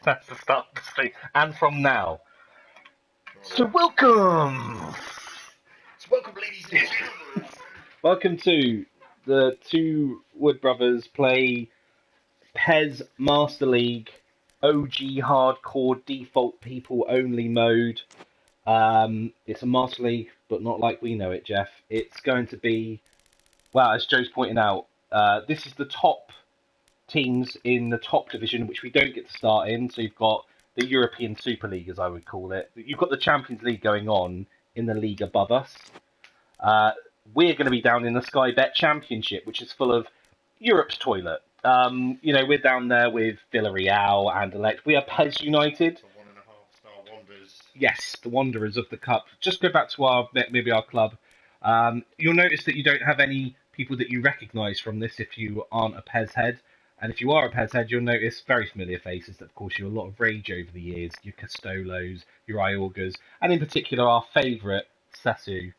That's the start of the thing. And from now. So welcome! Ladies and gentlemen. Welcome to the two Wood Brothers play Pez Master League OG hardcore default people only mode. It's a Master League, but not like we know it, Jeff. It's going to be, well, as Joe's pointing out, this is the top teams in the top division, which we don't get to start in. So you've got the European Super League, as I would call it. You've got the Champions League going on in the league above us. We're going to be down in the Sky Bet Championship, which is full of Europe's toilet. We're down there with Villarreal and Elect. We are Pez United. The 1.5-star Wanderers. Yes, the Wanderers of the Cup. Just go back to our club. You'll notice that you don't have any people that you recognise from this if you aren't a Pez head. And if you are a Pez head, you'll notice very familiar faces that, of course, you a lot of rage over the years. Your Castolos, your Iorgas, and in particular our favourite, Sesu.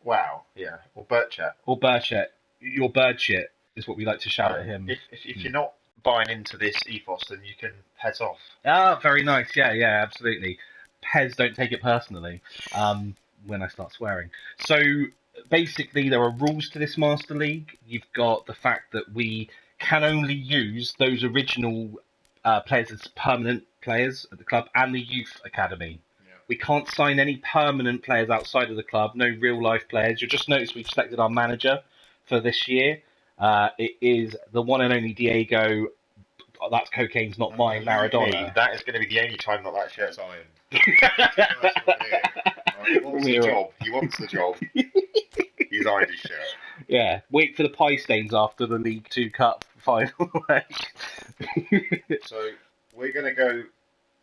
Wow, yeah. Or Birchet. Your bird shit is what we like to shout at him. If you're not buying into this ethos, then you can head off. Ah, very nice. Yeah, absolutely. Pez don't take it personally when I start swearing. So, basically, there are rules to this Master League. You've got the fact that we can only use those original players as permanent players at the club and the youth academy. Yeah. We can't sign any permanent players outside of the club, no real-life players. You'll just notice we've selected our manager for this year. It is the one and only Diego. That's cocaine's not mine, Maradona. That is going to be the only time that shirt's ironed. He wants the job. He wants the job. He's ironed his shirt. Yeah, wait for the pie stains after the League 2 Cup final. So we're going to go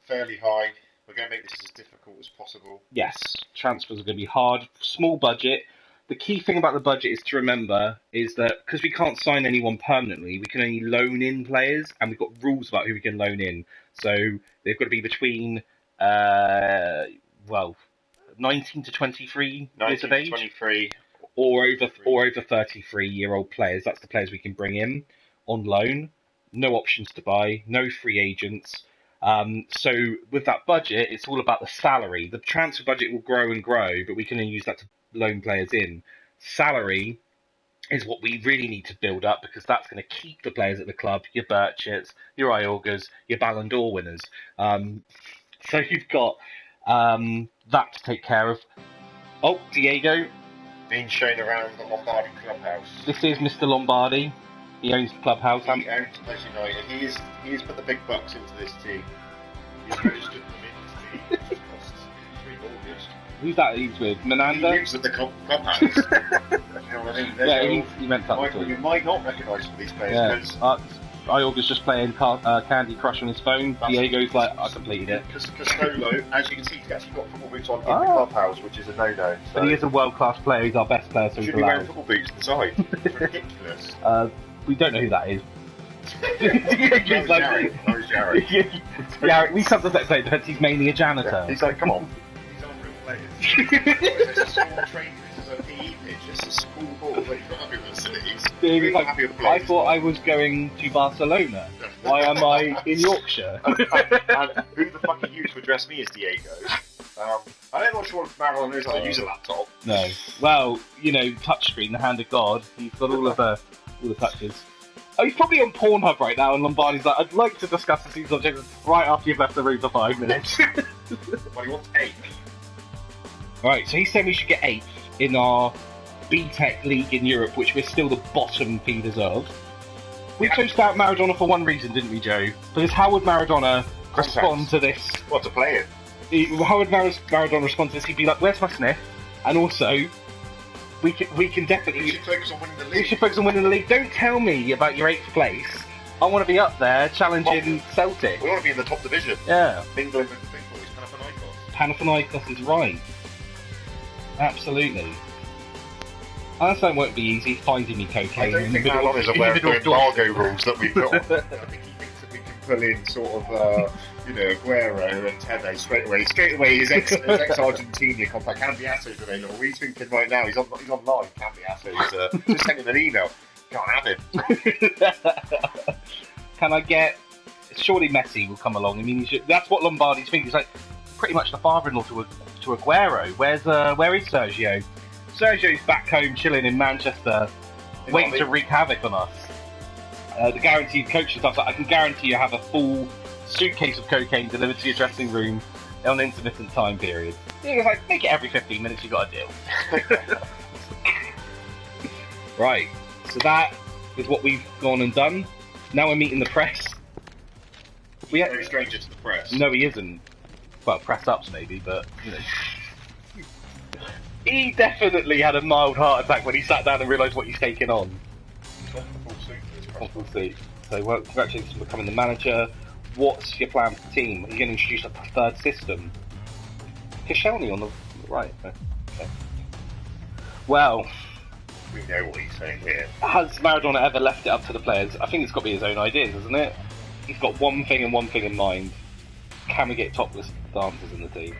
fairly high. We're going to make this as difficult as possible. Yes, transfers are going to be hard. Small budget. The key thing about the budget is to remember is that because we can't sign anyone permanently, we can only loan in players, and we've got rules about who we can loan in. So they've got to be between 19 to 23 years of age. 23. Or over 33-year-old players. That's the players we can bring in on loan. No options to buy. No free agents. So with that budget, it's all about the salary. The transfer budget will grow and grow, but we can only use that to loan players in. Salary is what we really need to build up because that's going to keep the players at the club. Your Birchets, your Iorgas, your Ballon d'Or winners. So you've got that to take care of. Oh, Diego. Being shown around the Lombardi clubhouse. This is Mr. Lombardi. He owns the clubhouse. He owns Pez United. He's put the big bucks into this team. He's registered them in this team, which costs 3 mortgage. Who's that he's with? Menanda? He lives at the clubhouse. You know what I mean? Yeah, he meant that. You might not recognise some of these players because... Iorga's just playing Candy Crush on his phone. Diego's like, I completed it. Castolo, as you can see, he's actually got football boots on in the clubhouse, which is a no-no. So. But he is a world-class player. He's our best player, so should be wearing football boots inside. It's ridiculous. We don't know who that is. That was Jared. Jared, we sometimes say that he's mainly a janitor. Yeah. He's like, come on. These aren't real players. It's a small training. This is a PE pitch. It's a small ball. But he's not happy with the facilities. I thought I was going to Barcelona. Why am I in Yorkshire? and who the fuck are you to address me as Diego? I'm not sure if Marilyn knows how to use a laptop. No. Well, touchscreen, the hand of God. He's got all the touches. Oh, he's probably on Pornhub right now, and Lombardi's like, I'd like to discuss these subjects right after you've left the room for 5 minutes. Well, he wants 8. Right, so he's saying we should get 8th in our B-Tech League in Europe, which we're still the bottom feeders of. We chose out Maradona for one reason, didn't we, Joe? Because how would Maradona respond to this? What, to play it? How would Maradona respond to this? He'd be like, where's my sniff? And also, we can definitely... We should focus on winning the league. We should focus on winning the league. Don't tell me about your 8th place. I want to be up there challenging Celtic. We want to be in the top division. Yeah. England and the big boys, Panathinaikos is right. Absolutely. I understand it won't be easy finding me cocaine. I don't think Alan is aware of the embargo rules that we've got. I think he thinks that we can pull in sort of, Aguero and Tevez straight away. His ex-Argentina contact Cambiaso's available. He's thinking right now, he's on live. Cambiaso's just sent him an email. Can't have him. Can I get surely Messi will come along. I mean, that's what Lombardi's thinking. He's like pretty much the father-in-law to Aguero. Where is Sergio? Sergio's back home chilling in Manchester, waiting to wreak havoc on us. The guaranteed coaching stuff. I can guarantee you have a full suitcase of cocaine delivered to your dressing room on an intermittent time period. It's like, make it every 15 minutes, you got a deal. Right, so that is what we've gone and done. Now we're meeting the press. No stranger to the press. No, he isn't. Well, press ups maybe, but you know. He definitely had a mild heart attack when he sat down and realised what he's taking on. Full suit. So, well, congratulations on becoming the manager. What's your plan for the team? Are you going to introduce a preferred system? Koscielny on the right. Okay. Well, we know what he's saying here. Has Maradona ever left it up to the players? I think it's got to be his own ideas, isn't it? He's got one thing and one thing in mind. Can we get topless dancers in the team?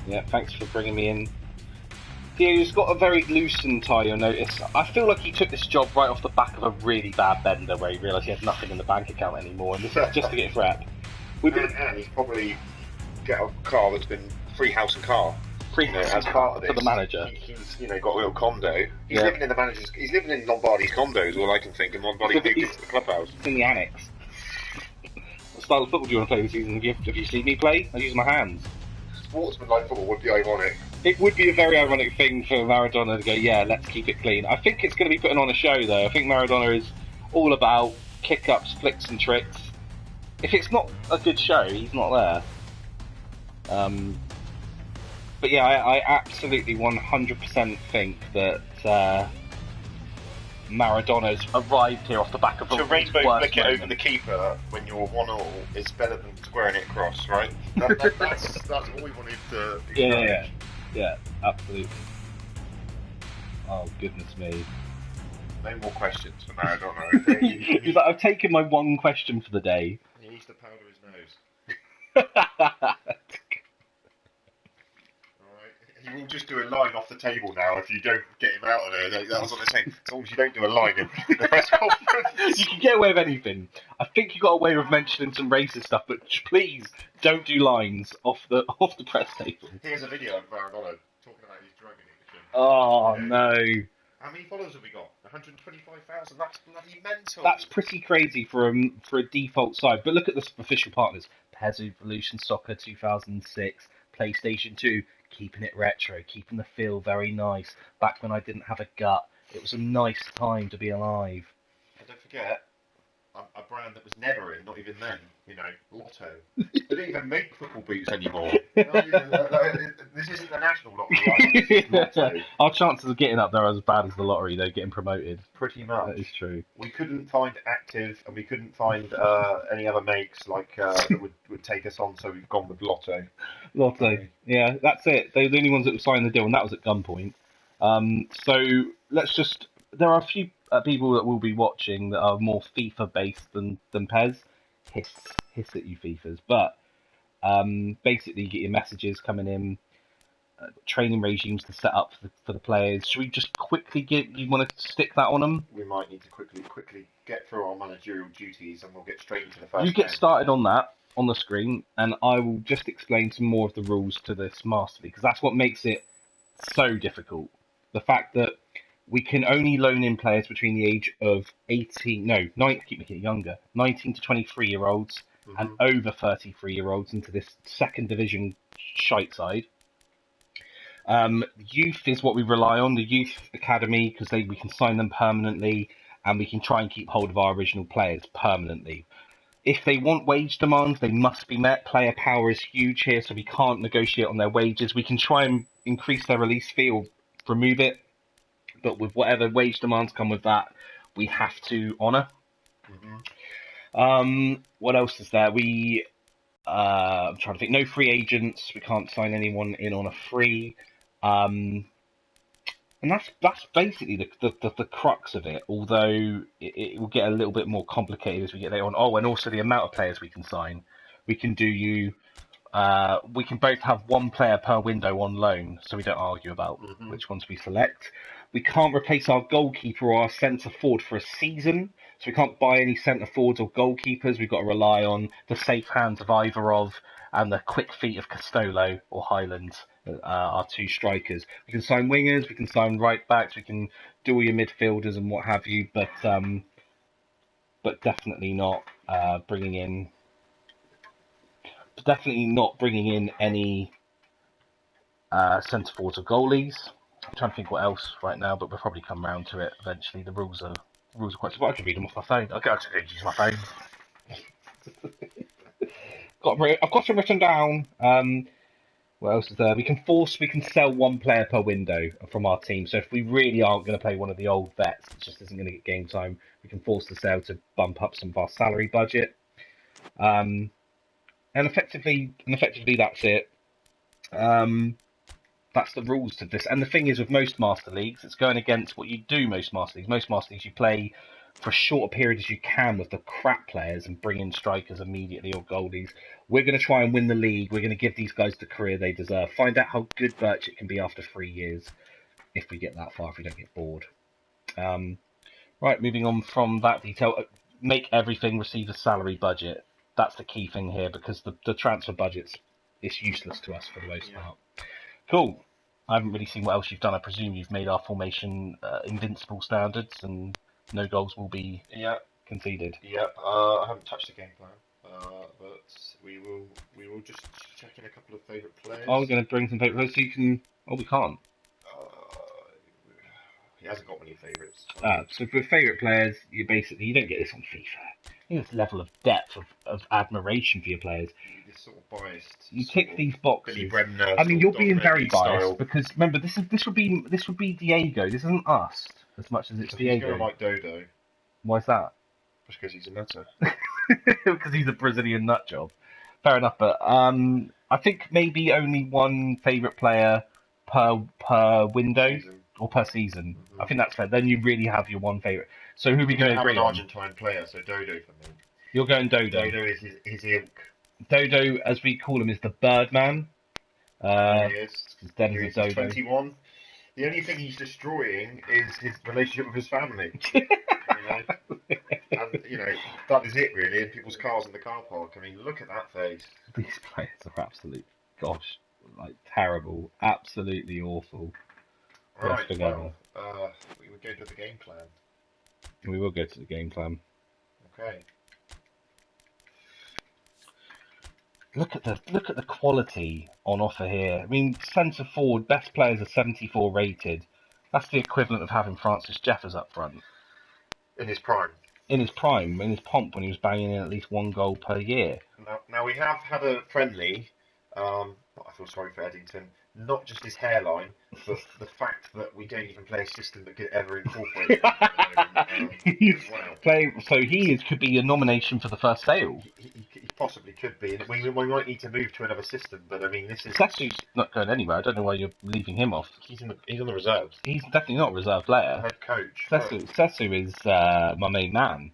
Yeah, thanks for bringing me in. Diego's got a very loosened tie, you'll notice. I feel like he took this job right off the back of a really bad bender where he realised he had nothing in the bank account anymore, and this is just to get his rep. And he's probably get a car that's been free house and car. Free house as part of this. For the manager. He's got a little condo. He's living in the manager's. He's living in Lombardi's condo, is all I can think. And Lombardi moved into the clubhouse. It's in the annex. What style of football do you want to play this season? If you see me play, I use my hands. Sportsman-like football would be ironic. It would be a very ironic thing for Maradona to go, yeah, let's keep it clean. I think it's going to be putting on a show, though. I think Maradona is all about kick-ups, flicks and tricks. If it's not a good show, he's not there. But yeah, I absolutely 100% think that Maradona's arrived here off the back of a rainbow flick it over the keeper when you're 1-1 is better than squaring it across, right? That's what we wanted to. Yeah, absolutely. Oh goodness me! No more questions for Maradona. Okay? He's like, I've taken my one question for the day. He needs to powder his nose. He will just do a line off the table now if you don't get him out of there. That's what they're saying. As long as you don't do a line in the press conference. You can get away with anything. I think you got away with mentioning some racist stuff, but please don't do lines off the press table. Here's a video of Maradona talking about his drug addiction. Oh, no. How many followers have we got? 125,000. That's bloody mental. That's pretty crazy for a default side. But look at the official partners. PES Evolution Soccer 2006, PlayStation 2. Keeping it retro, keeping the feel very nice. Back when I didn't have a gut, it was a nice time to be alive. And don't forget, a brand that was never in, not even then, Lotto. They don't even make football boots anymore. This isn't the national lottery, right? Lotto. Our chances of getting up there are as bad as the lottery, though, getting promoted. Pretty much. That is true. We couldn't find Active, and we couldn't find any other makes that would take us on, so we've gone with Lotto. Lotto, yeah, that's it. They're the only ones that would sign the deal, and that was at gunpoint. So let's just... There are a few people that will be watching that are more FIFA-based than PES. Hiss at you FIFAs. But basically, you get your messages coming in, training regimes to set up for the players. Should we just quickly you want to stick that on them? We might need to quickly get through our managerial duties, and we'll get straight into the first. You get started on that on the screen, and I will just explain some more of the rules to this Master League, because that's what makes it so difficult. The fact that we can only loan in players between the age of 19 to 23-year-olds and over 33-year-olds into this second division shite side. Youth is what we rely on, the youth academy, because we can sign them permanently, and we can try and keep hold of our original players permanently. If they want wage demands, they must be met. Player power is huge here, so we can't negotiate on their wages. We can try and increase their release fee or remove it, but with whatever wage demands come with that, we have to honour. What else is there? I'm trying to think. No free agents. We can't sign anyone in on a free. And that's basically the crux of it. Although it will get a little bit more complicated as we get later on. Oh, and also the amount of players we can sign. We can we can both have one player per window on loan, so we don't argue about which ones we select. We can't replace our goalkeeper or our centre forward for a season, So we can't buy any centre forwards or goalkeepers. We've got to rely on the safe hands of either of and the quick feet of Costello or Highland, our two strikers. We can sign wingers, we can sign right backs, we can do all your midfielders and what have you, but definitely not bringing in. Definitely not bringing in any centre forwards or goalies. I'm trying to think what else right now, but we'll probably come round to it eventually. The rules are quite simple. I can read them off my phone. I'll use my phone. I've got them written down. What else is there? We can sell one player per window from our team. So if we really aren't going to play one of the old vets, it just isn't going to get game time, we can force the sale to bump up some of our salary budget. And effectively that's it. That's the rules to this. And the thing is, with most Master Leagues, it's going against what you do most Master Leagues. Most Master Leagues, you play for as short a period as you can with the crap players and bring in strikers immediately or goalies. We're going to try and win the league. We're going to give these guys the career they deserve. Find out how good Birchett can be after 3 years, if we get that far, if we don't get bored. Right, moving on from that detail. Make everything receive a salary budget. That's the key thing here, because the transfer budget's useless to us for the most part. Cool. I haven't really seen what else you've done. I presume you've made our formation invincible standards, and no goals will be conceded. Yep. I haven't touched the game plan, but we will just check in a couple of favourite players. Oh, we're going to bring some favourite players so you can. Oh, we can't. He hasn't got many favourites. So for favourite players, you don't get this on FIFA. This level of depth of admiration for your players. You're sort of biased. You tick these boxes. Billy Bremner, I mean, you're being very biased style. because remember, this would be Diego. This isn't us as much as it's Diego. He's going like Dodo. Why is that? Just because he's a nutter. Because he's a Brazilian nut job. Fair enough, but I think maybe only one favourite player per window. Or per season. Mm-hmm. I think that's fair. Then you really have your one favourite. So who are we going to agree on? An Argentine player, so Dodo for me. You're going Dodo. Dodo is his ilk. Dodo, as we call him, is the Birdman. He is. He's 21. The only thing he's destroying is his relationship with his family. And that is it really. And people's cars in the car park. I mean, look at that face. These players are terrible, absolutely awful. Right, well, we would go to the game plan. We will go to the game plan. Okay. Look at the quality on offer here. I mean, centre forward, best players are 74 rated. That's the equivalent of having Francis Jeffers up front. In his prime. In his pomp, when he was banging in at least one goal per year. Now we have had a friendly. I feel sorry for Eddington. Not just his hairline, but the fact that we don't even play a system that could ever incorporate it. So he could be a nomination for the first sale. He possibly could be. We might need to move to another system, but I mean, this is... Sesu's not going anywhere. I don't know why you're leaving him off. He's on the reserves. He's definitely not a reserve player. Head coach. Sesu is my main man.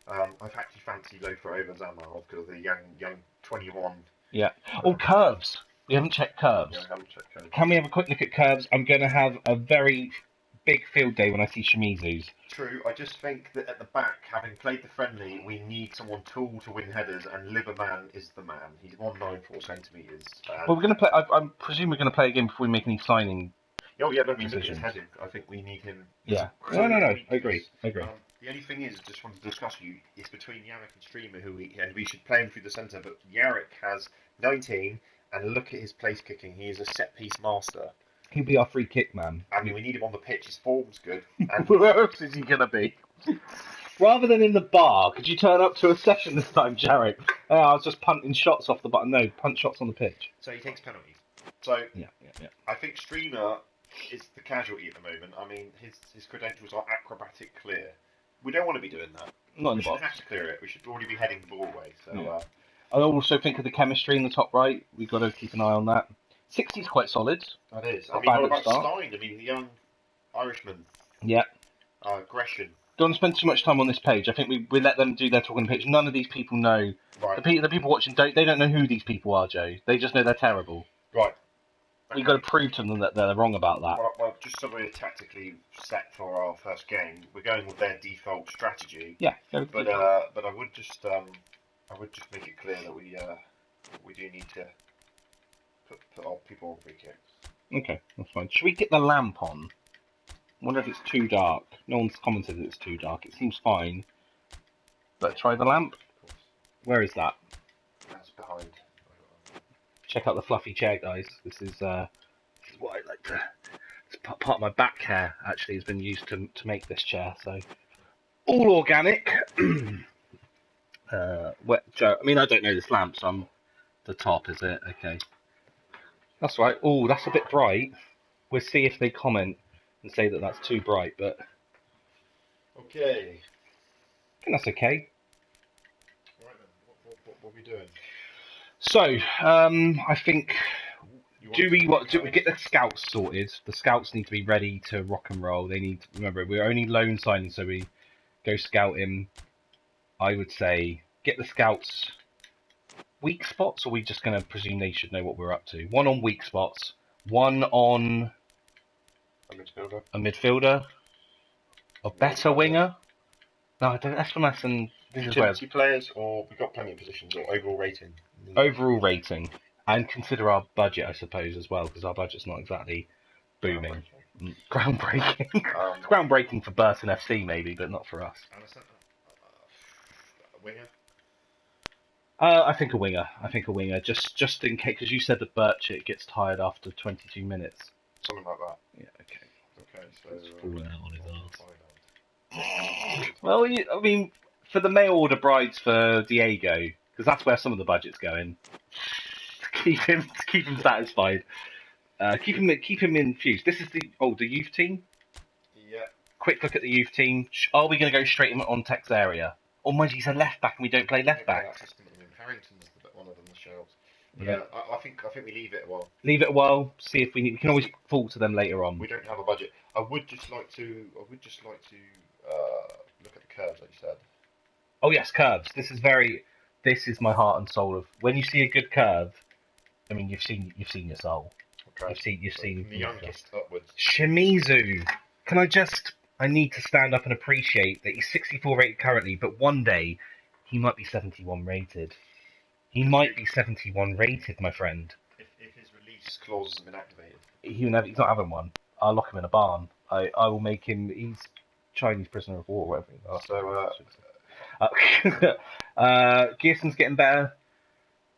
I've actually fancied Lothar over Zamarov because of the young 21. Yeah. Curves. We haven't checked curves. Yeah, I haven't checked curves. Can we have a quick look at curves? I'm going to have a very big field day when I see Shimizu's. True. I just think that at the back, having played the friendly, we need someone tall to win headers, and Liberman is the man. He's 194 centimetres. Well, we're going to play. I presume we're going to play again before we make any signing. Oh yeah, look at his heading. I think we need him. Yeah. No. I agree. The only thing is, just wanted to discuss you, is between Yarrick and Streamer, and we should play him through the centre. But Yarrick has 19. And look at his place kicking. He is a set-piece master. He'll be our free kick man. I mean, we need him on the pitch. His form's good. And where else is he going to be? Rather than in the bar, could you turn up to a session this time, Jarek? I was just punting shots off the button. No, punt shots on the pitch. So he takes penalties. So yeah. I think Streamer is the casualty at the moment. I mean, his credentials are acrobatic clear. We don't want to be doing that. Not in the box. We shouldn't have to clear it. We should already be heading the ball away. So. Yeah. I also think of the chemistry in the top right. We've got to keep an eye on that. 60 is quite solid. That is. I mean, what about Stein? I mean, the young Irishman. Yeah. Gresham. Don't want to spend too much time on this page. I think we let them do their talking on the page. None of these people know. Right. The people watching, they don't know who these people are, Joe. They just know they're terrible. Right. Okay. We've got to prove to them that they're wrong about that. Well, just so we're tactically set for our first game, we're going with their default strategy. Yeah, go with But the but I would just make it clear that we do need to put our people on free kicks. Okay, that's fine. Should we get the lamp on? I wonder if it's too dark. No one's commented that it's too dark. It seems fine. But try the lamp. Of course. Where is that? That's behind. Check out the fluffy chair, guys. This is what I like to. It's part of my back hair. Actually, has been used to make this chair. So all organic. Wet Joe. I mean, I don't know this lamp, so I'm the top. Is it okay? That's right. Oh, that's a bit bright. We'll see if they comment and say that that's too bright, but Okay. I think that's okay. Right then. What are we doing? So, I think. Do we get the scouts sorted? The scouts need to be ready to rock and roll. They need to remember we're only loan signing, so we go scouting. I would say get the scouts weak spots, or are we just going to presume they should know what we're up to? One on weak spots, one on a midfielder, a better winger. No, I don't. That's and this is where Utility players, or we've got plenty of positions, or overall rating. overall rating, and consider our budget, I suppose, as well, because our budget's not exactly booming. Groundbreaking. It's groundbreaking for Burton FC, maybe, but not for us. A winger. I think a winger, just in case, because you said that Burchett gets tired after 22 minutes. Something like that. Yeah, okay. Okay, so It's falling out on his arse. arse. Well, I mean, for the mail order brides for Diego, because that's where some of the budget's going. To keep him satisfied. Keep him infused. This is the youth team. Yeah. Quick look at the youth team. Are we going to go straight on Tech's area? Or mind you, he's a left back and we don't play left back. Harrington's one of them, the shelves. Yeah. I think we leave it a while. Leave it a while. See if we can always fall to them later on. We don't have a budget. I would just like to look at the curves, like you said. Oh yes, curves. This is my heart and soul of when you see a good curve. I mean, you've seen your soul. Okay. You've seen from the youngest upwards. Shimizu. I need to stand up and appreciate that he's 64 rated currently, but one day he might be 71 rated. He might be 71 rated, my friend. If his release clause hasn't been activated. He's not having one. I'll lock him in a barn. I will make him. He's Chinese prisoner of war, whatever. So, Gearson's getting better.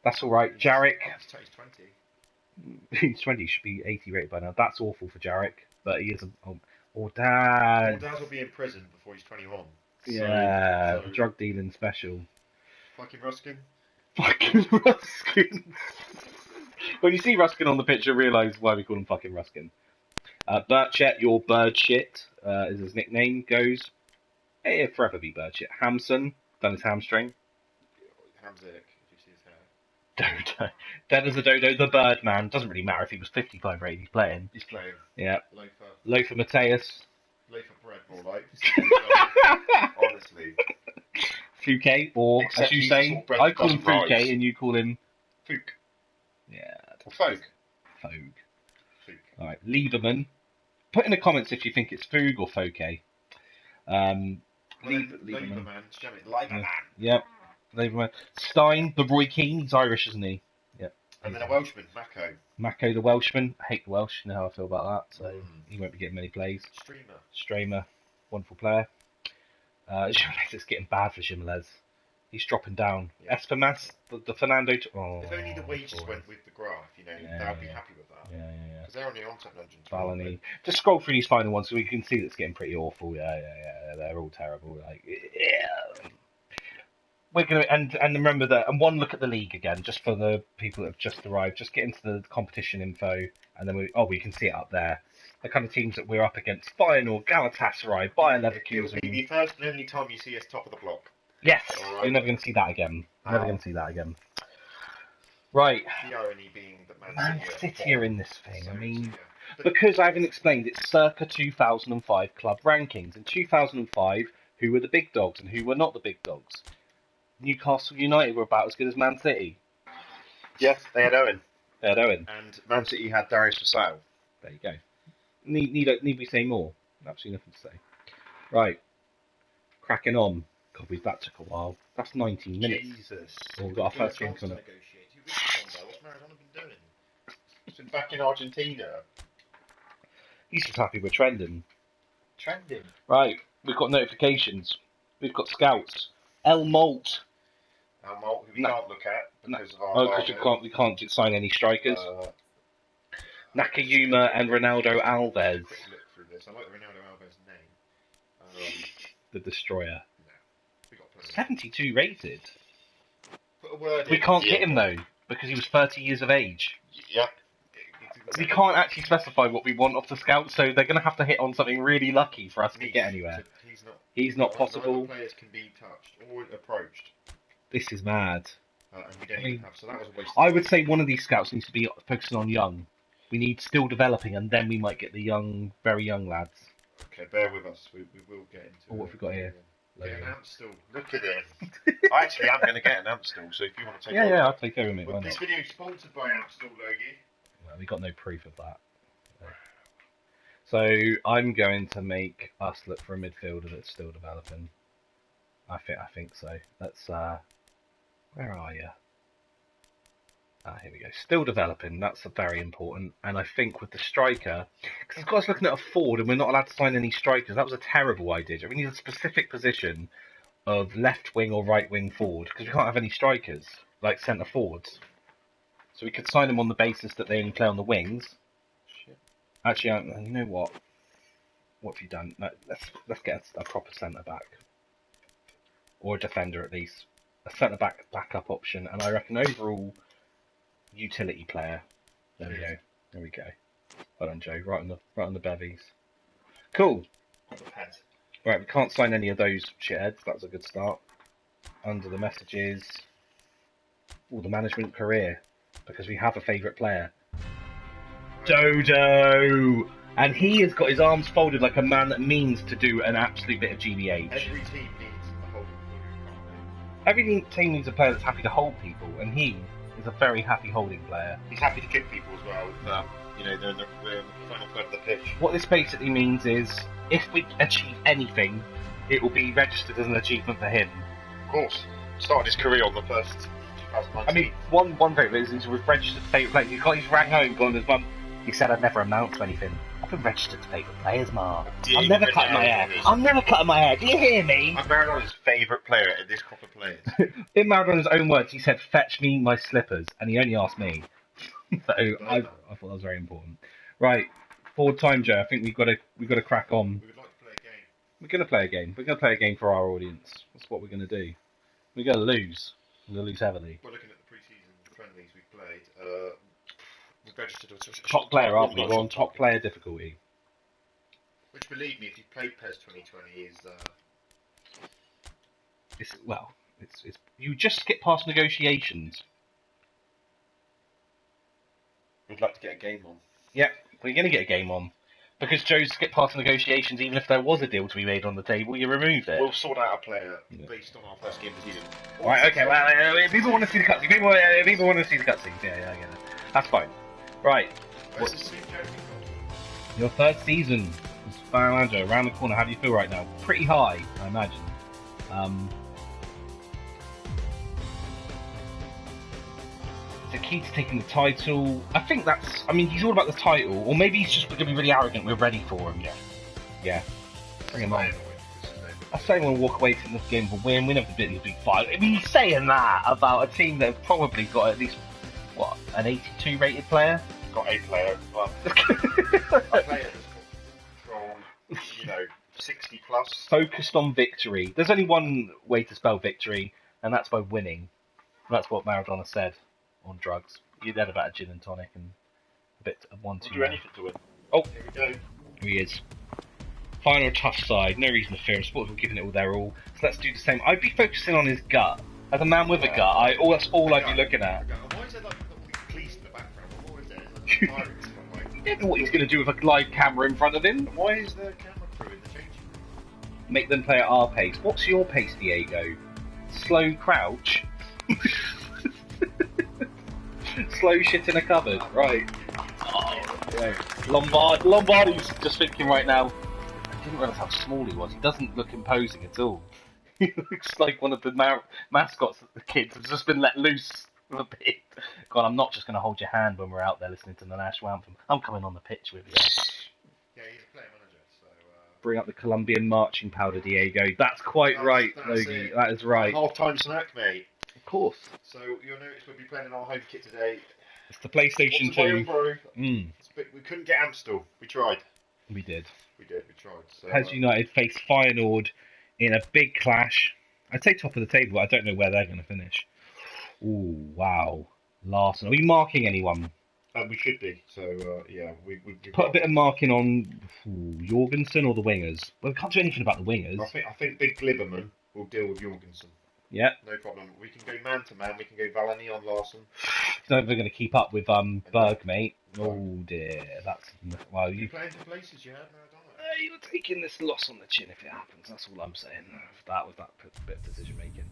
That's all right. Jarek. He's 20. He's 20. He should be 80 rated by now. That's awful for Jarek, but he is Dad. Dad will be in prison before he's 21. Yeah, so drug dealing special. Fucking Ruskin. When you see Ruskin on the picture, realise why we call him fucking Ruskin. Burchett, your bird shit, is his nickname, goes. He'll forever be Burchett. Hamson, done his hamstring. Hamzik, if you see his hair. Dodo. Dead as a dodo, the Birdman. Doesn't really matter if he was 55 rated, he's playing. He's playing. Yeah. Loafer Mateus. Loafer bread, more like. Honestly. Fouquet, or Except as you he's say, sort of bread I call him doesn't Fouquet rise. and you call him Fook. Yeah. Or Fogue. Fogue. Alright, Lieberman. Put in the comments if you think it's Foog or Fouquet. Lieberman. Yep. Lieberman. Stein, the Roy Keane, he's Irish, isn't he? Yep. And then a Welshman, Mako the Welshman. I hate the Welsh, you know how I feel about that, so he won't be getting many plays. Stramer, wonderful player. Jimenez, it's getting bad for Jimenez. He's dropping down. Yeah. Espermas, the Fernando. If only the wages went with the graph, they'd be happy with that. Yeah. Because they're only on 720. Baloney. Just scroll through these final ones so we can see that's getting pretty awful. Yeah. They're all terrible. We're gonna and remember that. And one look at the league again, just for the people that have just arrived. Just get into the competition info, and then we can see it up there. The kind of teams that we're up against: Feyenoord, Galatasaray, Bayer Leverkusen. It'll be the first and only time you see us top of the block. Yes, right. you're never going to see that again. Right. The irony being that Man City are in this thing. So, I mean, yeah. because I haven't explained, it's circa 2005 club rankings. In 2005, who were the big dogs and who were not the big dogs? Newcastle United were about as good as Man City. Yes, they had Owen. And And Man City had Darius Vassell. there you go. Need we say more? Absolutely nothing to say. Right, cracking on. God, that took a while. That's 19 minutes. Jesus. Oh, we've got our first game coming up. What's Maradona been doing? He's been back in Argentina. He's just happy we're trending. Trending. Right, we've got notifications. We've got scouts. El Molt. El Molt, who we can't look at because of our. Oh, because we can't sign any strikers. Nakayuma and Ronaldo Alves. Quick look through this. I like the Ronaldo Alves name. The Destroyer. No. We got 72 rated. Put a word We in. can't get him though, because he was 30 years of age. Yeah. We can't actually specify what we want off the scout, so they're going to have to hit on something really lucky for us to get anywhere. He's not possible. Players can be touched or approached. This is mad. And we don't even have, so that was a waste. I would say one of these scouts needs to be focusing on young. We need still developing, and then we might get the young, very young lads. Okay, bear with us. We will get into. Oh, what have we got here? Yeah, an Amstel. Look at him. I actually am going to get an Amstel, so if you want to take. Yeah, I'll take over it. This video is sponsored by Amstel, Logie. Well, we got no proof of that. So I'm going to make us look for a midfielder that's still developing. I think so. Let's. Where are you? Here we go. Still developing. That's very important. And I think with the striker, because I've got us looking at a forward, and we're not allowed to sign any strikers. That was a terrible idea. We need a specific position of left wing or right wing forward, because we can't have any strikers like centre forwards. So we could sign them on the basis that they only play on the wings. Shit. Actually, you know what? What have you done? No, let's get a proper centre back, or a defender at least. A centre back backup option, and I reckon overall utility player. There we go. There we go. Well done, Joe. Right on the bevies. Cool. Right, we can't sign any of those shitheads. That was a good start. Under the messages, the management career, because we have a favourite player, Dodo, and he has got his arms folded like a man that means to do an absolute bit of GBH. Every team needs a holding player. Every team needs a player that's happy to hold people, and he is a very happy holding player. He's happy to kick people as well. They're in the final third of the pitch. What this basically means is, if we achieve anything, it will be registered as an achievement for him. Of course. Started his career on the first 2019. I mean, one favourite is he's registered favourite player. He's rang home, gone to his mum. He said, I'd never amount to anything. I've been registered to favourite players, Ma. I'm never cutting my hair. I'm never cutting my hair. Do you hear me? I'm Maradona's favourite player at this crop of players. In Maradona's own words, he said, fetch me my slippers. And he only asked me. So I thought that was very important. Right, forward time, Joe. I think we've got to crack on. We would like to play a game. We're going to play a game. We're going to play a game for our audience. That's what we're going to do. We're going to lose. We're going to lose heavily. We're looking at the pre-season friendlies we've played. We've registered a top player, aren't we? We're on top player difficulty. Which, believe me, if you've played PES 2020, is it's you just skip past negotiations. We'd like to get a game on. Yeah, we're going to get a game on. Because Joe skipped past negotiations, even if there was a deal to be made on the table, you removed it. We'll sort out a player based on our first game of the season. Right, okay, well, people want to see the cutscene. People want to see the cutscenes. Yeah, I get it. That's fine. Right. Your third season is Manager around the corner. How do you feel right now? Pretty high, I imagine. The key to taking the title. I think he's all about the title, or maybe he's just going to be really arrogant. We're ready for him. Yeah. Bring him on. I say we'll walk away from this game with a win. We never did a big fight. I mean, he's saying that about a team that probably got at least an 82 rated player. Got a player as well. A player that's got 60 plus. Focused on victory. There's only one way to spell victory, and that's by winning. That's what Maradona said on drugs. You'd had about a gin and tonic and a bit of 1-2. We'll do anything to win. Oh, here we go. Here he is. Final tough side. No reason to fear him. Sports were giving it all their all. So let's do the same. I'd be focusing on his gut. As a man with a gut, that's all I'd be looking at. Why is there like all these police in the background? What is it? You don't know what he's going to do with a live camera in front of him. Why is the camera crew in the changing room? Make them play at our pace. What's your pace, Diego? Slow crouch? Slow shit in a cupboard, right. Lombardi's just thinking right now. I didn't realise how small he was. He doesn't look imposing at all. He looks like one of the mascots that the kids have just been let loose a bit. God, I'm not just going to hold your hand when we're out there listening to the national anthem. I'm coming on the pitch with you. Yeah, he's a player manager, so... Bring up the Colombian marching powder, Diego. That's quite right, Logie. That is right. Half-time snack, mate. Of course. So you'll notice we'll be playing in our home kit today. It's the PlayStation 2. We couldn't get Amstel. We tried. We did. We tried. So, Pes United face Feyenoord in a big clash. I'd say top of the table, but I don't know where they're going to finish. Ooh, wow. Larson. Are we marking anyone? We should be. So, yeah. We put a bit of marking on Jorgensen or the wingers. Well, we can't do anything about the wingers. I think Big Glibberman will deal with Jorgensen. Yeah. No problem. We can go man to man. We can go Valani on Larson. He's never going to keep up with Berg, mate. Oh dear, that's well. You're playing for places you had Maradona. You're taking this loss on the chin if it happens. That's all I'm saying. That was that bit of decision making.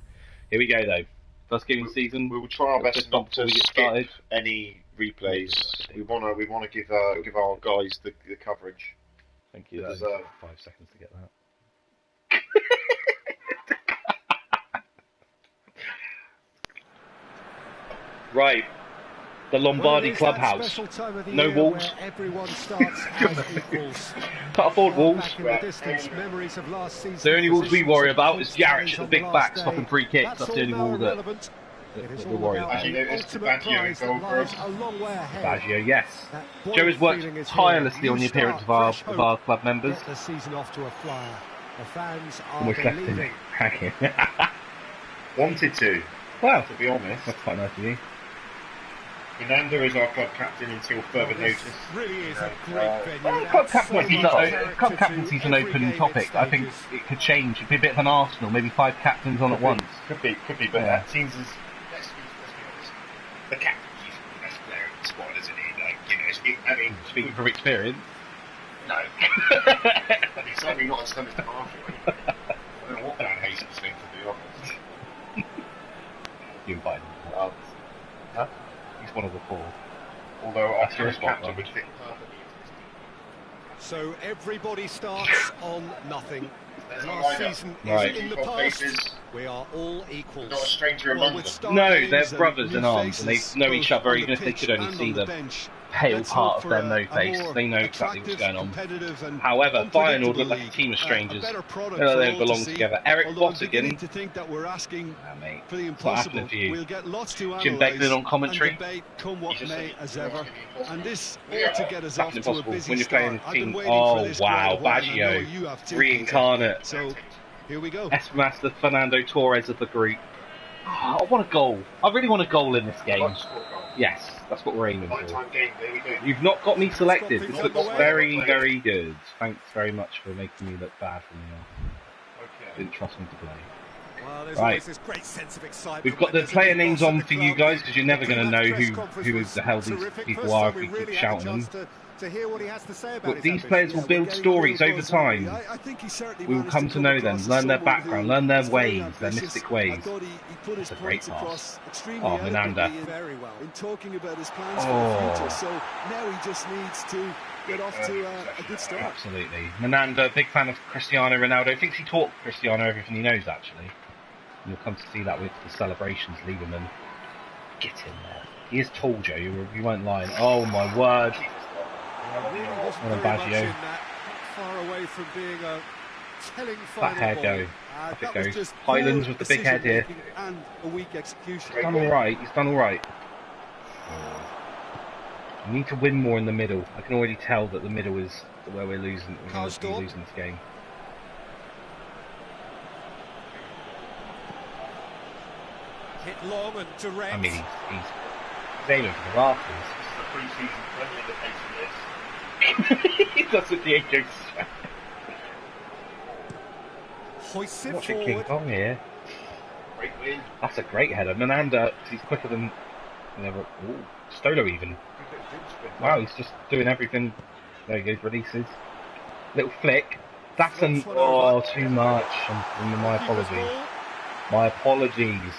Here we go though. First game of the season. We will try our best not to skip any replays. We want to give our guys the coverage. Thank you. That 5 seconds to get that. Right, the Lombardi clubhouse. No walls. Can't afford walls. The only walls we worry about is Garrett at the big back stopping free kicks. That's the only wall that we're worried about. Baggio, yes. Joe has worked tirelessly on the appearance of our club members. Almost left him hanging. Wanted to. Well, to be honest. That's quite nice of you. Fernando is our club captain until further notice. Really is a great venue. Club captaincy's an open topic. I think it could change. It'd be a bit of an Arsenal, maybe 5 captains on at once. Could be, but that seems as... Let's be honest. The captain's usually the best player in the squad, isn't he? Like, I mean... Speaking from experience. No. But he's certainly not as strong as the Marshall. I don't know what Dan Hastings thinks, to be honest. You invite him. Huh? He's one of the 4. Although our That's your current spot, captain would Rob. fit perfectly into this team. So everybody starts on nothing. There's Last no lineup. season Right. is in the Equal past. faces. We are all equals. Not a stranger among them. No, they're brothers in arms, and they know each other, even if they could only see the pale part of their no face. They know exactly what's going on. However, Feyenoord look like a team of strangers. They don't belong together. Eric Bottigan. Mate, what's happening for you? Jim Beglin on commentary. And this ought to get us off to a Impossible busy when you're playing start. a team. I've been waiting Oh for this wow, quite a while, and I know Baggio, you have too, reincarnate. Peter. So here we go. Master Fernando Torres of the group. Oh, I want a goal. I really want a goal in this game. Yes, that's what we're aiming for. Time game, there we go. You've not got me selected. This looks very, very good. Thanks very much for making me look bad for me. Okay. Didn't trust me to play. Well, there's Right. always this great sense of excitement. We've got the when there's a player new names boss on at for the you club. guys because you're never going to know That press conference who was the hell these terrific people first, are when if we we really keep had a shouting them. chance to hear what he has to say about But his these ambitions. players will build stories over time. I think he certainly We will managed come to know them, across learn their someone background, who learn their is very ways, their ambitious. mystic ways. I thought he put his That's a great points pass. across extremely Oh, Menanda. eloquently and very well in talking about his plans for Oh. the future. So now he just needs to get off to a good start. Absolutely. Menanda, big fan of Cristiano Ronaldo. Thinks he taught Cristiano everything he knows, actually. You'll come to see that with the celebrations, Lieberman. Get in there. He is tall, Joe. You weren't lying. Oh, my word. Really wasn't Well, very much Baggio. in that. Not far away from being a telling That final hair ball. go. Off it That was goes. just Highlands poor with the big head here. decision-making and a weak execution. He's done alright. He's done alright. We need to win more in the middle. I can already tell that the middle is where we're losing. We're going to be losing this game. Hit long and direct. I mean, he's aiming for the rafters. This is the pre-season friendly indication of this. That's what Diego said. Hoists it Watching King forward. Kong here. Great win. That's a great header. Menanda, he's quicker than whenever. Ooh, Stolo even. Wow, he's just doing everything. There he goes, releases. Little flick. That's an. Oh, too much. My apologies. My apologies.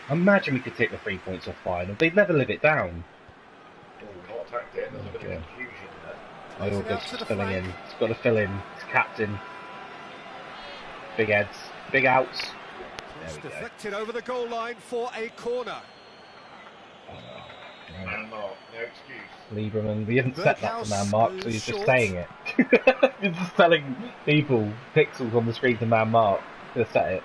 Imagine we could take the 3 points off final. They'd never live it down. attacked it. There's a bit of confusion there. Iorga's just filling in. He's got to fill in. He's captain. Big heads. Big outs. There we go. Deflected over the goal line for a corner. Man mark, no excuse. Lieberman, we haven't set that for man mark, so he's just saying it. He's just telling people pixels on the screen to man mark. Gonna set it.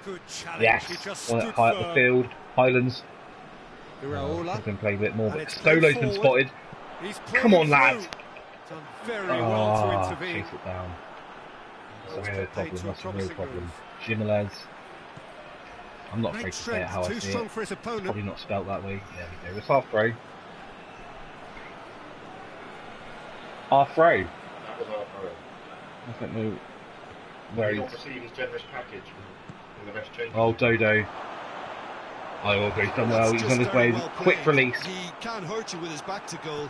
Good challenge. Yes, one high up the field. Highlands. He's been played a bit more, but Stolo's been spotted. Come on, lad. Done very well to intervene. Chase it down. That's a real problem. That's a real problem. Jimenez. I'm not afraid to say it how I see it. It's probably not spelt that way. There we go. It's half throw. Half throw. That was half throw. I don't know where he's. Not received his generous package with the best change. Oh, Dodo. He's done well. He's on his way. Quick release. He can't hurt you with his back to goal,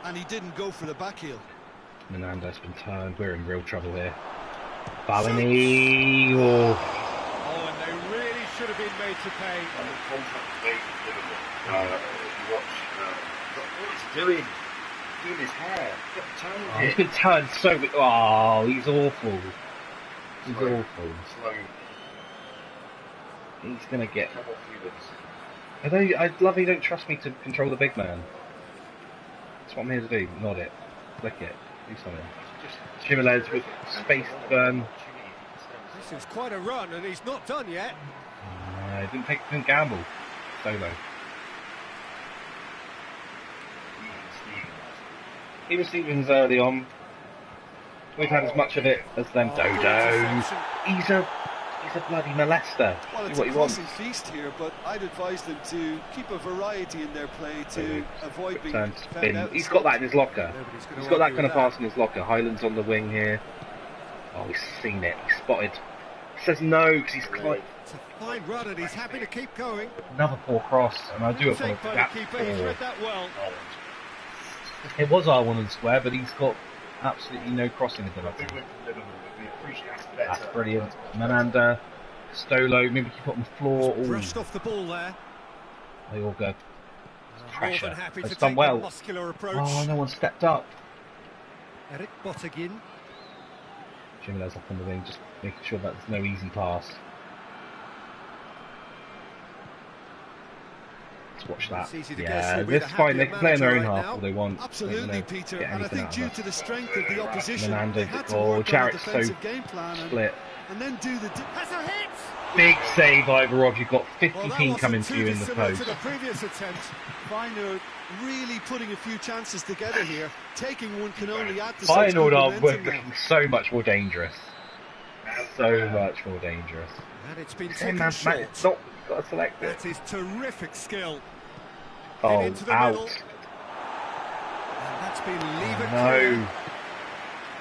and he didn't go for the back heel. Menando's been turned. We're in real trouble here. Ballini. Oh, and they really should have been made to pay. And the contract made you watch what he's doing. Doing his hair. He's been turned so big. Oh, he's awful. He's awful. Slow. He's gonna get. Come off Felix. I love you don't trust me to control the big man. That's what I'm here to do. Nod it. Flick it. Do something. Jimenez with space to burn. This is quite a run, and he's not done yet. Didn't gamble. Solo. Even Stevens early on. We've had as much of it as them. Dodo. He's a bloody molester. Well, it's do what a he wants. crossing feast here, but I'd advise them to keep a variety in their play to avoid being found out. He's got that in his locker. He's got that kind of pass in his locker. Highlands on the wing here. Oh, he's seen it. He's spotted. He says no because he's quite. It's a fine run, and he's happy to keep going. Another poor cross, and I do apologise. He's read that well. It was R1 and square, but he's got absolutely no crossing ability. That's brilliant. Mananda, Stolo, maybe keep it on the floor. Brushed off the ball there. They all go. Pressure. It's done well. Oh, no one stepped up. Eric Bottegin. Jimenez up on the wing, just making sure that there's no easy pass. Let's watch that. Yeah, this is fine. They can play in their own half all they want. Absolutely, Peter. And I think due to the strength of the opposition, they had to work on a defensive game plan split. And then do the... Has a hit! Big save, Ivorov. You've got 50p coming to you in the post. To the previous attempt. Feyenoord really putting a few chances together here. Taking one can only add to Feyenoord are looking so much more dangerous. So much more dangerous. And it's been taken short. It's not got to select it. That is terrific skill. Oh, into the out. middle. And that's been levered no.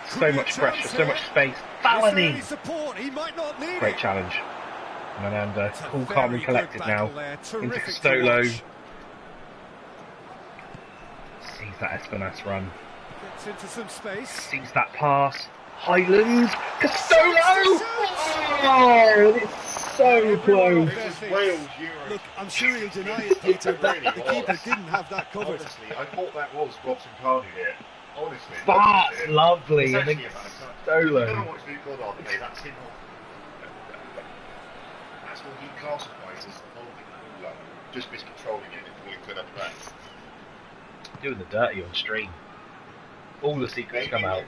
So much pressure, so much space. Ballini! Great challenge. Mananda, cool, calm and collected now. Into Castolo. Sees that Espinas run. Gets into some space. Sees that pass. Highlands! Castolo! Oh, it's so close. Look, I'm sure he'll deny it, Peter, but the keeper didn't have that covered. Honestly, I thought that was Robson Carney here. Honestly. That's lovely. I think Stolo. I don't know what to do good on. That's him. That's what he classifies as holding the ball up, just miscontrolling it and pulling to another back. Doing the dirty on stream. All the secrets come out.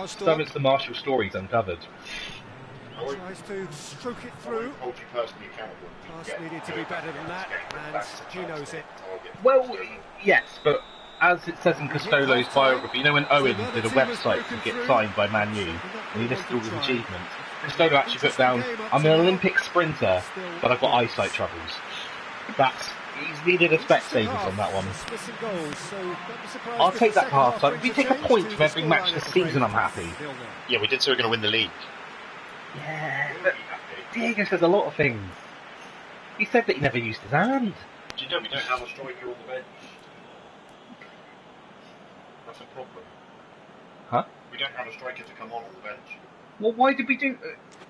Some it's the Marshall stories uncovered. Tries to stroke it through. Pass needed to be better than that, and he knows it. Well, yes, but as it says in Castolo's biography, you know when Owen did a website to get signed by Man U, and he listed all his achievements, Castolo actually put down, I'm an Olympic sprinter, but I've got eyesight troubles. He's needed a Specsavers on that one. I'll take that for half time. If we take a point from every match this season, I'm happy. Yeah, we did say we're going to win the league. Yeah, but Diego says a lot of things. He said that he never used his hand. Do you know we don't have a striker on the bench? That's a problem. Huh? We don't have a striker to come on the bench. Well, why did we do...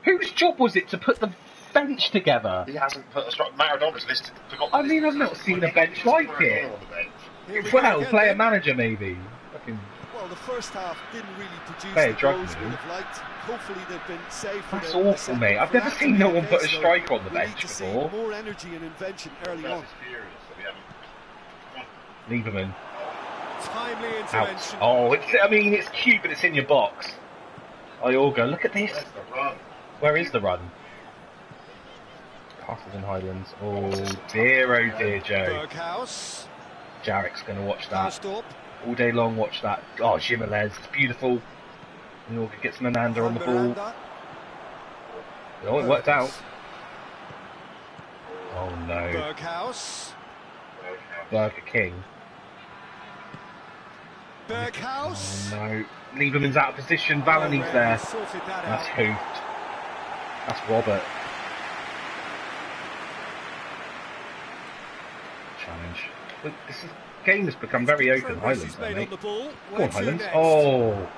whose job was it to put the bench together? He hasn't put a striker... Maradona's listed... I mean, I've not seen a bench like it. Here we go Well, again, player then. manager maybe. Fucking Well, the first half didn't really produce Player the drug goals me. we'd have liked. Hopefully they've been saved for That's the awful, second. mate. I've For never that to seen be no the one put a case, though, striker on the we need bench to see before. more energy and invention early on. Lieberman. Timely Out. intervention. Oh, I mean, it's cute, but it's in your box. Iorga, look at this. Where is the run? Passes in Highlands. Oh dear, Joe. Berghaus. Jarek's going to watch that. Karsdorp. All day long, watch that. Oh, Jimenez, it's beautiful. Iorga gets Menanda on the ball. Miranda. Oh, it worked out. Oh no. Berghaus. Burger King. Berghaus. Oh no. Lieberman's out of position. Valany's Oh, there. sorted that That's out. hoofed. That's Robert. Challenge. Look, game has become very open. Progress Highlands, is though, made mate. on the ball. Go Where on, to Highlands. next? Oh.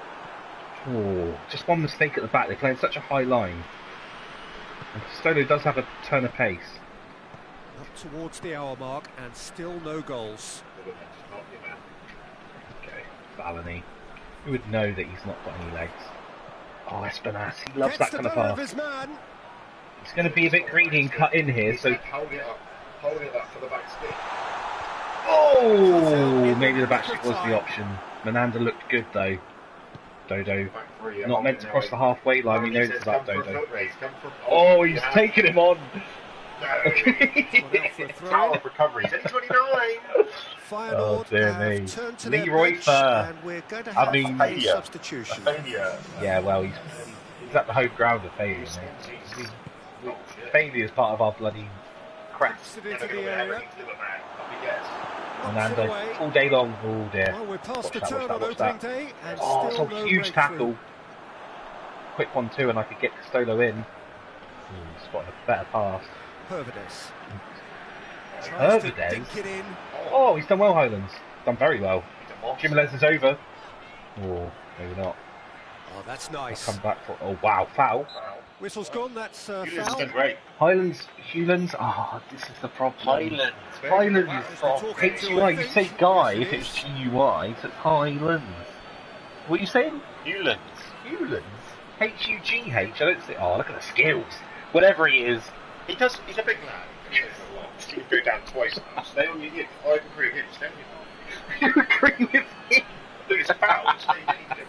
Oh. Just one mistake at the back. They're playing such a high line. And Stolo does have a turn of pace. Up towards the hour mark and still no goals. Okay. Valany. Who would know that he's not got any legs? Oh, Espinasse. He loves that Gets the kind of better pass. of his man. He's going to be a bit greedy and cut in here, so... Hold it up for the back stick. Oh, maybe the back stick was the option. Menanda looked good though. Dodo. Not meant to cross the halfway line, we know it's about Dodo. Oh, he's taking him on! Power of recovery. He's 29. Feyenoord Oh, dear have me. turned to their Leroy bench, Fer. and we're going to I have mean, a substitution. Yeah, well, he's at the home ground of failure, mate. Failure is part of our bloody crap. Puts it into the area. Menanda, all day long. Oh dear. Well, we're past the Watch that, turn watch on that, watch opening that. day, and Oh, it's still a no huge breakthrough. tackle. Quick one too, and I could get Castolo in. Spotted a better pass. Hervedes. Tries to Hervedes? dink it in. Oh, he's done well, Highlands. Done very well. Jimenez is over. Oh, maybe not. Oh, that's I'll nice. come back for. Oh wow, foul. Whistle's gone, that's foul. Great. Highlands, this is the problem. Highlands. Talking to HUI, you say Guy if it's GUI, so it's Highlands. What are you saying? Newlands. HUGH, I don't say. Oh, look at the skills. Whatever he is. He's a big lad. He knows a lot. He's going to go down twice now. Stay on your hip. I agree with him. Stay on your hip. You agree with me? Look, it's a foul. Stay on your hip.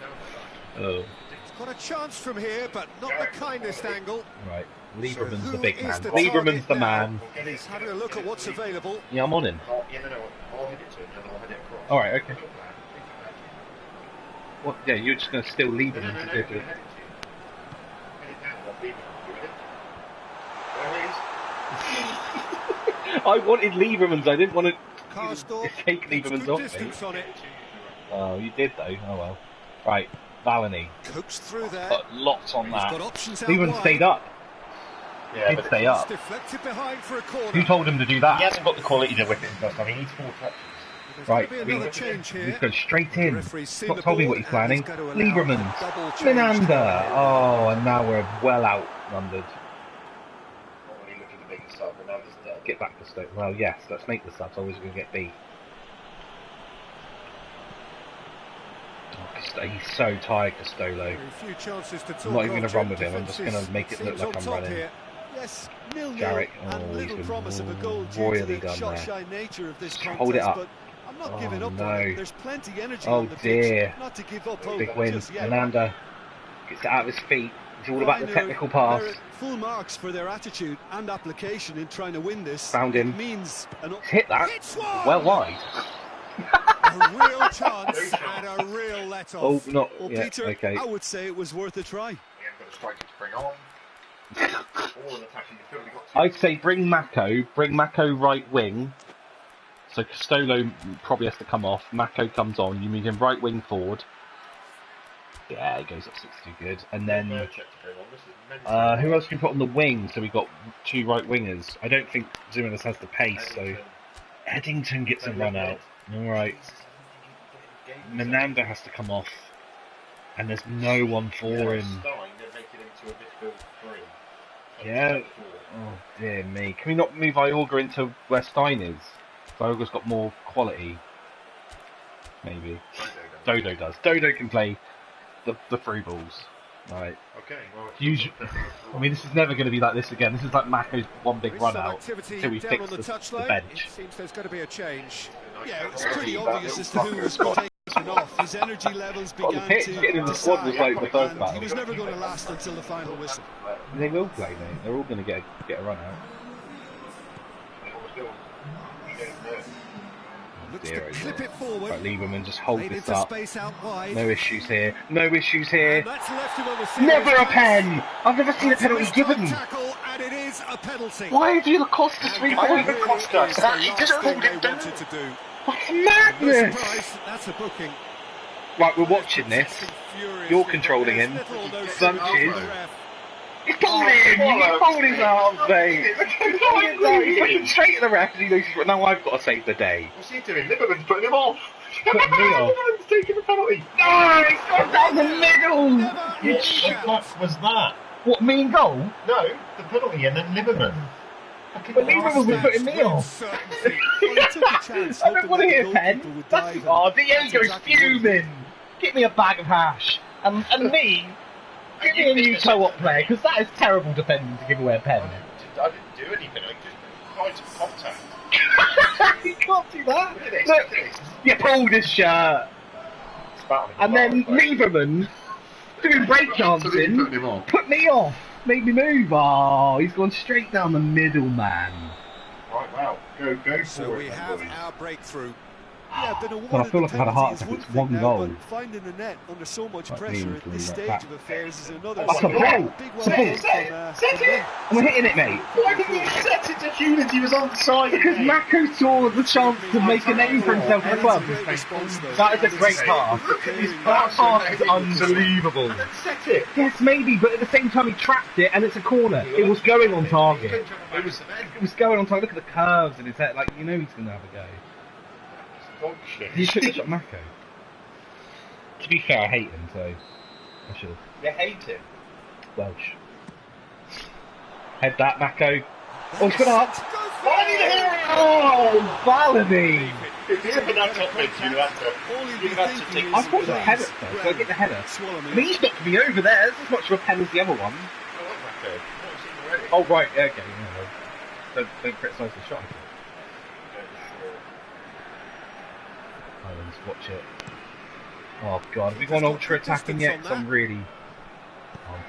Oh, He's got a chance from here, but not the kindest angle. right. Lieberman's So the who big is man. the Lieberman's target the now? man. He's having a look at what's available. Yeah, I'm on him. I'll head it to him and I'll head it across. Alright, okay. What? Yeah, you're just going to steal Lieberman to do it. Head it down. I'll leave it. You with it? There he is. I wanted Lieberman's, I didn't want to Karsdorp take gets Lieberman's good off me. distance on it. Oh, you did though. Oh well. Right, Valany. Cooks through there. Got lots on He's that. got options out Lieberman wide. stayed up. Yeah, Did but stay It's up. deflected behind for a corner. Who told him to do that? he hasn't got the quality to whip it first time. He needs 4 touches. There's Right, going to be another change here. We've gone straight The in. referee's seen Not the told me ball what he's and planning. he's going to allow Lieberman. a double change to Menanda. go. Oh, and now we're well outnumbered. Not really looking to make the sub, and now there's dead. Get back to Stoke. Well, yes, let's make the subs. Always going to get B. Oh, he's so tired, Castolo. Very few chances to talk I'm not even going of. to run with him. I'm just Defence going to make it look seems like on I'm top running. here. Yes, 0-0 Jarek, and oh, he's little been promise of a goal due to royally the done shot-shy nature of this Just contest, hold it up. but I'm not Oh, giving up no. on it. There's plenty energy Oh, on the dear. pitch. Not to give up hope Big win. just yet. Menanda gets it out of his feet. It's all about the Feyenoord, technical pass. they're full marks for their attitude and application in trying to win this. Found him. It means an He's hit that. Hits one! Well wide. A real chance and a real let-off. Oh, not Well, yeah, Peter, okay. I would say it was worth a try. We haven't got a striker to bring on. All an attacking midfield. We've got 2. I'd say bring Mako right wing. So Castolo probably has to come off. Mako comes on. You move him right wing forward. Yeah, he goes up 60 good. And then Check to bring on. This is mental. who else can we put on the wing? So we got 2 right wingers. I don't think Zimenez has the pace. So Eddington gets a run out. All right. Menanda has to come off. And there's no one for him. Stein, they're making him to a midfield 3. Yeah. Oh dear me. Can we not move Iorga into where Stein is? Iorga's got more quality. maybe. Dodo does. Dodo can play the through balls. Right. Okay, well... I mean, this is never going to be like this again. This is like Mako's one big run out Activity until we down fix on the touchline. bench. It seems there's going to be a change. Yeah, it's pretty obvious as to who was taken off. His energy levels began Getting in the squad was like the first and battle. he was never going to last until the final whistle. They will play, mate. They're all going to get a run out. Looks to clip it forward. Right, Lieberman, just hold this up. Space out wide. No issues here. No issues here. And that's left him on the Never a pen! I've never seen a penalty given. Tackle, and it is a penalty. Why do you cost us 3 points? It cost us. He just pulled it down. That's madness! That's a booking. Right, we're watching this. You're controlling him. Bunches. He's pulled him! He's pulled his arms, mate! He's looking straight at the ref and he knows he's... Now I've got to save the day. What's he doing? Liberman's putting him off. Putting me off. Liberman's taking the penalty. No! He's gone down the middle! What was that? What, mean goal? No, the penalty and then Liberman. But Lieberman was putting me off. I don't want to hear pen. Oh, Diego's fuming. Get me a bag of hash. And me, give me a new co-op player, because that is terrible defending to give away a pen. I didn't do anything, I just tried some contact. You can't do that. Look at this, Look, look at this. you pulled his shirt. And then Lieberman, doing break dancing, put me off. Made me move. Oh, he's gone straight down the middle, man. Right, wow. Go for it. So we have our breakthrough. Yeah, But I feel like I've had a heart attack. It's one goal. But finding the net under so much Like pressure me, at this like stage that. of affairs is another. That's a ball. Big It's a one ball. Set it. I'm hitting it, mate. Why didn't you set it to Hewlett? He was on side. Because Mako saw the chance to make a name for himself in the club. That is a great pass. That pass is unbelievable. Set it. Yes, maybe, but at the same time he trapped it and it's a corner. It was going on target. It was going on target. Look at the curves in his head. Like, you know he's going to have a go. He should have shot Mako. To be fair, I hate him, so I should have. You hate him. Welsh. Head that, Mako. Oh, he's got up. Oh, Ballamy! If you had that top mid, you'd have to take. I thought it was a header first, so I get the header. I mean, he's knocked me over there. This is much of a pen as the other one. Oh, right, yeah, okay. Yeah, don't criticise the shot. Islands, watch it. Oh, God. Have we gone ultra attacking yet? 'Cause I'm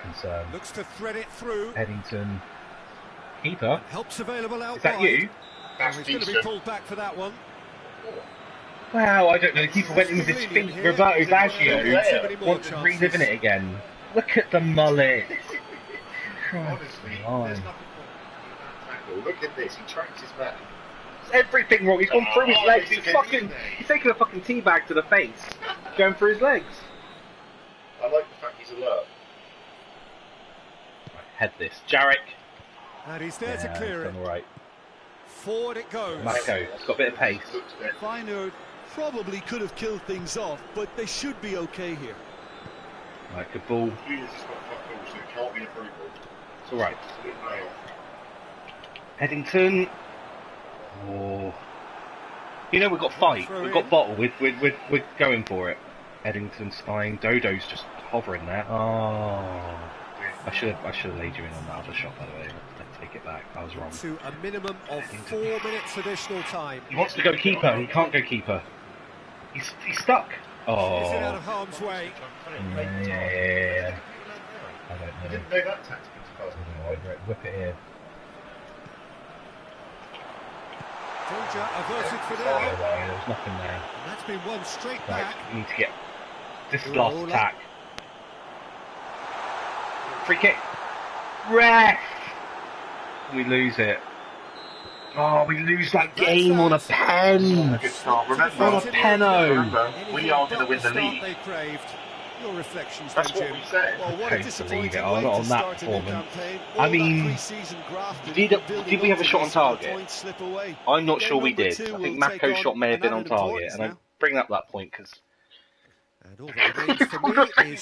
concerned. Looks to thread it through. Eddington. Keeper? Helps available out Is that wide. you? That's He's going to be decent. pulled back for that one. Wow, I don't know. The keeper went in with his feet. Roberto Baggio wants reliving it again. Look at the mullet. Honestly, there's nothing wrong with that tackle. Look at this. He tracks his back. Everything wrong. He's gone through his legs. He's taking a fucking teabag to the face, going through his legs. I like the fact he's alert. Right, head this, Jarek. And he's there to clear it. Done all right. Forward it goes. Mako, it's got a bit of pace. Finer probably could have killed things off, but they should be okay here. Right, good ball. Jesus, it's got fuck all, so it can't be a free ball. It's all right. It's a bit nail. Eddington. Oh. You know we've got fight. We've got bottle. We're going for it. Eddington, Stein, Dodo's just hovering there. Oh. I should have laid you in on that other shot, by the way. Let's take it back. I was wrong. To a minimum of 4 minutes additional time. He wants to go keeper. He can't go keeper. He's stuck. Oh. Is it out of harm's way? Yeah. I don't know. I didn't know that tactic was Whip it here. Danger averted for Oh, now. well, there's nothing there. And that's been one straight Right, back. we need to get this last attack. Free kick. Ref! We lose it. Oh, we lose that game on a pen. Good start. Remember, On a penno. we are going to win the league. They craved. Your reflections, That's then, what Jim. we said. Well, what a Don't disappointing believe it. way I'm not to on that start a new performance. campaign. I All that mean, pre-season graft did we have a shot on target? points slip away. I'm not Then sure we number did. two I will think take Mako's on shot may have been on an target, importance and I now. bring up that point because And all that remains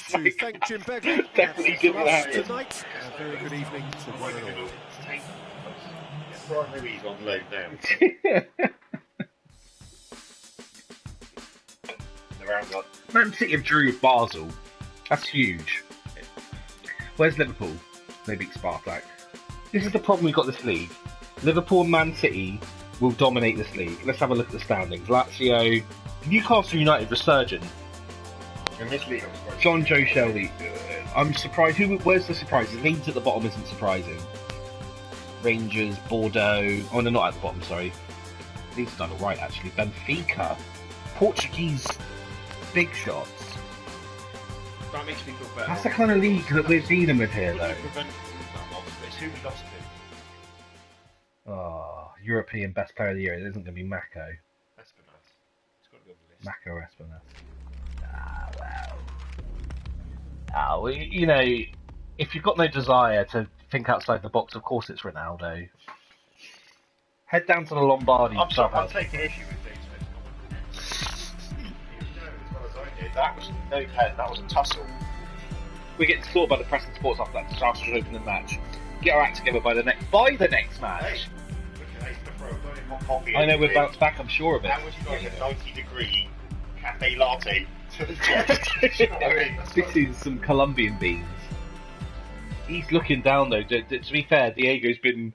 for me is to thank Jim Begley. Definitely That's give from that. us tonight. A very good evening to one and all. Brian Louise on loan now. Man City have drew with Basel. That's huge. Where's Liverpool? They beat Spartak. This is the problem we've got this league. Liverpool and Man City will dominate this league. Let's have a look at the standings. Lazio, Newcastle United resurgent. In this league, I'm surprised. John Joe Shelby. I'm surprised. Where's the surprises? Leeds at the bottom isn't surprising. Rangers, Bordeaux. Oh no, not at the bottom. Sorry. Leeds have done all right actually. Benfica, Portuguese, big shots. That makes me feel better. That's the kind of league that we're dealing with here, though. It's who we lost to. Oh, European best player of the year. It isn't going to be Mako. Espinaz. It's got to be on the list. Mako or Espinaz. Ah, well. Oh, you know, if you've got no desire to think outside the box, of course it's Ronaldo. Head down to the Lombardi. I'm taking issue with things. You know as well as I did. That was no pen. That was a tussle. We get sorted by the press and sports after that disastrous opening match. Get our act together by the next match. Hey, look at Ace Pro, got him hot coffee. I know we're bounced back. I'm sure of it. How would you like a 90-degree cafe latte to the chest? You know what I mean? This is some Colombian beans. He's looking down though. To be fair, Diego's been.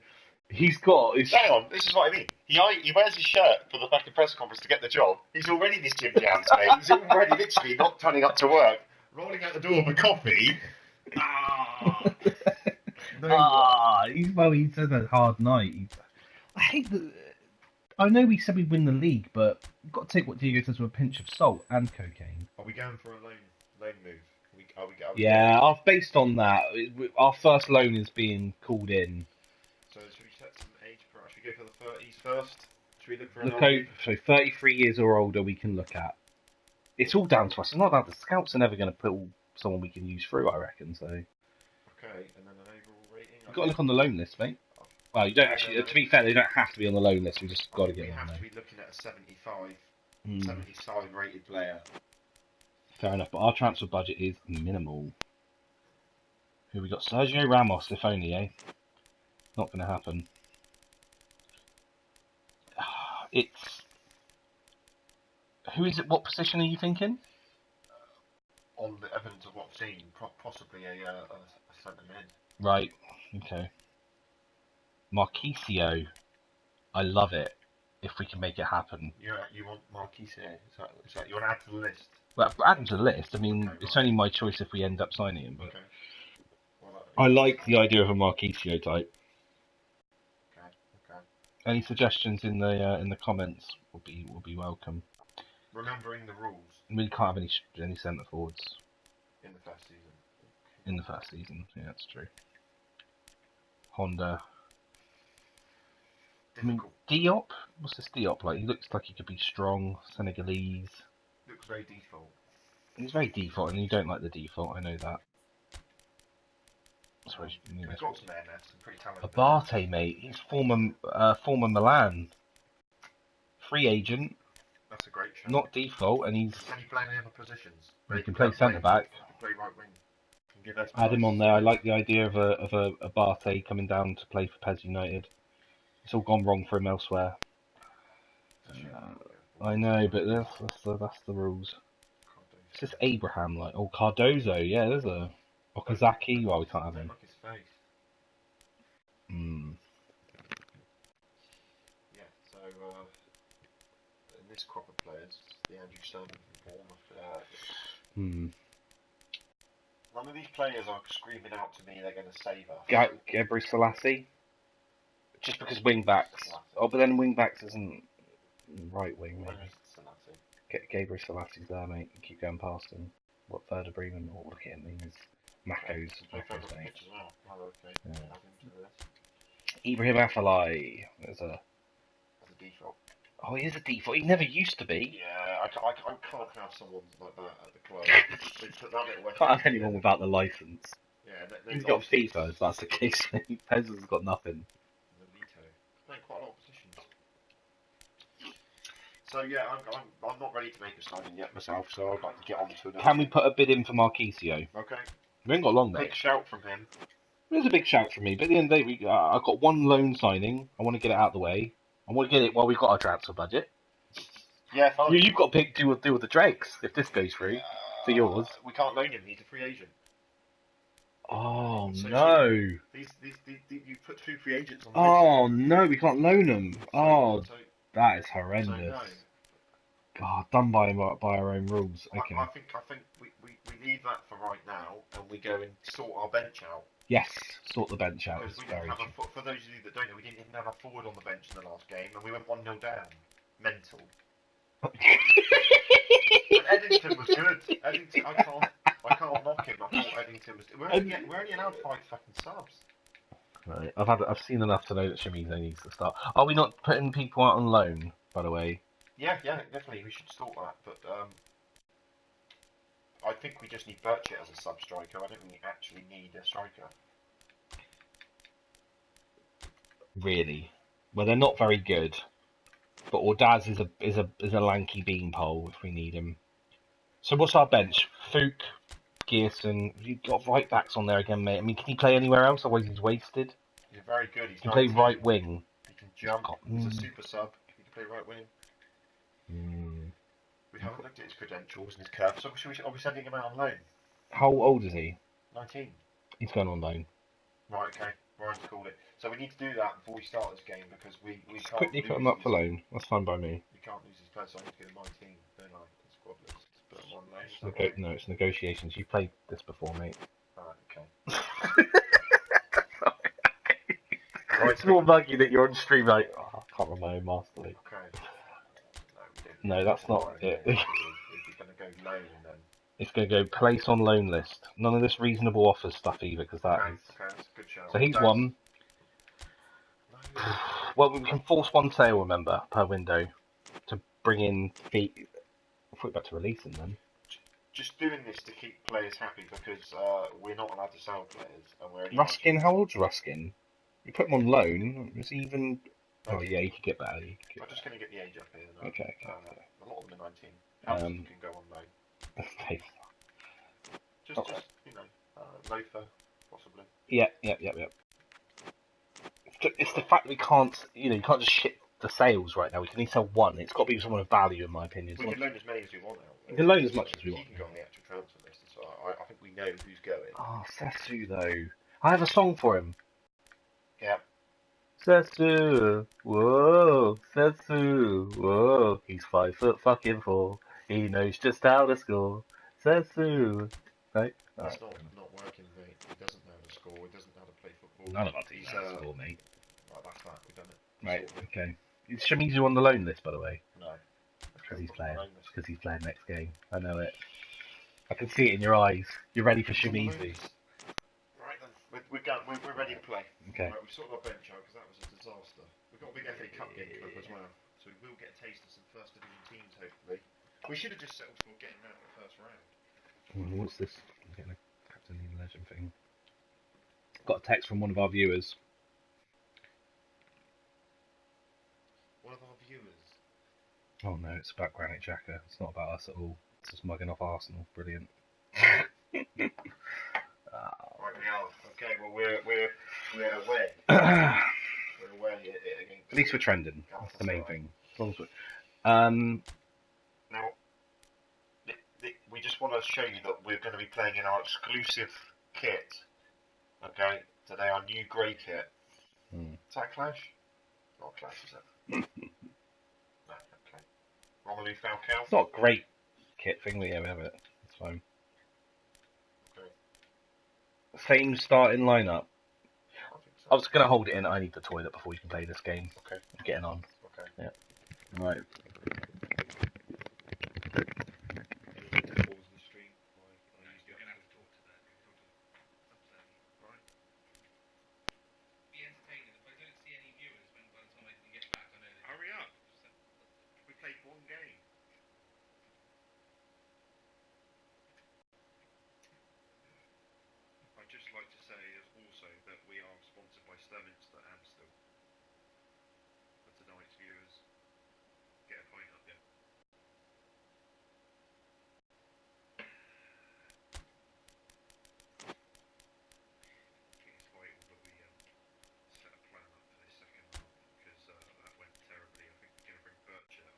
He's got. Hang on, this is what I mean. He wears his shirt for the fucking press conference to get the job. He's already this Jim Jams, mate. He's already literally not turning up to work, rolling out the door with a coffee. He's had a hard night. I hate the. I know we said we'd win the league, but we've got to take what Diego says with a pinch of salt and cocaine. Are we going for a loan move? Yeah, based on that, our first loan is being called in. So should we set some age for? Should we go for the 30s first? Should we look for so 33 years or older we can look at. It's all down to us. It's not about the scouts are never going to pull someone we can use through, I reckon. So. Okay, and then an overall rating. You've got to look on the loan list, mate. Well, you don't actually. To be fair, they don't have to be on the loan list. We just got to get we on have there. to be looking at a 75 rated player. Fair enough, but our transfer budget is minimal. Who we got? Sergio Ramos, if only, eh? Not going to happen. It's. Who is it? What position are you thinking? On the evidence of what I've seen, possibly a centre mid. Right. Okay. Marquisio. I love it. If we can make it happen. You want Marquisio? Is that you want to add to the list? Well, add him to the list. I mean, it's only my choice if we end up signing him. But I like the idea of a Marquisio type. Okay. Any suggestions in the comments will be welcome. Remembering the rules. We can't have any centre forwards in the first season. In the first season, yeah, that's true. Honda. Difficult. I mean, Diop. What's this Diop like? He looks like he could be strong, Senegalese. Looks very default. He's very default, and you don't like the default. I know that. Sorry, he's got some airness and pretty talented. Abate, mate. He's former Milan. Free agent. That's a great show. Not default, and he's. Can he play in other positions? He can play centre back. Play right wing. Add him on there. I like the idea of a Abate coming down to play for Pes United. It's all gone wrong for him elsewhere. I know, but that's the rules. It's just Abraham, like Cardozo. Yeah, there's a Okazaki. Well, we can't have him. Look his face. Yeah. So in this crop of players, the Andrew Sun from Bournemouth. None of these players are screaming out to me they're going to save us. Gebri Selassie. Just because wing backs. Oh, but then wing backs isn't right wing. Maybe. Gabriel Selassie's there, mate. Keep going past him. What Werder Bremen? Oh, look at him. He's Mako's mate. Yeah. Ibrahim Afellay. There's a default. Oh, he is a default. He never used to be. Yeah, I can't have someone like that at the club. They put that little can't have anyone without the licence. Yeah, he's got FIFA, if that's the case. Pez has got nothing. Playing quite a lot of positions. So yeah, I'm not ready to make a signing yet myself, so I'd like to get on to it. Can we put a bid in for Marquisio? Okay. We ain't got long, mate. Big shout from him. It was a big shout from me, but at the end of the day, I've got one loan signing. I want to get it out of the way. I want to get it while we've got our transfer budget. Yeah, fine. You've got to deal with the dregs if this goes through for yours. We can't loan him. He's a free agent. Oh So no! you put 2 free agents on. Oh no, we can't loan them. Oh, so that is so horrendous. no. God, done by our own rules. Okay. I think we leave that for right now, and we go and sort our bench out. Yes, sort the bench out. Because we didn't have for those of you that don't know, we didn't even have a forward on the bench in the last game, and we went 1-0 down. Mental. And Eddington was good. Eddington, I can't knock him. I thought Eddington was. We're only allowed 5 fucking subs. Right, I've seen enough to know that Shimizu needs to start. Are we not putting people out on loan, by the way? Yeah, definitely. We should sort that, but I think we just need Birchett as a sub striker. I don't think we actually need a striker. Really? Well, they're not very good. But Ordaz is a lanky beanpole if we need him. So what's our bench? Fook, Gearson. You've got right backs on there again, mate. I mean, can he play anywhere else? Otherwise he's wasted. He's very good. He can play right wing. He can jump. He's a super sub. He can play right wing. We haven't looked at his credentials and his curve. So are we sending him out on loan? How old is he? 19. He's going on loan. Right, okay. Ryan's called it. So we need to do that before we start this game because we can't quickly put him up for loan. That's fine by me. We can't lose his players, so I need to get him 19, don't I? The squad list. Put him on loan. No, it's negotiations. You've played this before, mate. Right, okay. Right, it's more buggy that you're on stream like, oh, I can't remember my Master League. Okay. No, that's not it. If you're going to go loan, then... It's going to go place on loan list. None of this reasonable offers stuff either, because that is... Okay, that's a good show. So he's one. Well, we can force one sale, remember, per window to bring in feet. I thought we were about to release him then. Just doing this to keep players happy because we're not allowed to sell players. And we're Ruskin, how old's Ruskin? You put him on loan. Was he even? Oh yeah, you could get better. I'm just going to get the age up here. No? Okay. A lot of them are 19. Hamilton can go on loan. Okay. Just you know, Loafer possibly. Yeah. It's the fact that we can't, you can't just ship the sales right now. We can only sell one. It's got to be someone of value, in my opinion. We can loan as many as we want now. We can loan as much as we want. He can go on the actual transfer list as well. I think we know who's going. Oh, Sesu though. I have a song for him. Yeah. Sesu, whoa, Sesu, whoa. He's 5'4". He knows just how to score. Sesu, right? That's not working, mate. He doesn't know how to score. He doesn't know how to play football. None of us know how to score, mate. Right, that's that. We've done it. Right, okay. Is Shimizu on the loan list, by the way? No. Because he's playing next game. I know it. I can see it in your eyes. You're ready for Shimizu. Right then, we're ready to play. Okay. Right, we've sorted our bench out because that was a disaster. We've got a big FA Cup game club as well, so we will get a taste of some first division teams hopefully. We should have just settled for getting out of the first round. What's this? I'm getting a Captain League Legend thing. Got a text from one of our viewers. One of our viewers? Oh no, it's about Granite Xhaka. It's not about us at all. It's just mugging off Arsenal. Brilliant. Right, we are. Okay, well we're away. We're away against. At least we're trending. That's the main thing. As long as now, we just want to show you that we're going to be playing in our exclusive kit. Okay, today our new grey kit. Is that a Clash? Not a Clash, is it? No, okay. Romelu Falcao. it's not a great kit thing, but yeah, we have it. It's fine. Okay. Same starting lineup. I think so. I was going to hold it in. I need the toilet before you can play this game. Okay. I'm getting on. Okay. Yeah. Right. Hurry up! We played one game. I'd just like to say also that we are sponsored by Sturminster Amstel. For tonight's viewers, get a pint up, yeah. I think it's vital that we set a plan up for this second half because that went terribly. I think we're going to bring Birchett on.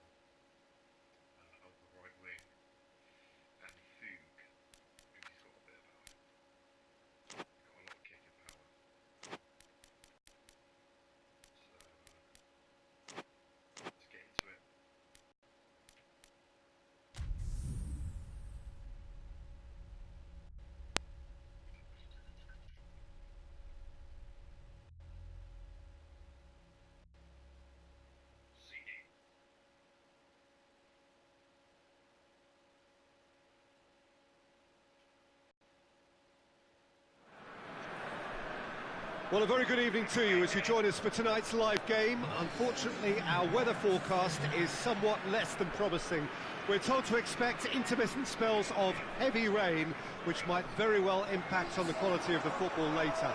Well, a very good evening to you as you join us for tonight's live game. Unfortunately, our weather forecast is somewhat less than promising. We're told to expect intermittent spells of heavy rain, which might very well impact on the quality of the football later.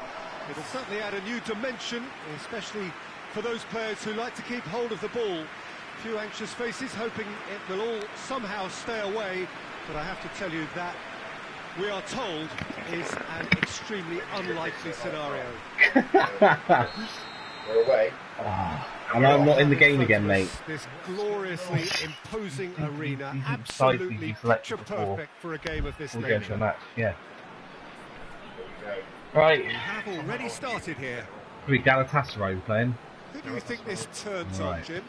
It'll certainly add a new dimension, especially for those players who like to keep hold of the ball. A few anxious faces hoping it will all somehow stay away, but I have to tell you that we are told is an extremely unlikely scenario. We're away. And I'm not in the game again, mate. This gloriously imposing arena, absolutely picture perfect for a game of this We'll go to nature. the match, yeah. Right. We have already started here. We Galatasaray we're playing. Who do you think this turns on, Right. Jim?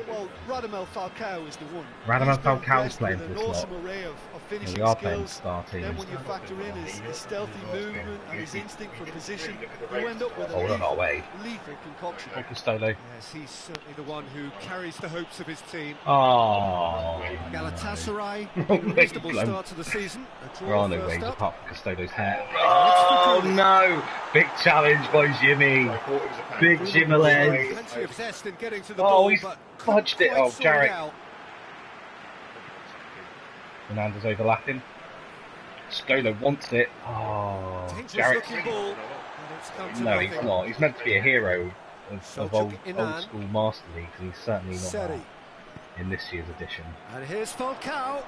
Well, Radamel Falcao is the one. Radamel He's been Falcao's blessed playing with for an this lot. awesome array of finishing We are playing skills. star team. Then when you factor in his stealthy movement and his instinct for position, you end up with Oh, we're not away. lethal concoction. Castolo. Yes, he's certainly the one who carries the hopes of his team. Oh. Galatasaray, Wrong a reasonable way, start to the season. A draw There are no first ways up. apart from Custodo's hair. Oh no! Big challenge by Jimmy. Big Jimelez. Plenty of zest in getting to the Oh, ball, he's but fudged it. quite Oh, sort Jarek. out. Fernandes overlapping. Stolo wants it. Oh, Dangerous Jarek. looking ball, and it's come to No, nothing. he's not. He's meant to be a hero of old Inan. school Master League, and he's certainly not Seri. that in this year's edition. And here's Falcao.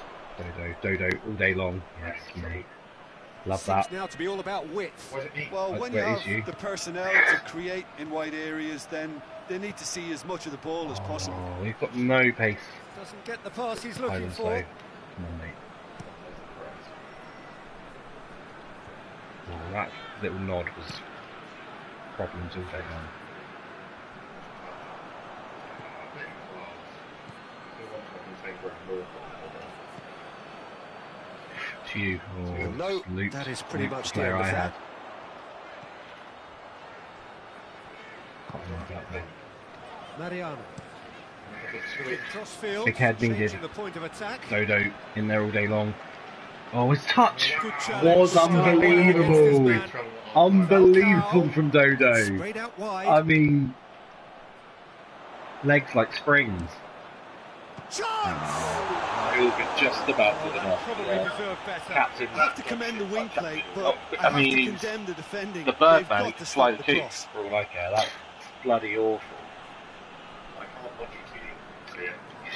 Dodo, all day long. Yes, mate. Love Seems that. now to be all about width. Well, That's when you where it is, have you. the personnel to create in wide areas, then they need to see as much of the ball as possible. Oh, we've got no pace. Doesn't get the pass he's looking Island for. slow. Come on, mate. Oh, that little nod was problems all day long. To you. Oh, No, Luke, that is pretty Luke, much the player end of I that. had. Can't remember that name. Mariano. Crossfield, Big head needed. changing the point of attack. Dodo in there all day long. Oh, his touch Good challenge. was unbelievable. Unbelievable from Dodo. Straight out wide. I mean, legs like springs. Chance! He'll be just about good enough. Probably deserved better. Captain. I have to commend the wing play, but I have mean, to he's condemn the defending. The They've Birdman got he to could fly the stop the coop cross. for all I care. That's bloody awful.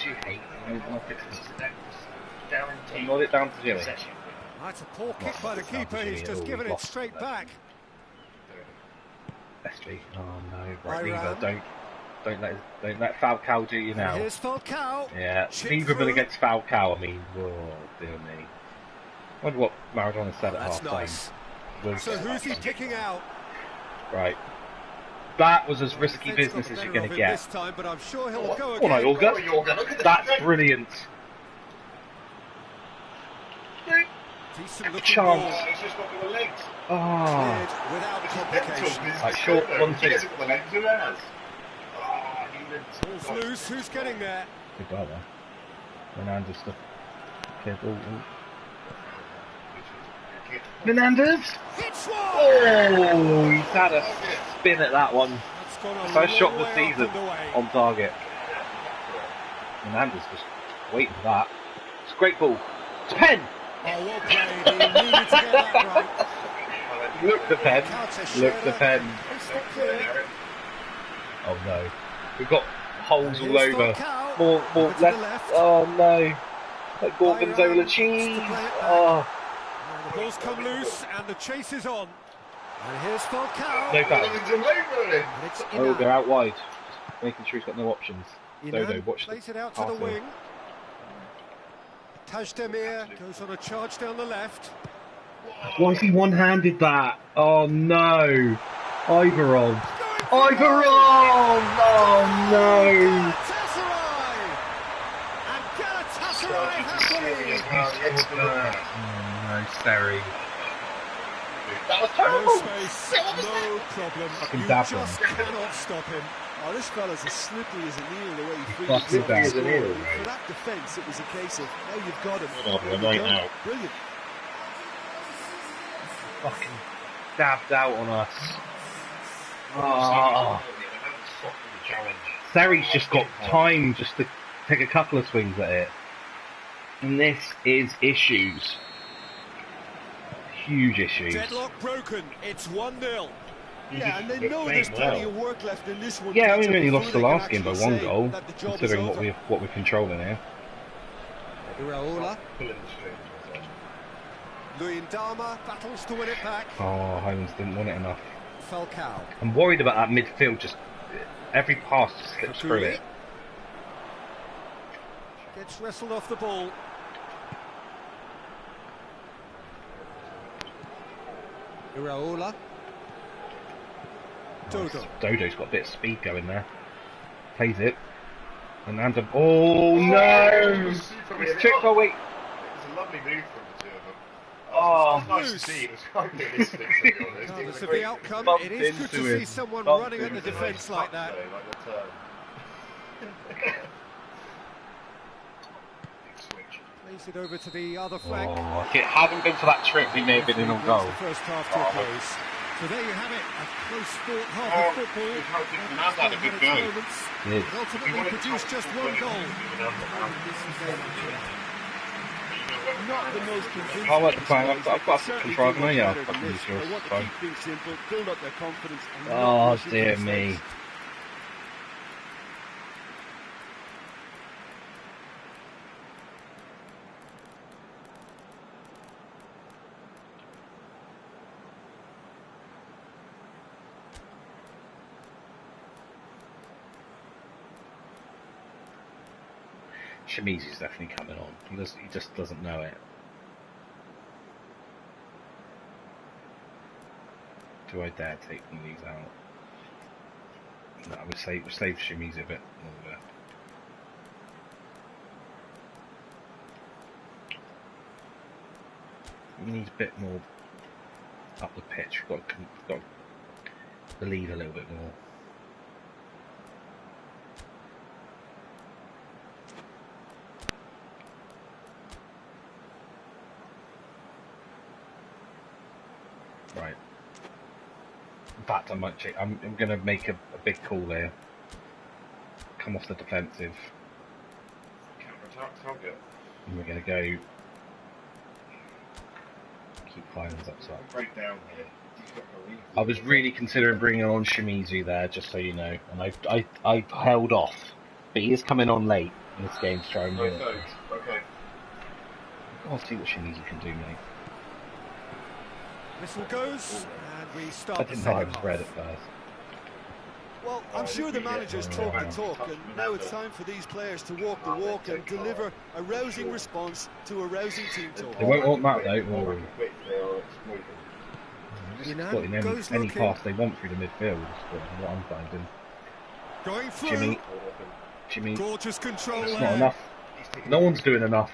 You hate nod it down to Jimmy. That's a poor kick by the keeper. He's just given it straight back. SG. Oh no, right, Iran. neither. Don't let Falcao do you now. Here's Falcao. Yeah, Chip neither of them through. against Falcao. I mean, oh dear me. I wonder what Maradona said at That's half time. nice. So who's he picking out? Right. That was as risky Defence business got as the you're better going of to him get. this time, but I'm sure he'll go Oh no, again. Olga. That's brilliant. Decent looking Chance. ball. He's just got the legs. Oh. Cleared without complication. Like short 1-2. He hasn't got the legs, who has? Ball's loose. Who's getting there? Good guy there. Fernandes stuff. Clear ball. Fernandes! Hits one! Oh, he's had a spin at that one. That's gone a First shot long of the way up season and away. on target. Fernandes just waiting for that. It's a great ball. It's Pen! Oh, well played. He needed to get that right. Look the pen. Couch Look the pen. Crystal clear. Oh no. We've got holes And all here's over. Falcao. More Over to the left. left. Oh no. Like Gorgonzola Iran cheese. wants to play it back. Oh. And the ball's come loose and the chase is on. And here's Falcao. No foul. And it's Oh, they're Inan. out wide. Just making sure he's got no options. Dodo, Inan watch plays the it out to the pass there. wing. Tajdemir goes on a charge down the left. Why has he one-handed that? Oh no. Ivarov. Ivarov! Oh no. Galatasaray! And Galatasaray have the lead. Oh no, Seri. That was No terrible. space, no problem. Fucking You dab just him. cannot stop him. Oh, this fella's as slippery as an eel the way he frees Fucking himself. as an eel, For mate. that defence, it was a case of, now you've got him. Oh, There you right go. now. Brilliant. Fucking dabbed out on us. Oh. Sarri's just got time just to take a couple of swings at it. And this is issues. Huge issues. Deadlock broken. It's 1-0. Yeah, and they know there's plenty of work left in this one. Yeah, I mean, we only lost the last game by 1 goal, considering what we're controlling here. Iraola. Luyendama battles to win it back. Oh, Highlands didn't want it enough. Falcao. I'm worried about that midfield. Just every pass just slips through it. Gets wrestled off the ball. Iraola. Dodo. Dodo's got a bit of speed going there. Plays it. And Andam. Oh no! It's tricked our way. It was a lovely move from the two of them. Oh, It was nice to see. It was quite realistic, to be honest. Regardless of the outcome, it is good to see someone running at the defence like that. Plays it over to the other flank. Oh, if it hadn't been for that trick, we may have been in on goal. The first half to a close. So there you have it, a close fought half of football. Now had a good go. Yes. It ultimately produced just 1 goal. Not the most convincing. I like the plan. I've got control. No, yeah, Better I can than use this. yours. They want to Fine. keep things simple, build up their confidence. And not Oh rush into dear mistakes. me. Shimizu's definitely coming on. He just doesn't know it. Do I dare take one of these out? No, we'll save Shimizu a bit longer. We need a bit more up the pitch. We've got to believe a little bit more. Right. In fact, I might check. I'm going to make a big call there. Come off the defensive. Counter-attack target. And we're going to go. Keep Highlands up top. Break down here. I was really considering bringing on Shimizu there, just so you know, and I held off. But he is coming on late in this game to try and win it. Okay. I'll see what Shimizu can do, mate. Whistle goes, and we start I the didn't know I second was half. red at first. Well, I'm sure the managers talk the talk, and now it's time for these players to walk the walk and deliver a rousing response to a rousing team talk. They won't want that though. Or just Yunan putting goes any looking. pass they want through the midfield is what I'm finding. Going through. Jimmy, Gorgeous control it's there. not enough. No one's doing enough.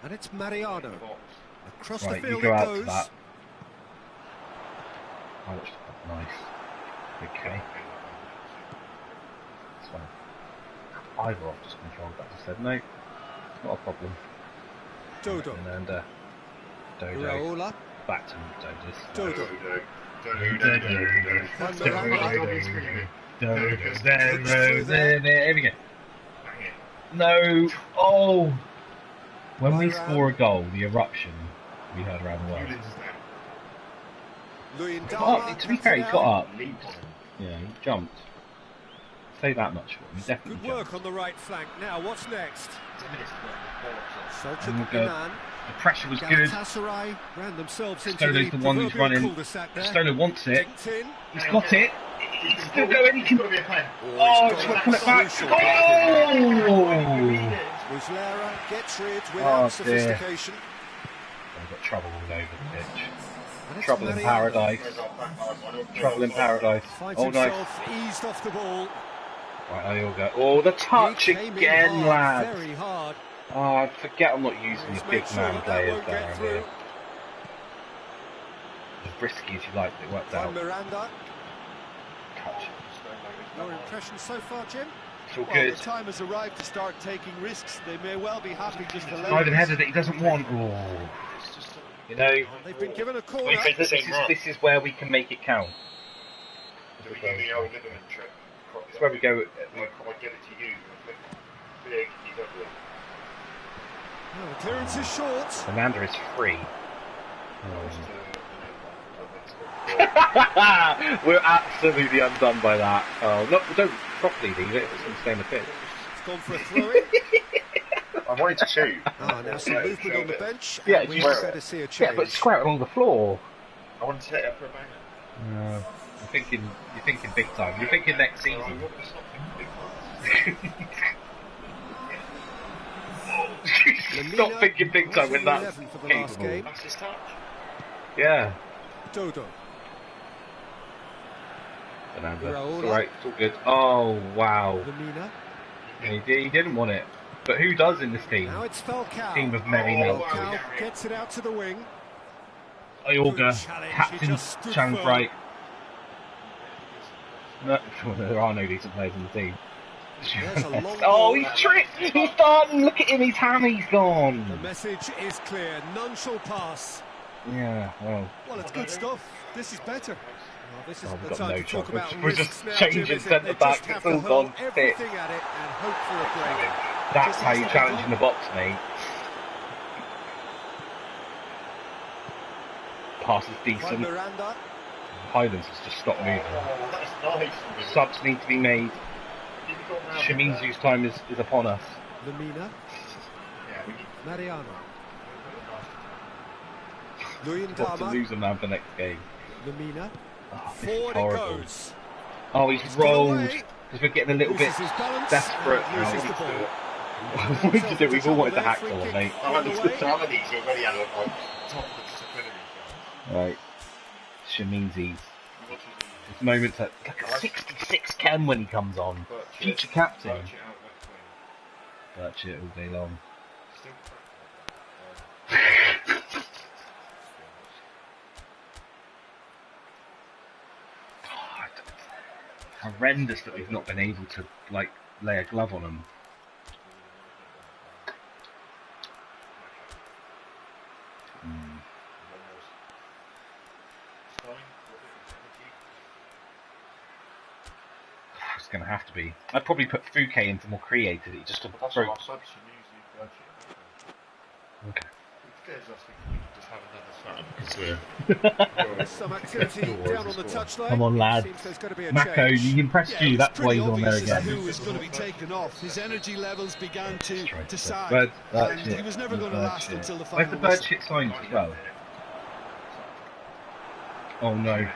And it's Mariano. Across Right, the you field go it out goes. to that. Oh, that's nice. Okay. That's fine. Either I've just controlled that. I said no, not a problem. Dodo. And Dodo. Iraola. Back to Dodo. Dodo. Here we go. No. Oh. When we score a goal, the eruption we heard around the world. Luyendama. To be fair, he got up. Yeah, he jumped. Say that much for him. He definitely Good work jumped. on the right flank. Now, what's next? And Selçuk we'll go. Yunan. The pressure was good. Galatasaray ran themselves into Stolo's the one who's proverbial running. cul-de-sac there. Stolo wants it. Dinked in. He's got it. He's still going. He can. Got to be a pen. Oh, it's got to pull it back. Oh! Muslera gets rid without Oh, sophistication. I've got trouble all over the pitch. And it's Trouble in Mariano. paradise. Trouble in paradise. Finds Oh, nice. himself eased off the ball. Right, I all go. Oh, the touch He came in again, hard, lads. Very hard. Oh, I forget I'm not using Let's the make big sure man that players won't there. get I'm through. here. As risky as you like, it worked Juan out. Miranda. Touch. Your impression so far, Jim? It's all Well, good. the time has arrived to start taking risks. They may well be happy just to let Ivan headed it. He doesn't want. Oh, you know. They've been given a corner. This is where we can make it count. Do we do the old ligament trick? That's where we go. I give it to you. Big, Oh, the clearance is short. Fernanda is free. We're absolutely undone by that. Oh, no, don't properly leave it. It's going to stay in the pitch. It's gone for a throw-in. I wanted to shoot. Now some movement on the bench. Yeah, and we just- better see a change. Yeah, but square it along the floor. I wanted to set it up for a banger. No. You're thinking big time. You're thinking next season. Stop thinking big time when that's 11 for the last capable. game. That's his touch. Yeah. Dodo. Fernanda. Raola. It's alright, it's all good. Oh, wow. Lamina. He didn't want it. But who does in this team? Now it's Falcao. Team of merry Falcao melters. gets it out to the wing. Iorga, Good challenge, he captain, just stood challenge firm. right. No, there are no decent players in the team. There's a long Oh, ball. he's tricked! He's done! Look at him, his hammy's The gone! message is clear. None shall pass. Yeah, well, Well, it's good stuff. This is better. Well, this is we've the got time no to talk chance. about We're risks just now, changing Jim, isn't it? centre They back, just have it's to all hurl gone everything fit. at it and hope for a break. That's Just how as you they've challenge done. in the box, mate. Pass is Juan decent. Miranda. Highlands has just stopped moving. Oh, that's nice. Subs need to be made. Shimizu's time is upon us. Lamina. Yeah, we need Mariano. We've got to Luyendama. lose a man for next game. Lamina. Oh, this is Forward it horrible. goes. Oh, he's It's gone rolled. away. Because we're getting a little bit Loses his balance desperate and loses now. the ball. What did you do? We've all wanted to hack Free someone, kick mate. I went to away. some of these already had a top of the disciplinary. Right. Shimizu's. This moment's like a 66 Ken when he comes on. Future captain. That's it all day long. God. Horrendous that we've not been able to, like, lay a glove on him. It's going to have to be. I'd probably put Fouquet into more creativity just to throw. Okay. Some activity down on the touchline. Come on, lads. Seems there's got to be a Mako, change. he impressed you. That's why he's on there again. Who was going to be taken off. His energy levels began to sag, Bird and shit. he was never going to last until the Where's final the bird whistle. shit signs as well? Oh no.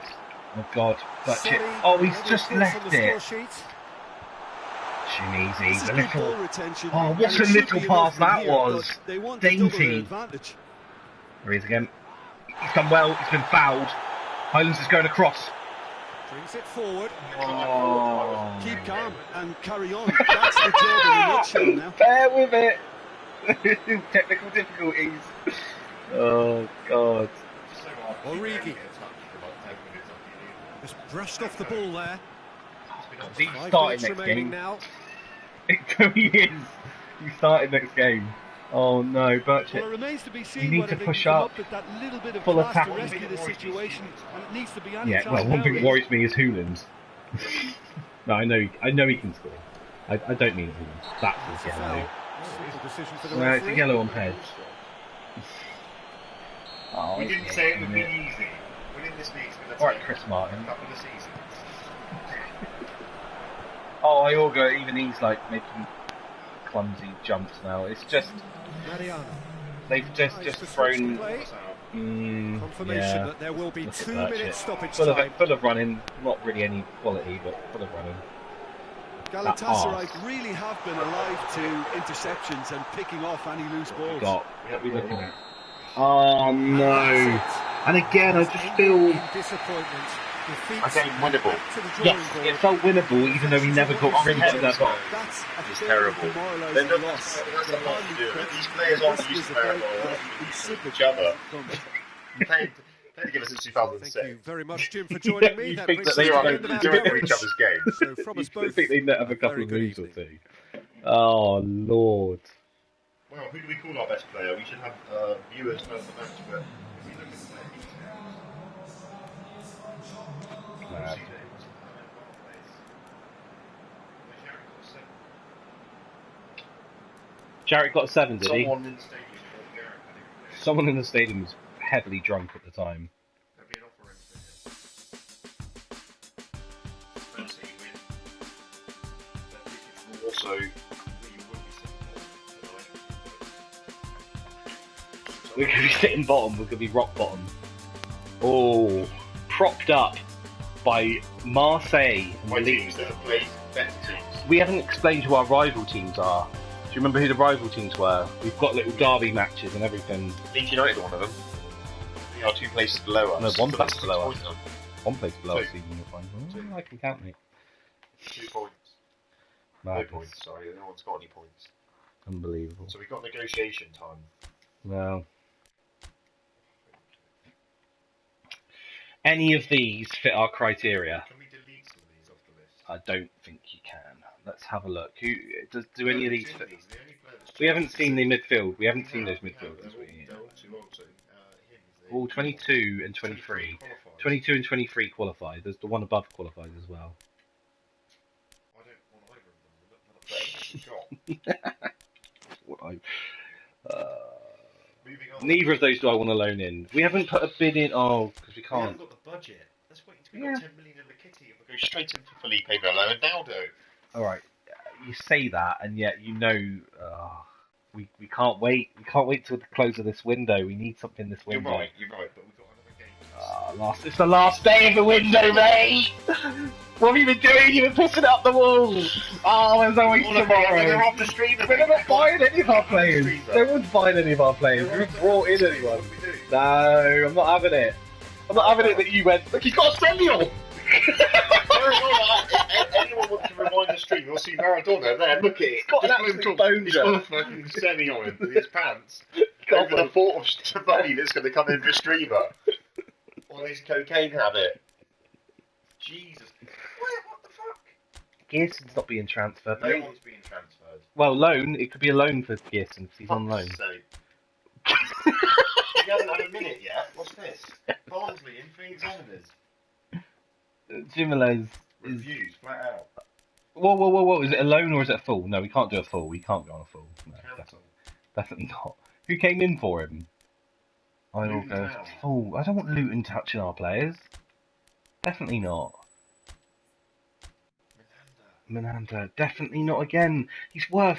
Oh god. Bird shit. Sorry, Oh, he's no just reports on left the it. score sheet. This Shimizu, is the good ball little. retention, Oh, and what it a should little be pass enough from that here, was. but they want to double their Dainty. advantage. There he is again. He's done well. He's been fouled. Highlands is going across. Brings it forward. Oh. Keep calm and carry on. That's the job in a nutshell now. Bear with it. Technical difficulties. Oh god. Origi. Just brushed off the ball there. He's 5 starting minutes next remaining game. now. He is. He's starting next game. Oh no, Birchett. Well, it remains to be You seen need whether to they push can come up. up with that little bit of Full class attack. to rescue the situation, and it needs to be any Yeah, chance well, one now, thing that really. worries me is Hoolins. No, I know he can score. I don't mean Hoolins. That's It's his a yellow. foul. Simple decision for the No, it's a referee. yellow on Pez. Oh, We didn't say it would be easy. Winning this league's going to Alright, take Chris Martin. a couple of seasons. Oh, Iorga, even he's like making clumsy jumps now. It's just Mariano. they've Nice just to switch the thrown. play. Mm, Confirmation yeah. that there will be Look at 2 that minutes shit. stoppage Full time. of running, not really any quality, but full of running. Galatasaray pass. really have been alive to interceptions and picking off any loose balls. What are we looking at? Oh no! And again, I just feel. Disappointment. Defeat I think winnable. back to the drawing Yes, board. it felt winnable, even though we never got rid of that. That's a It's very terrible. demoralising They're not- loss. that's They're a lot to hardly do. credited. These players aren't This used was to about America. insipid Each other. performance. Played together since Thank 2006. you very much, Jim, for joining me. You That think brings that they us to are the end of our Doing coverage. each other's games. So from us You both, think they net have a couple very of good moves or evening. two? Oh lord! Well, who do we call our best player? We should have viewers man of the match, but if we look at the Jarrett got a 7, did he? Someone in the stadium called Garrett, I think. Someone in the stadium was heavily drunk at the time. There'll be an offer in for him. Let's see, win. Also, we will be sitting We're going to be sitting bottom, we're going to be rock bottom. Oh, propped up by Marseille. my teams that have played better teams. We haven't explained who our rival teams are. Do you remember who the rival teams were? We've got little derby matches and everything. Leeds United are one of them. They are 2 places below us. No, one So place that's below 6 us. points 1 place below us, Two. even if Two. I can count, mate. 2 points. No Madness. points, sorry. No one's got any points. Unbelievable. So we've got negotiation time. Well, any of these fit our criteria? Can we delete some of these off the list? I don't think you can. Let's have a look. Who do any of these fit? The only player that's We haven't seen the midfield. We haven't seen those We have. midfielders. They're all too old, so him. All 22 and 23. 22 and 23 qualified. There's the one above qualified as well. I don't want either of them. They're not better. What I, Moving on. neither of those do I want to loan in. We haven't put a bid in. Oh, because we We can't. haven't got the budget. Let's wait until we Yeah. got 10 million in the kitty and we'll go straight in for Felipe Melo and Naldo. All right, you say that, and yet you know we can't wait. We can't wait till the close of this window. We need something this You're window. right, but we've got another game. It's the last day of the window, mate. What have you been doing? You've been pissing up the walls. Oh, there's always They're tomorrow. off the stream. We're not buying any of our players. No one's buying any of our players. We haven't brought in anyone. No, I'm not having it. I'm not having it that you went, look, he's got a Samuel. Anyone wants to rewind the stream, you'll see Maradona there. Look at it. He's got an absolute bone He's got a job. fucking semi on him in his pants. God, Over the thought of money that's going to come in for streamer. Or his cocaine habit. Jesus. What the fuck? Gearson's not being transferred, No mate. one's being transferred. Well, loan. It could be a loan for Gearson because he's on loan. Fuck's sake. You haven't had a minute yet. What's this? Barnsley in 3 examiners. Gimela's is... Reviews, flat out. Whoa. Is it a loan or is it a full? No, we can't do a full. We can't go on a full. No, Cancel. definitely not. Who came in for him? I'll Luton go Town. full. I don't want Luton touching our players. Definitely not. Menanda, definitely not again. He's worth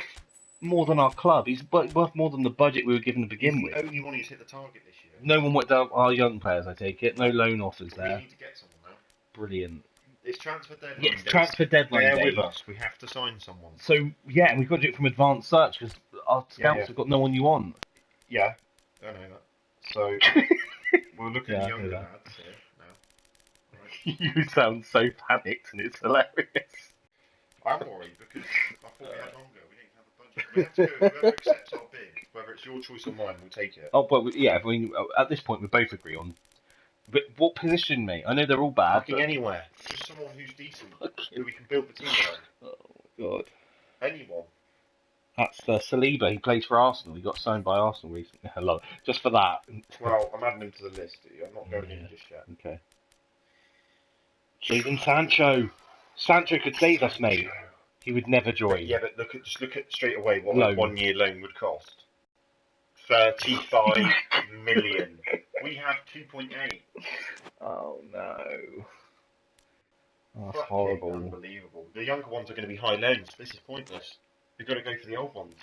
more than our club. He's worth more than the budget we were given to begin He's with. the only one who's hit the target this year. No one went down our young players, I take it. No loan offers We there. need to get someone now. Brilliant. It's transfer deadline. Yeah, it's days. transfer deadline Bear day. with us. We have to sign someone. So, yeah, and we've got to do it from advanced search because our scouts Yeah. have got no one you want. Yeah, I know that. So we're looking Yeah, I at know younger that. lads here now. Right. You sound so panicked and it's hilarious. I'm worried because I thought we had longer. We didn't have a budget. We have to go. Whoever accepts our bid, whether it's your choice or mine, we'll take it. Oh, but yeah, I mean, at this point we both agree on. But what position, mate? I know they're all bad. Fucking But... anywhere. Just someone who's decent, who we can build the team around. Oh, God. Anyone. That's Saliba. He plays for Arsenal. He got signed by Arsenal recently. I love it. Just for that. Well, I'm adding him to the list. I'm not going in just yet. Okay. Even Sancho. Sancho could save us, mate. He would never join. Yeah, but just look at straight away what Loan. a 1 year loan would cost. 35 million. We have 2.8. Oh no. That's Fucking horrible. Unbelievable. The younger ones are going to be high loans. This is pointless. We've got to go for the old ones.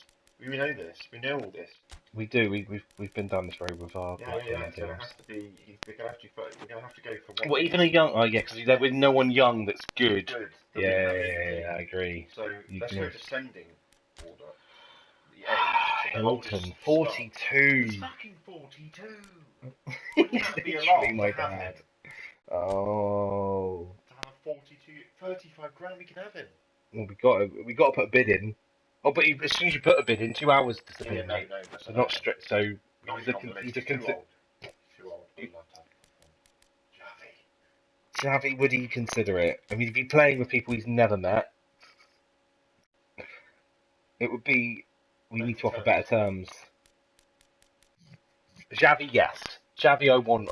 We know this. We know all this. We do. We've been down this road with our. Yeah. So it has to be. We're going to have to go for one. Well, even a young. Oh yeah, because there was no one young that's good. Good. Yeah, I agree. So You let's can- go descending order. The age. So the oldest Hamilton, start. 42. He's fucking 42. He's Wouldn't that be a lot literally my to have dad. him? Oh. To have a 35 grand, we can have him. Well, we got to put a bid in. Oh, but as soon as you put a bid in, 2 hours disappear, mate. No, So not strict. So Not he's a on the list. he's a Too consi- old. Too old. I'd love to have Javi. Javi, would he consider it? I mean, he'd be playing with people he's never met. It would be. We need to offer better terms. Javi, yes. Javi, I want.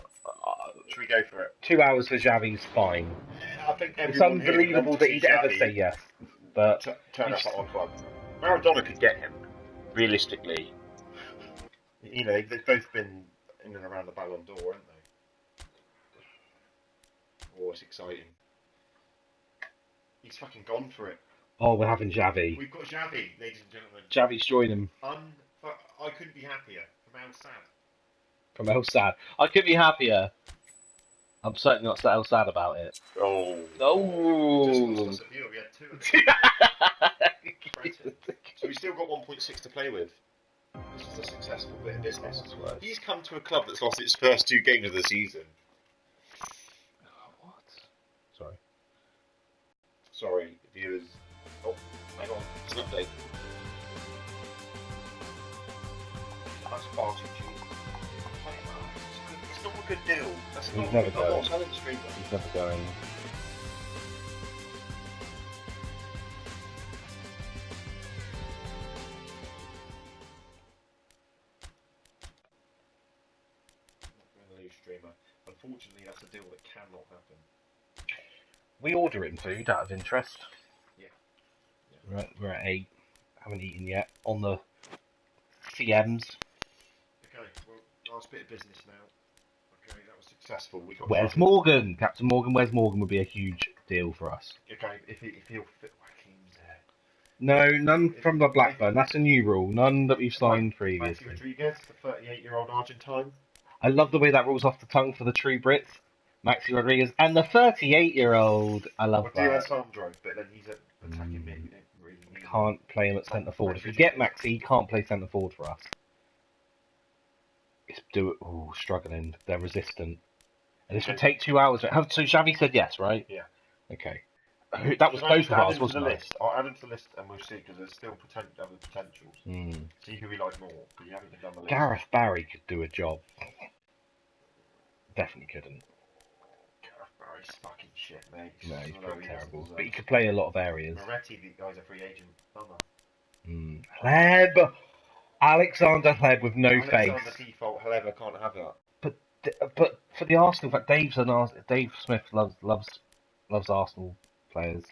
Should we go for it? 2 hours for Javi's fine. I think It's everyone here unbelievable wants that to he'd see ever Javi say yes. But turn up at our club. Maradona could get him. realistically. You know, they've both been in and around the Ballon d'Or, haven't they? Oh, it's exciting. He's fucking gone for it. Oh, we're having Xavi. We've got Xavi, ladies and gentlemen. Xavi's joined him. I couldn't be happier. From El Sad. From El Sad. I could be happier. I'm certainly not El Sad about it. Oh. Oh. Just lost us a view. We had 2 of them. So we still got 1.6 to play with. This is a successful bit of business. He's come to a club that's lost its first 2 games of the season. What? Sorry. Sorry, viewers. Oh, hang on. It's an update. That's far too cheap. It's not a good deal. That's He's not never I'm going. not selling the street one. He's never going. Streamer. Unfortunately, that's a deal that cannot happen. We order in food out of interest. Yeah. We're at 8. Haven't eaten yet. On the CMs. Okay, well, last bit of business now. Okay, that was successful. We got Where's Morgan? Captain Morgan, where's Morgan would be a huge deal for us. Okay, if he'll fit Joaquin's there. No, none from the Blackburn. That's a new rule. None that we've signed Matthew previously. Rodriguez, the 38-year-old Argentine. I love the way that rolls off the tongue for the true Brits. Maxi Rodriguez and the 38-year-old. I love that. Alessandro, but then he's at attacking mid. We don't really need Can't play him at centre forward. If we get Maxi, he can't play centre forward for us. Struggling. They're resistant. And this would take 2 hours. So Xavi said yes, right? Yeah. Okay. That was both of ours, wasn't it? List. I'll add him to the list and we'll see because there's still other potentials. See who we like more because you haven't been done the list. Gareth Barry could do a job. Definitely couldn't. Gareth Barry's fucking shit, mate. No, he's pretty terrible. But he could play a lot of areas. Moretti, the guy's a free agent. Hleb! Alexander Hleb with no face. Alexander default, however, can't have that. But for the Arsenal, in fact, Dave Smith loves Arsenal players.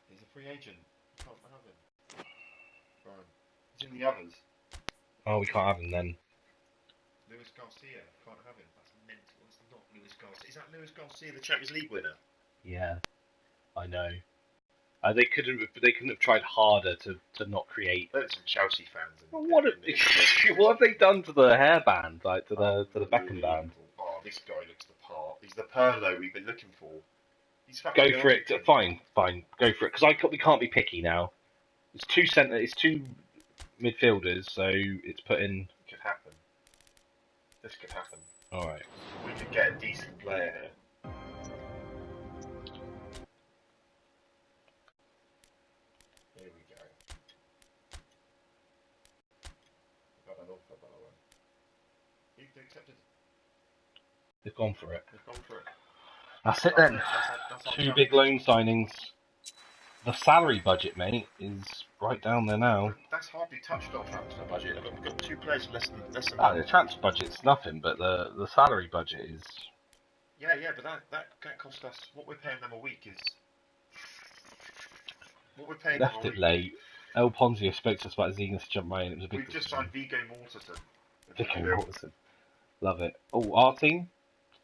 He's a free agent. Can't have him. Right. He's in the others. Oh, we can't have him then. Luis Garcia. Can't have him. That's mental. It's not Luis Garcia. Is that Luis Garcia, the Champions League winner? Yeah, I know. They couldn't have tried harder to not create. There's some Chelsea fans. What have they done to the hairband, like to the Beckham band? Oh, this guy looks the part. He's the Perlo we've been looking for. Go for it. Fine. Go for it. Because we can't be picky now. It's 2 midfielders, so it's put in. It could happen. This could happen. All right. We could get a decent player here. Here we go. Got an offer, by the way. You've accepted. They've gone for it. They've gone for it. That's it then. That's 2 big loan signings. The salary budget, mate, is right down there now. That's hardly touched our transfer budget. We've got 2 players less than. The transfer budget's nothing, but the salary budget is. Yeah, but that cost us. What we're paying them a week is. What we're paying Left them a it week. late. El Ponzio spoke to us about his eagerness to jump right in. It was a big. We've just signed Vigo Mortensen. Vigo Mortensen. Love it. Oh, our team.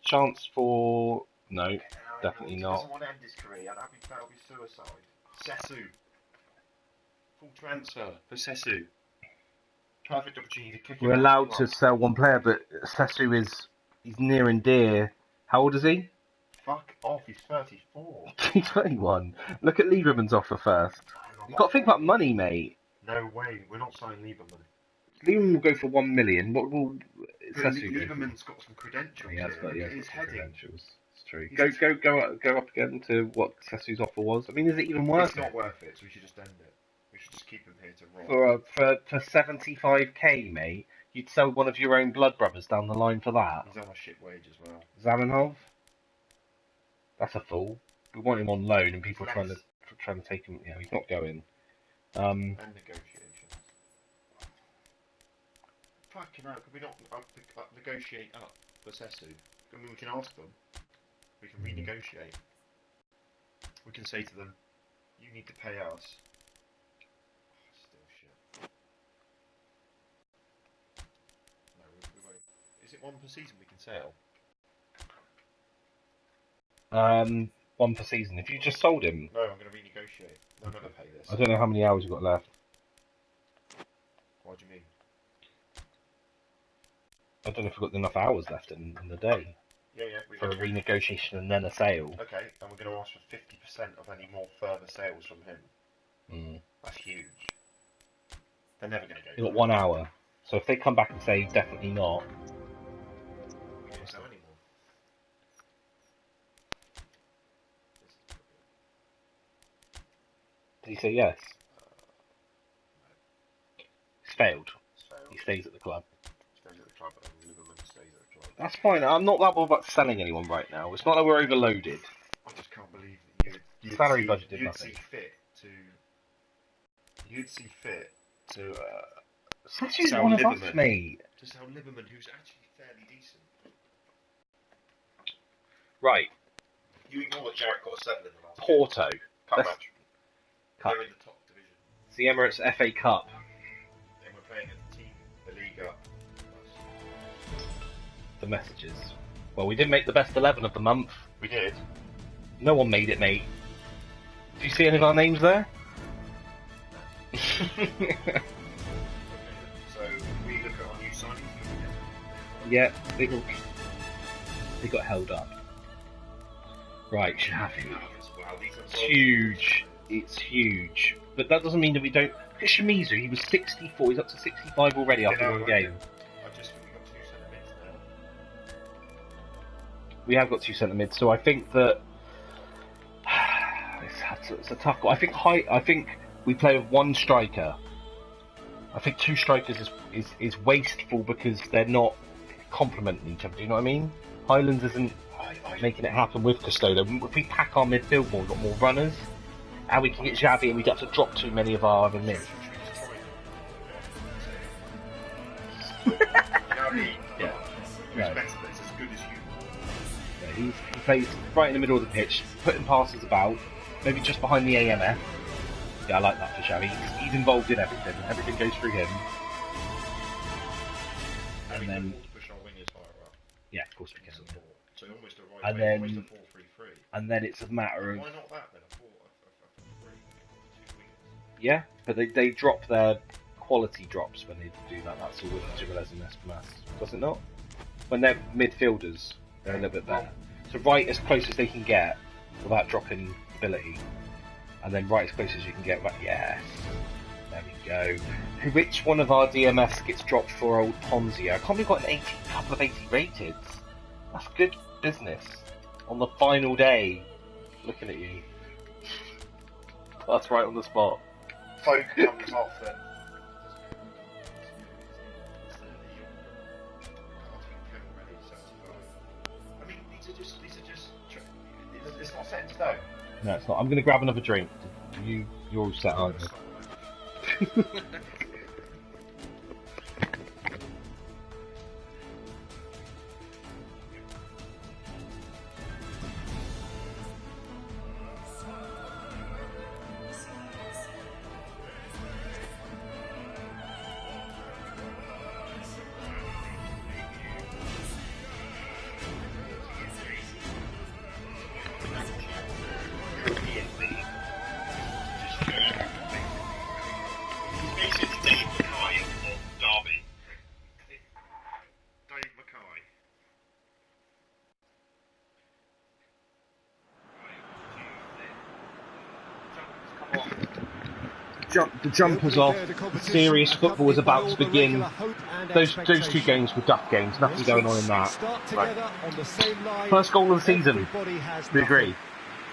Chance for no, definitely He not. doesn't want to end his career. That'll be suicide. Sesu. Full transfer for Sesu. Perfect opportunity to kick him We're out allowed as to well. sell one player, but Sesu he's near and dear. How old is he? Fuck off, he's 34. He's 21. Look at Lieberman's offer first. You've got to think about money, mate. No way, we're not signing Lieberman. Lieberman will go for 1 million. What will Sesu go for? Lieberman's got some credentials. He has got his some heading. credentials. It's true. Go up again to what Sesu's offer was. I mean, is it even worth It's not worth it, so we should just end it. We should just keep him here to rot. For 75k, mate? You'd sell one of your own blood brothers down the line for that. He's on a shit wage as well. Zamenhof? That's a fool. We want him on loan, and people are Less. trying to take him. Yeah, he's not going. And negotiations. Fucking hell, could we not negotiate up for Sesu? I mean, we can ask them. We can renegotiate. We can say to them, you need to pay us. Still shit. it one per season we can sell? 1 per season. If you just sold him, No, I'm going to renegotiate. They'll never pay this. I don't know how many hours you've got left. What do you mean? I don't know if we've got enough hours left in the day Yeah. for a renegotiation and then a sale. Okay, and we're going to ask for 50% of any more further sales from him. That's huge. They're never going to go. You've got 1 hour. So if they come back and say definitely not, We can't sell anymore. did he say yes? It's failed. It's failed. He stays at the club. Stays at the club, and Liverman stays at the club. That's fine. I'm not that bothered about selling anyone right now. It's not like we're overloaded. I just can't believe that you'd Salary see, budget did you'd nothing. You'd see fit to Sassy's sell one of Liverman. us, mate. To sell Liverman, who's actually fairly decent. Right. You ignore that Jarrett got a 7 in the last game. Porto. Cup Let's- match. Cup. They're in the top division. It's the Emirates FA Cup. And we're playing a team, the Liga. The messages. Well, we didn't make the best 11 of the month. We did. No one made it, mate. Do you see any of our names there? Okay, so we look at our new signings. Yeah, they got held up. Right, Xavi. Wow, these are It's huge. It's huge. But that doesn't mean that we don't... Look at Shimizu, he was 64, he's up to 65 already after one game. I just think we've got 2 centre mids now. We have got 2 centre mids, so I think that... It's a tough call. I think we play with 1 striker. I think 2 strikers is wasteful because they're not complementing each other. Do you know what I mean? Highlands isn't making it happen with Custodio. If we pack our midfield more, we've got more runners, and we can get Xavi, and we don't have to drop too many of our other mids. Yeah. Who's better, that's as good as you. Yeah, he plays right in the middle of the pitch, putting passes about, maybe just behind the AMF. Yeah, I like that for Xavi. He's involved in everything. Everything goes through him. And then, push our wingers higher up. yeah, of course we can. Support. So almost a right And wing, then- almost a 4-3-3. And then it's a matter of, Why not that then? A 4-3, 2 wingers. yeah, but they drop their quality drops when they do that. That's all with Jimenez and Espumas, does it not? When they're midfielders, they're a little bit better. So right as close as they can get without dropping ability, and then right as close as you can get. Right, yes, there we go. Which one of our DMS gets dropped for old Ponzio? I can't believe we got a couple of 80 rated. That's good business on the final day. Looking at you. That's right on the spot. Folk comes off then. I mean, these are just. It's not set in stone. No, it's not. I'm going to grab another drink. You're all set, aren't you? The jumpers off. Serious football is about to begin. Those 2 games were duck games. Nothing going on in that. Right. First goal of the season. We agree.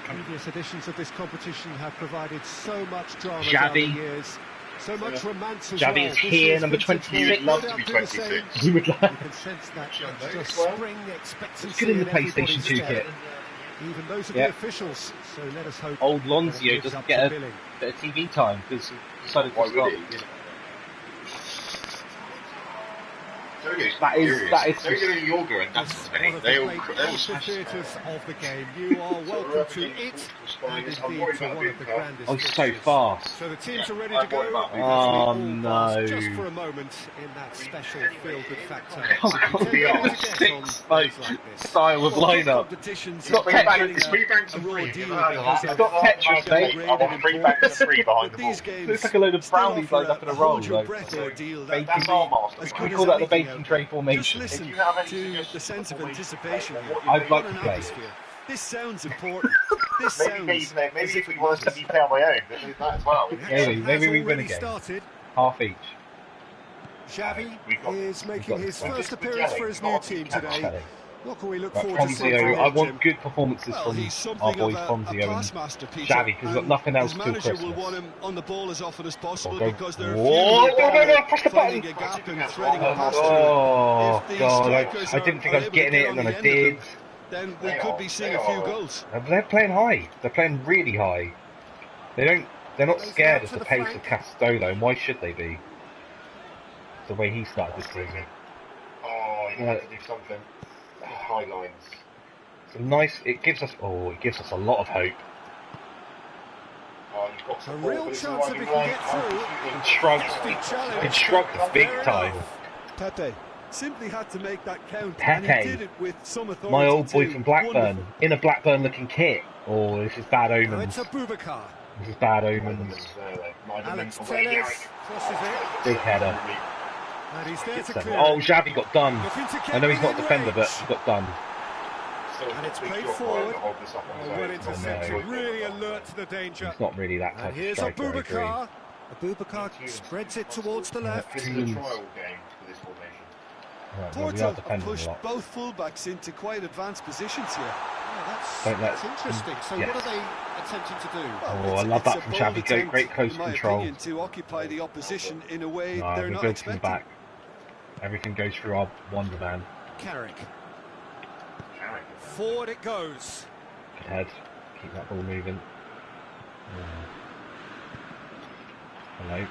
Previous editions of this competition have provided so much drama Xavi. down the years, so much romance as well. Xavi is here, number 26. He would love to be 26. He would like. You can sense that just spring expectancy. It's good in the in everybody's PlayStation 2 step. kit. Even those of Yeah. the officials. So let us hope. Old that it Lonzio lives doesn't up get to a billing. bit of TV time because he decided Why to stop. would he? So That is They're Yorga and It's that's one of they the all great smash. theatres of the game. You are welcome to it, and indeed to one of the grandest Oh, he's so fixtures. fast. So the teams are ready I'm to worried go. about As we people. Oh, all pause just no. for a moment in that special feel-good factor. Oh, God, We tend the to get on six days like this. style of Well, cup lineup. competitions It's not are Tetris. getting It's three banks a of raw three. deal It's because It's of not Tetris, mate. I want three banks of three behind But the ball. these games Looks like a load of still brownies offer lined up in a row. hold your Like, breath ordeal that bacon. can That's our be master. as we good call as that the anything bacon out tray there. formation. Just listen If you have any to the suggestions sense for of formation, anticipation here. I'd like What to an play. atmosphere. This sounds important. This Maybe sounds maybe as if if we it want to matters. play on my own, then do that as well. The action Maybe has we win already again. started. Half each. Xavi We've got- is we've making got his this first one. appearance for his new Just team jelly. today. Jelly. What can we look Right, forward to seeing from Ponzio, him, I want Jim? good performances Well, from he's our something boys of a Ponzio and pass master, Peter. Xavi, because we've got and nothing else his till manager Christmas. will want him on the ball as often as possible Go. because they're Whoa, press the finding button. a gap and threading a pass Oh, through it. If the God, strikers I didn't think are I was able to getting get it, on and then the I end of them, did. then we could be seeing a few goals. They're playing high. They're playing really high. They're not scared of the pace of Castolo, and why should they be? It's the way he started this season. Oh, you have to do something. High lines. So nice. It gives us a lot of hope. Oh, you've got A support, real but it's chance the that we right can way. get through. And shrug. Hefty challenge. And shrug big Fair time. enough. Pepe simply had to make that count, Pepe. and he did it with some authority. My old boy too. from Blackburn, Wonderful. in a Blackburn-looking kit. Oh, this is bad Now omens. it's Abubakar. This is bad omens. Alex Telles crosses it. Big header. And he's there to Seven. clear Oh, it. Xavi got done. Looking to get I know he's not a within defender, but range. he got done. And it's played forward. Oh, well intercepted. Really alert to the danger. He's not really that type And of here's striker, I agree. Abubakar. Abubakar spreads it towards the left. This is a trial game for this formation. Right, well, we Porto are have defending a pushed lot. both fullbacks into quite advanced positions here. That's interesting. So yes. what are they attempting to do? Oh, I love that from It's a bold Xavi. attempt, Great close in my control. opinion, to occupy the opposition in a way No, they're we not built from the expecting. back. Everything goes through our wonder man. Carrick. Forward it goes. Good head. Keep that ball moving. Hello.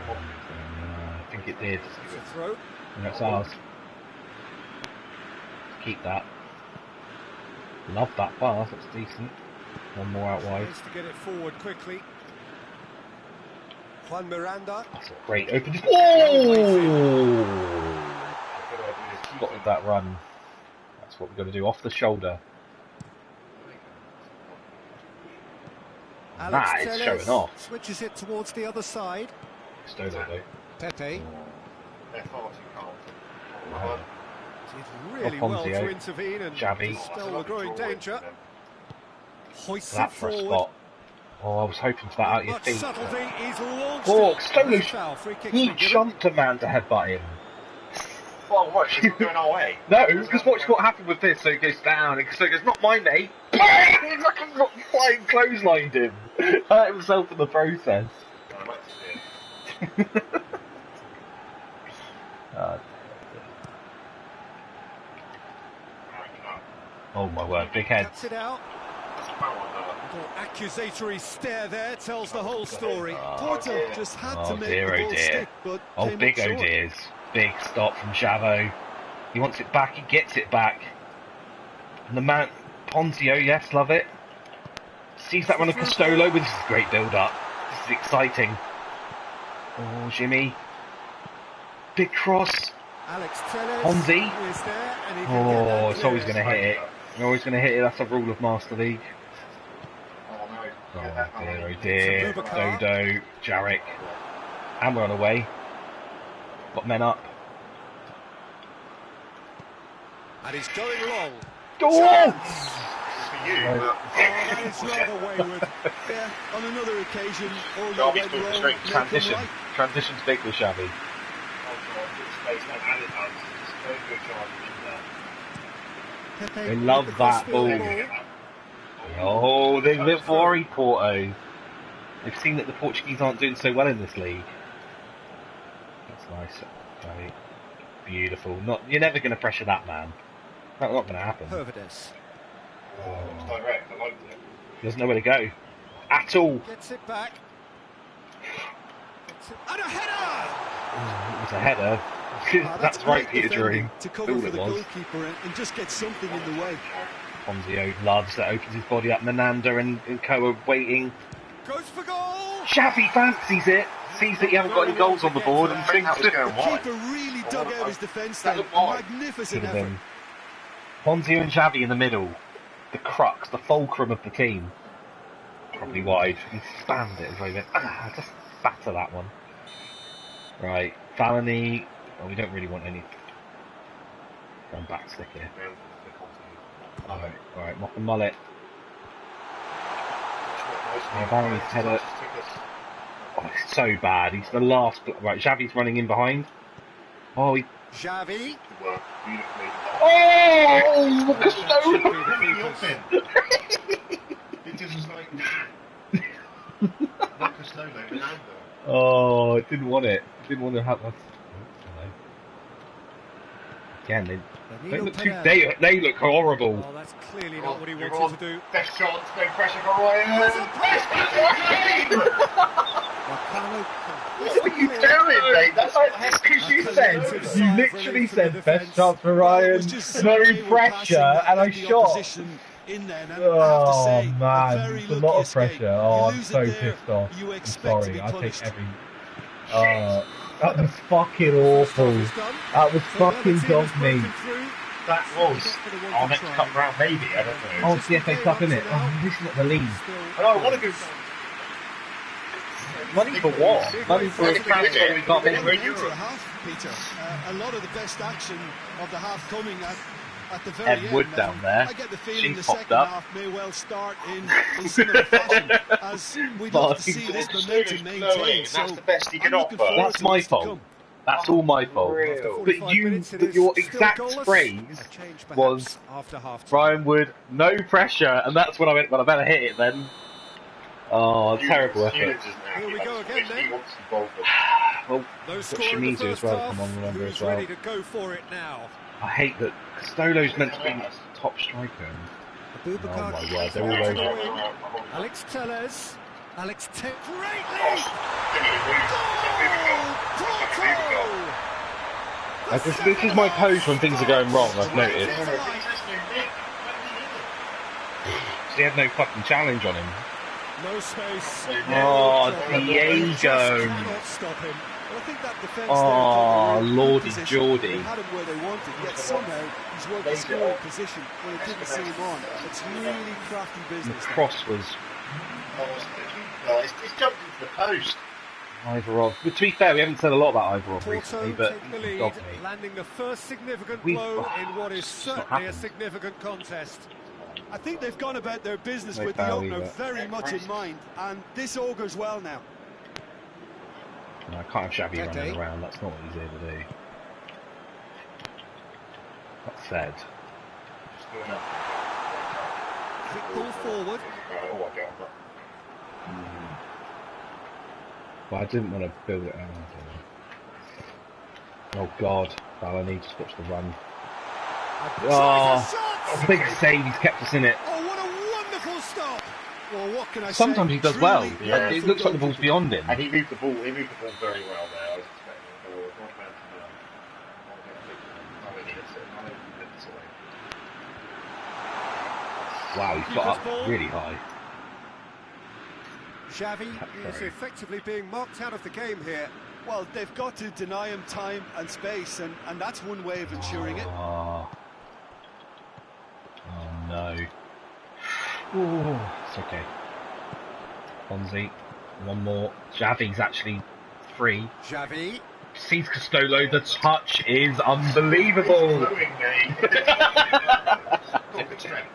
I think it did. It's a throw. And that's ours. Keep that. Love that pass. That's decent. One more out wide. Tries to get it forward quickly. Juan Miranda. That's a great open. Oh! Got that run. That's what we've got to do. Off the shoulder. Alex That is Telles showing off. switches it towards the other side. Stolo though. Pepe They're far too calm. did really Oh, well Ponzio. to intervene and Xavi. dispel the growing danger. Hoists it That for a forward. spot. Oh, I was hoping for that out of your Much feet. subtlety. He's launched Oh, it. Stolo, Foul. Free kick's he been given. jumped a man to headbutt him. Well, what? She's not going our way. No, because watch what happened with this. So he goes down. So he goes, not my mate. He's like a flying clotheslined him. Hurt himself in the process. I'd like to see it. Oh my word, big head. Cuts it out. That's a foul on that. Little accusatory stare there tells the whole story. Porto just had to Oh make dear, the oh ball dear. stick, but Oh, came big up oh short. dears. Big stop from Xavo. He wants it back, he gets it back. And the man, Ponzio, yes, love it. Sees that run of Castolo, but this is a great build-up. This is exciting. Oh, Jimmy. Big cross. Alex Telles Ponzi. is there, and he can get Oh, that it's always clear. going to hit it. You're always going to hit it, that's a rule of Master League. Oh no. Oh Get that dear, oh out. dear. Abubakar. Dodo, Jarek. And we're on the way. Got men up. And he's going long. Oh! For you, Right. but That is rather wayward. Yeah, on another occasion, all Derby's went doing the wrong, straight make 'em Transition. right. Transition's big with Xavi. oh god, good space and added that. It's a very good charge in there. Pepe They love with the that crossfield ball. Oh, they live worry, Porto. They've seen that the Portuguese aren't doing so well in this league. That's nice. Xavi. Beautiful. You're never going to pressure that man. That's not going to happen. Hervedes Oh, it's direct, I liked it. He doesn't know where to go. At all. gets it back. And a header! It's a header. That's right, great Peter Drew. to cover All for it the was. goalkeeper and just get something in the way. Ponzio loves that, opens his body up. Menanda and Co are waiting. Goes for goal! Xavi fancies it, sees that you haven't got any goals on the board, and thinks that was going The wide. keeper really dug out his defence That then. looked wide. Magnificent could have effort. been. Ponzio and Xavi in the middle, the crux, the fulcrum of the team. Probably wide. He spammed it as well. He went, just batter that one. Right, Valani. Oh, we don't really want any. Going back stick here. Alright, Mock and Mullet. Yeah, Valani's header. Oh, it's so bad. He's the last. Right, Xavi's running in behind. Oh, he. Xavi. Oh, look at It just was like, like a snow load. Oh, it didn't want it. Didn't want to have that. Again, they look horrible. Oh, that's clearly not what he wanted to do. Best shots, no pressure for Ryan. What are you doing, mate? That's because you literally said best chance for Ryan, no pressure, and I shot. Oh man, it's a lot of pressure. Oh, I'm so pissed off. I'm sorry, I take every. That was fucking awful. That was fucking dog meat. That was our next cup round, maybe. I don't know. Oh, it's the FA Cup, isn't it? Oh, this is not the league. I know, I want to go. Money for what? Money for a crowd that we can't make Peter, a lot of the best action of the half coming at the very Ed end. Wood down there. I get the feeling She's the popped second up. half may well start in similar fashion, as we'd love to see this momentum maintained. That's the best he can I'm looking offer. forward That's to my what's to fault. come. That's all my fault. But your exact phrase was Brian Wood, no pressure, and that's when I went, well, I better hit it then. Oh, terrible effort. Here we go again then. Well, No got score in the Shimizu as first well, half. come on, remember Who's as well. ready to go for it now? I hate that Stolo's meant to be top striker. Oh my word, they're all over. Alex Telles. Alex Telles. Great This is my pose when things are going wrong, I've noticed. He had no fucking challenge on him. No space. Oh, Diego. Cannot stop him. Well, I think that defence Oh, there, Lordy position. Geordie. They had him where they wanted, yet somehow he's worked the scoring position when it didn't see him on. It's really crafty The business. cross was It's jumped into the post. Ivorov. But to be fair, we haven't said a lot about Ivorov Porto recently, but take the he's lead, dogged me. landing the first significant We- blow in what is it's not certainly a happened. significant contest. I think they've gone about their business No with the foul opener either. very much in mind, and this augurs well now. No, I can't have Xavi Okay. running around, that's not what he's here to do. That said, Quick ball forward. but I didn't want to build it out. Oh god, Valani, just watch the run. Oh, big save, he's kept us in it. Oh, what a wonderful stop! Well, what can I Sometimes say? he does well. Truly Yeah. It looks like the ball's beyond him. And he moved the ball very well there. I was expecting Wow, he's got up really high. Xavi is effectively being marked out of the game here. Well, they've got to deny him time and space, and that's one way of ensuring it. Oh no. Ooh, it's okay. Fonzie, one more. Xavi's actually free. Xavi. Sees Castolo, the touch is unbelievable. Got good strength.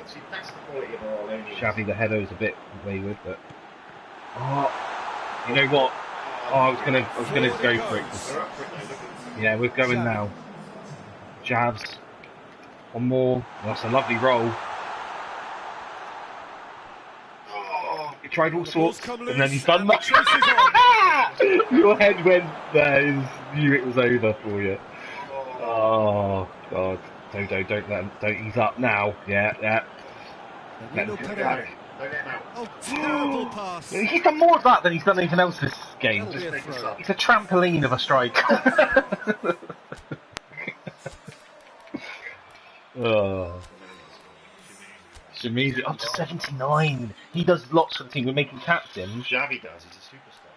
See, that's the quality of our own. Xavi, the header is a bit wayward, but you know what? Oh, I was gonna go for it. Yeah, we're going now. Jabs. One more. That's a lovely roll. He tried all sorts, and then he's done that. Your head went there. You knew it was over for you. Oh God! Don't let him. Don't. He's up now. Yeah. Let him get back. Don't let him out. Oh, terrible pass. He's done more of that than he's done anything else this game. That'll be a throw. It's a trampoline of a strike. Oh. Shimizu up to 79. He does lots for the team. We're making captain. Xavi does. He's a superstar.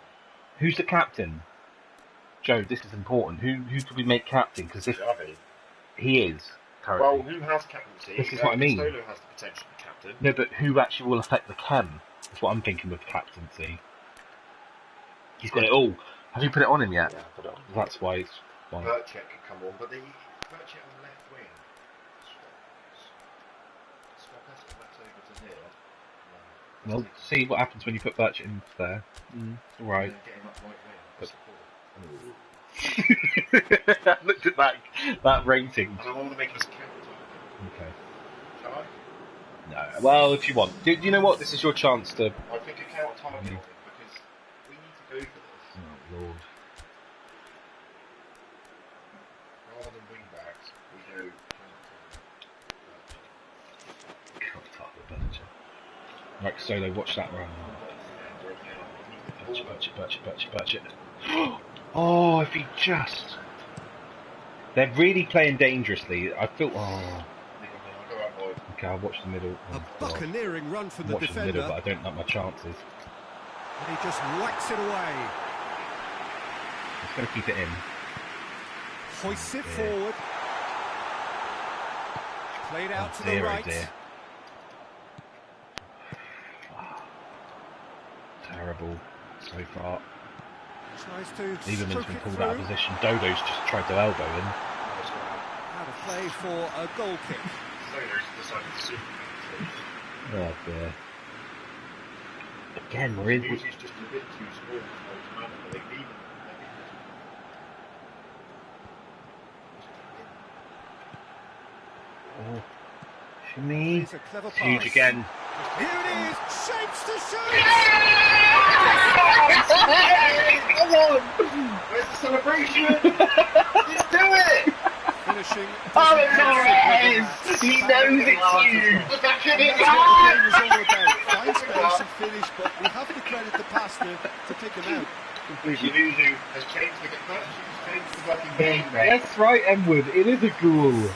Who's the captain? Joe, this is important. Who could we make captain? Because if Xavi. he is currently. Well, who has captaincy? This is what I mean. Solo has the potential to be captain. No, but who actually will affect the chem? That's what I'm thinking with captaincy. He's got it all. Have you put it on him yet? Yeah, put it on. That's why it's one. Birchett can come on, but the Birchett on the left wing. Swap us that over to here. Well, see what happens when you put Birch in there. Right. And then get him up right wing. But... Look at that rating. And I want to make him as counter. Okay. Shall I? No. Well, if you want. Do you know what? This is your chance to... I think a counter target on him because we need to go for this. Oh, Lord. Rather than wing backs, we go counter. Right, Solo, watch that run. Birch it. Oh, if he just... They're really playing dangerously. I feel... Oh. Okay, I'll watch the middle. A buccaneering run from the watch defender. the middle, but I don't like my chances. And he just whacks it away. Just going to keep it in. Hoists it forward. Played out to the dear, right. Oh dear. Terrible so far. Tries to Lieberman's stroke been it pulled through. out of position. Dodo's just tried to elbow him. Out of play for a goal kick. Solo's decided to super. Oh dear. Again, we're in. He's just a bit too small for most man, but they leave him. Oh, Shimi. It's a clever pass. Huge again. Here it is. Shapes to shoot. Come on! Where's the celebration? Just do it! Finishing. Oh, Torres! He knows it's huge! Look at it! That's what the game is all about. Find space and finish, but we have to credit the pass to pick him out. Shimizu has changed the fucking game, mate. That's right, Emwood. It is a goal.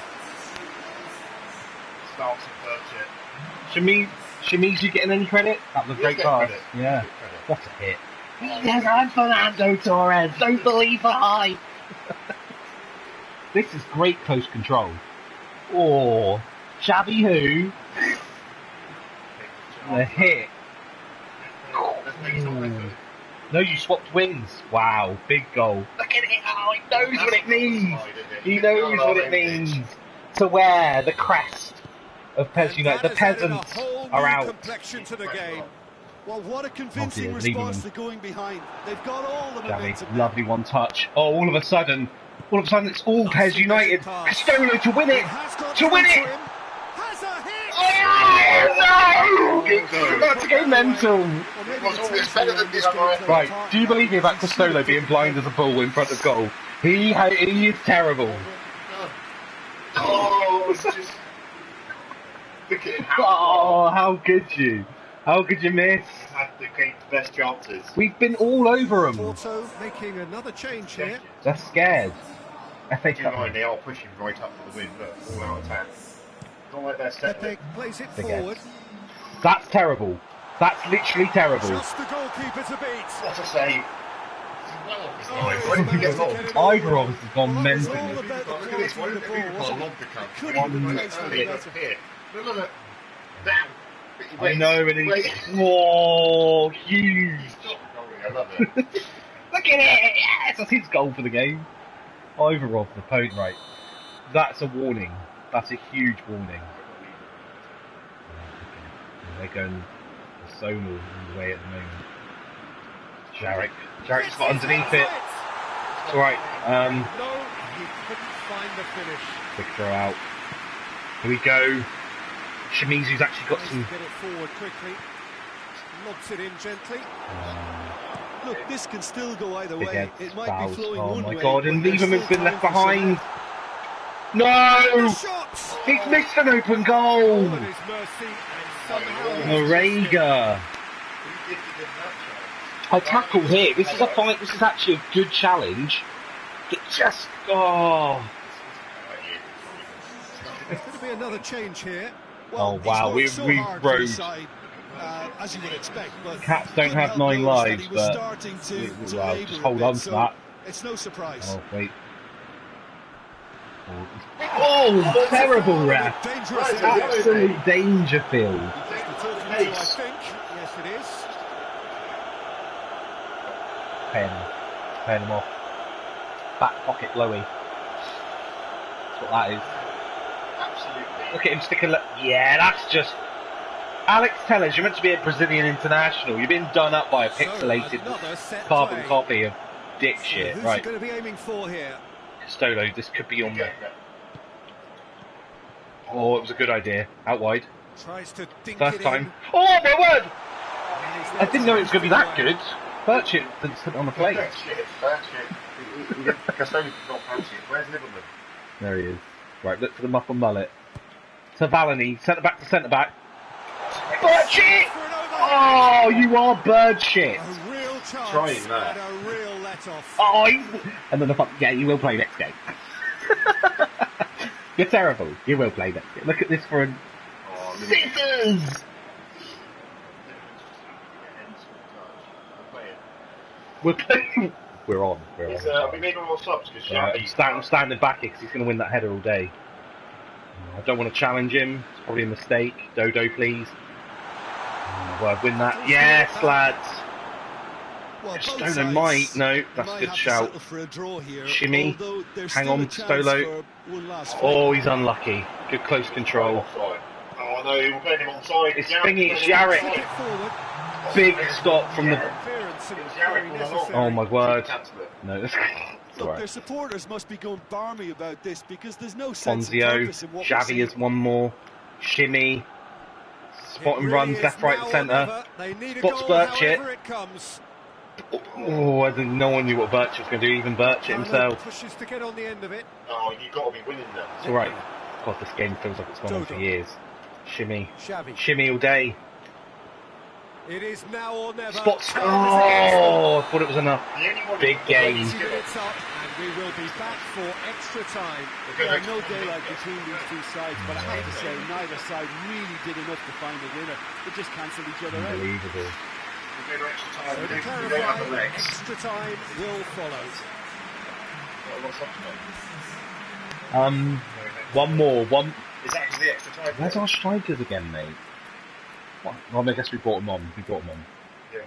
Starts and Birchett. Shimizu getting any credit? That was a great pass. Yeah. What a hit. Yes, I'm Fernando Torres. Don't believe the hype. This is great close control. Oh, Xavi who? The hit. No, you swapped wings. Wow, big goal. Look at it. Oh, he knows what it means. He knows what it means to wear the crest of Pes United. The peasants are out. Complexion to the game. Well, what a convincing dear, response Lieberman. to going behind. They've got all the momentum. Xavi, lovely one touch. Oh, all of a sudden, it's all Pes United. Castolo to win it. To win it. Has a hit. Oh, no! It's about to go mental. It's better than the other. Right, do you believe me about Castolo being blind as a bull in front of goal? He is terrible. Oh, it's just... Look at it. Oh, how could you? How could you miss? Had the best chances. We've been all over them. Porto making another change here. They're scared. FA Cup. They are pushing right up for the win. Look, all out attack. Not like they're set. Pepe plays it Again. forward. That's terrible. That's literally terrible. Just the goalkeeper to beat. What a save. Either of us has gone mental. Look at this. Why didn't they put a lob to come? Look. Down. I know, and he's... Whoa, huge. I love it. Look at it! Yes, that's his goal for the game. Ivarov, the opponent, right. That's a warning. That's a huge warning. They're going zonal in the way at the moment. Jarrett's got underneath it. It's alright. No, he couldn't find the finish. Quick throw out. Here we go. Shimizu's actually got some... Get it forward quickly. Lobs it in gently. Look, this can still go either Big way. heads, It might fouls. be flowing Oh one my way. god, and but there's Lieberman's still been left time for behind. some- No! Shots! He's missed an open goal! At his mercy and Marega. I tackle here. This is a fight. This is actually a good challenge. It just There's going to be another change here. Well, oh wow, we rode. As you would expect, but Cats don't have 9 lives, but well, just hold on to that. It's no surprise. Oh wait. Oh, terrible ref! Absolute danger field. I think. Yes, it is. Paying him off. Back pocket Lowy. That's what that is. Absolutely. Look at him sticking. Yeah, that's just. Alex Tellez, you're meant to be a Brazilian international. You've been done up by a pixelated carbon copy of dick shit. Who's right. Going to be aiming for here? Castolo, this could be on there. Oh, it was a good idea. Out wide. Tries to dink First it time. In. Oh my word! I didn't know it was going to be that good. Birchett didn't sit on the plate. Castolo's not fancy it. Where's Liberman? There he is. Right, look for the muff and mullet. To Valany, centre back to centre back. Birchett! Oh, you are bird shit. A real chance. Trying that. And a real let-off. Oh, and then yeah, you will play next game. You're terrible. You will play next game. Look at this for a scissors. We're playing. We're on. Have we made all our subs? I'm standing back here because he's going to win that header all day. I don't want to challenge him. It's probably a mistake. Dodo, please. Well, win that. Yes, lads. Well, Stono might. No, that's a good shout. Shimmy. Hang on, Stolo. Oh, he's unlucky. Good close control. Oh no, we're playing him onside. It's Thingy, it's Yarrick. Big stop from the... Oh my word. No, that's... Look, right. their supporters must be going barmy about this because there's no sense of purpose in Fonzio, what Xavi has one more. Shimmy. Spot and runs left, right and centre. Spots Birchett. Oh, I think no one knew what Birchett was going to do, even Birchett himself. Pushes to get on the end of it. Oh, you've got to be winning now. It's alright. God, this game feels like it's gone on for years. Shimmy. Xavi. Shimmy all day. It is now or never. Spots. Oh, I thought it was enough. Big game. And we will be back for extra time. There no daylight between these two sides, but I have to say, neither side really did enough to find a winner. They just cancelled each other out. Unbelievable. So to clarify, extra time will follow. One more. Is that the extra time? Where's our strikers again, mate? Well, I guess we brought him on. Yeah,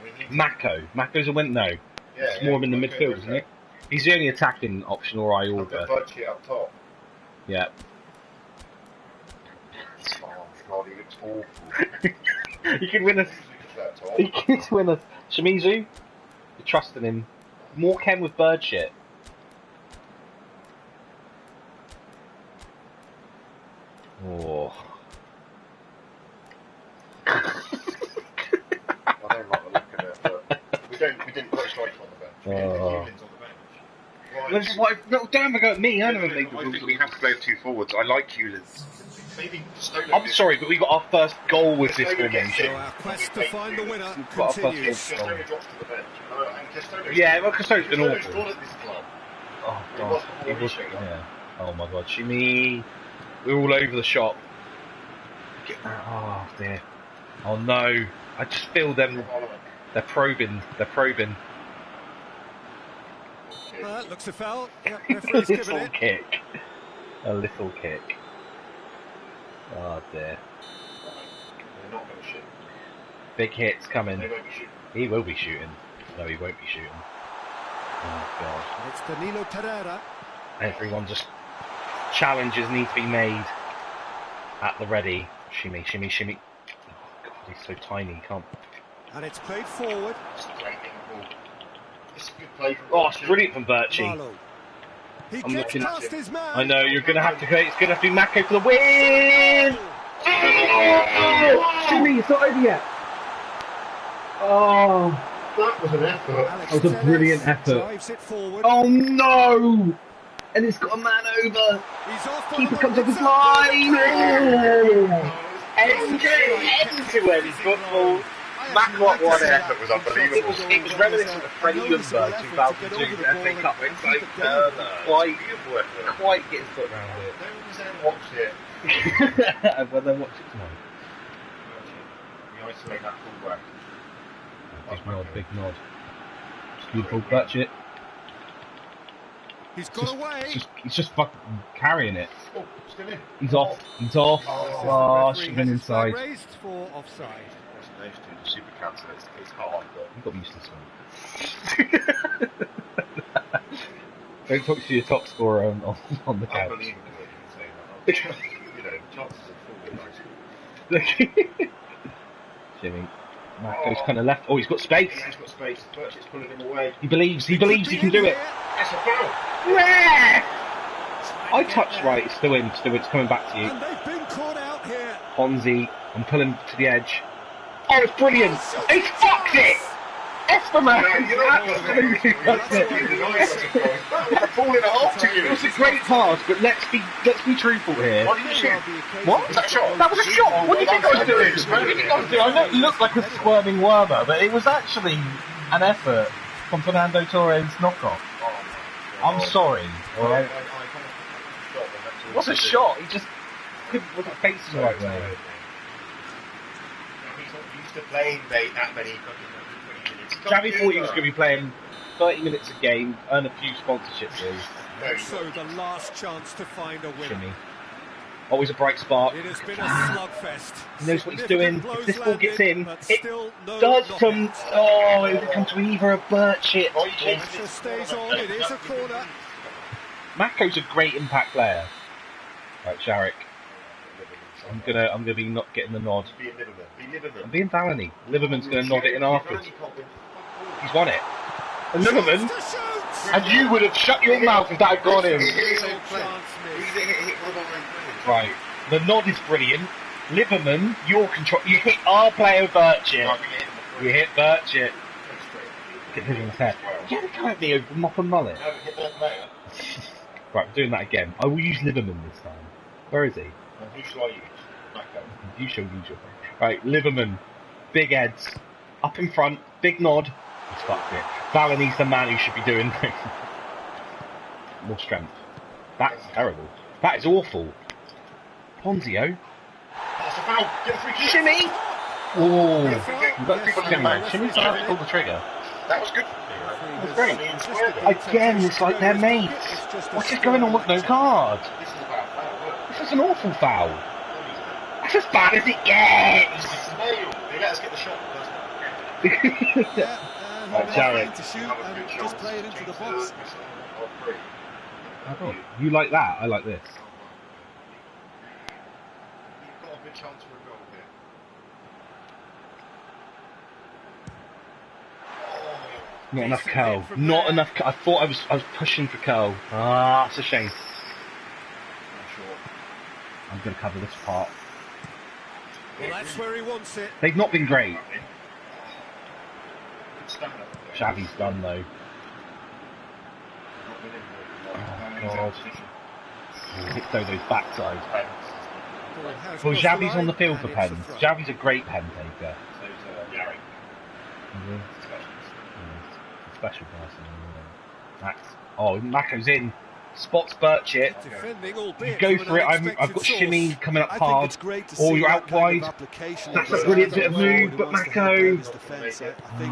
we need Mako's a win. No. It's more in the midfield, isn't it? He's the only attacking option, or I order. Budget up top. Yeah. Oh god, he looks awful. He can win us. He can win us. Shimizu, you're trusting him. More Ken with bird shit. Oh. I don't like the look of it, but we didn't put a striker on the bench. We didn't put Hewlins on the bench. This is what don't have a go at me. I never made the I rules. think we have to play with two forwards. I like Hewlins. Maybe I'm sorry, but we got our first goal with this formation. So our quest to find the winner We've got our continues. first goal. Castello drops to the bench. Yeah, well, Castello's been Castello's awful. good at this club. Oh god, he was. Yeah. Oh my god, Shimmy. We're all over the shop. Oh dear. Oh no. I just feel them. They're probing. Looks a foul. Yep, A referee's given little it. kick. A little kick. Oh dear. They're not going to shoot. Big hits coming. They won't be shooting. He will be shooting. No, he won't be shooting. Oh god. It's Danilo Pereira. Everyone just... Challenges need to be made. At the ready. Shimmy. Oh god, he's so tiny, he can't... And it's played forward. It's a great ball. It's a good play from Oh, it's brilliant from Birchie. Marlow. He I'm gets looking- past his man. I know, you're going to have to go... It's going to have to be Mako for the win! Oh, Shimmy, it's not over yet. Oh, That was an effort. Alex that was a brilliant Tellez effort. drives it forward. Oh no! And it's got a man over. He's off. Keeper comes up his line. Oh, end-to-end football. Macklot won it. That was unbelievable. It was reminiscent of Freddie Ljungberg 2002 FA Cup. It's like quite get his foot around it. Watch it. Well, then watch it tonight. We isolate that fullback. Big nod. It's beautiful, catch it. He's got away. He's just fucking carrying it. Oh, still in. He's off. Oh, should have been inside. Raised for offside. Those two super cancel. It's hard, but You got used to this one. Don't talk to your top scorer on the couch. unbelievable that you can say that. You know, chances of falling Jimmy. Matt goes kind of left. Oh, he's got space. He's got space. Burchett's pulling him away. He believes he can do it. That's a foul. Yeah! I touched right. It's still in. It's coming back to you. And they've been caught out here. Ponzi. I'm pulling to the edge. Oh, it's brilliant. He's fucked it. Esperman. Absolutely fucked it. A ball and a half to you. It was a great pass, but let's be truthful here. Why did you shoot? What? Was that a shot? That was a shot. What do you think I was doing? What do you think I was doing? I know it looked like a squirming wormer, but it was actually an effort from Fernando Torres' knockoff. I'm sorry. All right. What's a shot? He just wasn't facing the right way. He's not used to playing that many minutes. Javi thought he was going to be playing 30 minutes a game, earn a few sponsorship deals. So the last chance to find a winner. Jimmy. Always a bright spark. It has been a slugfest. He knows what he's doing. If this ball gets in, it no does come. Oh, it would come to either a Birchett. pressure stays on. It is a corner. Mako's a great impact player. Right, Sharek. I'm gonna be not getting the nod. Be Liverman. I'm being Valany. Liverman's gonna nod it in afterwards. He's won it. And Liverman, and you would have shut your mouth if that had gone in. Right, the nod is brilliant. Liverman, your control. You hit our player Birchett. You hit Birchett. Get hit in the head. You had to come at me over mop and mullet. Right, we're doing that again. I will use Liverman this time. Where is he? Who shall I use? Mako. You shall use your phone. Right, Liverman. Big heads. Up in front. Big nod. He's fucked it. Valany's the man who should be doing more strength. That's terrible. That is awful. Ponzio. That's a foul. Get a free kick. Shimmy! Oh, you've got to Shimmy's going to pull the trigger. That was good. That was great. Again, it's like they're mates. What's just going on with no card? This is an awful foul. That's as bad as it gets. They let us get the shot. Jared. To shoot and just play it into the box. You like that? I like this. You've got a good chance for a goal here. Not enough curl. Not enough. I thought I was pushing for curl. Ah, it's a shame. I'm going to cover this part. Well, that's where he wants it. They've not been great. Xavi's done though. Oh God. Hit Dodo's backside. Well, Xavi's on the field for pens. Xavi's a great pen taker. Special person. Max. Oh, Mako's in. Spots Birchett. You go for it. I've got Shimmy coming up hard. Or you're out wide. That's a brilliant bit of move, but Mako. I think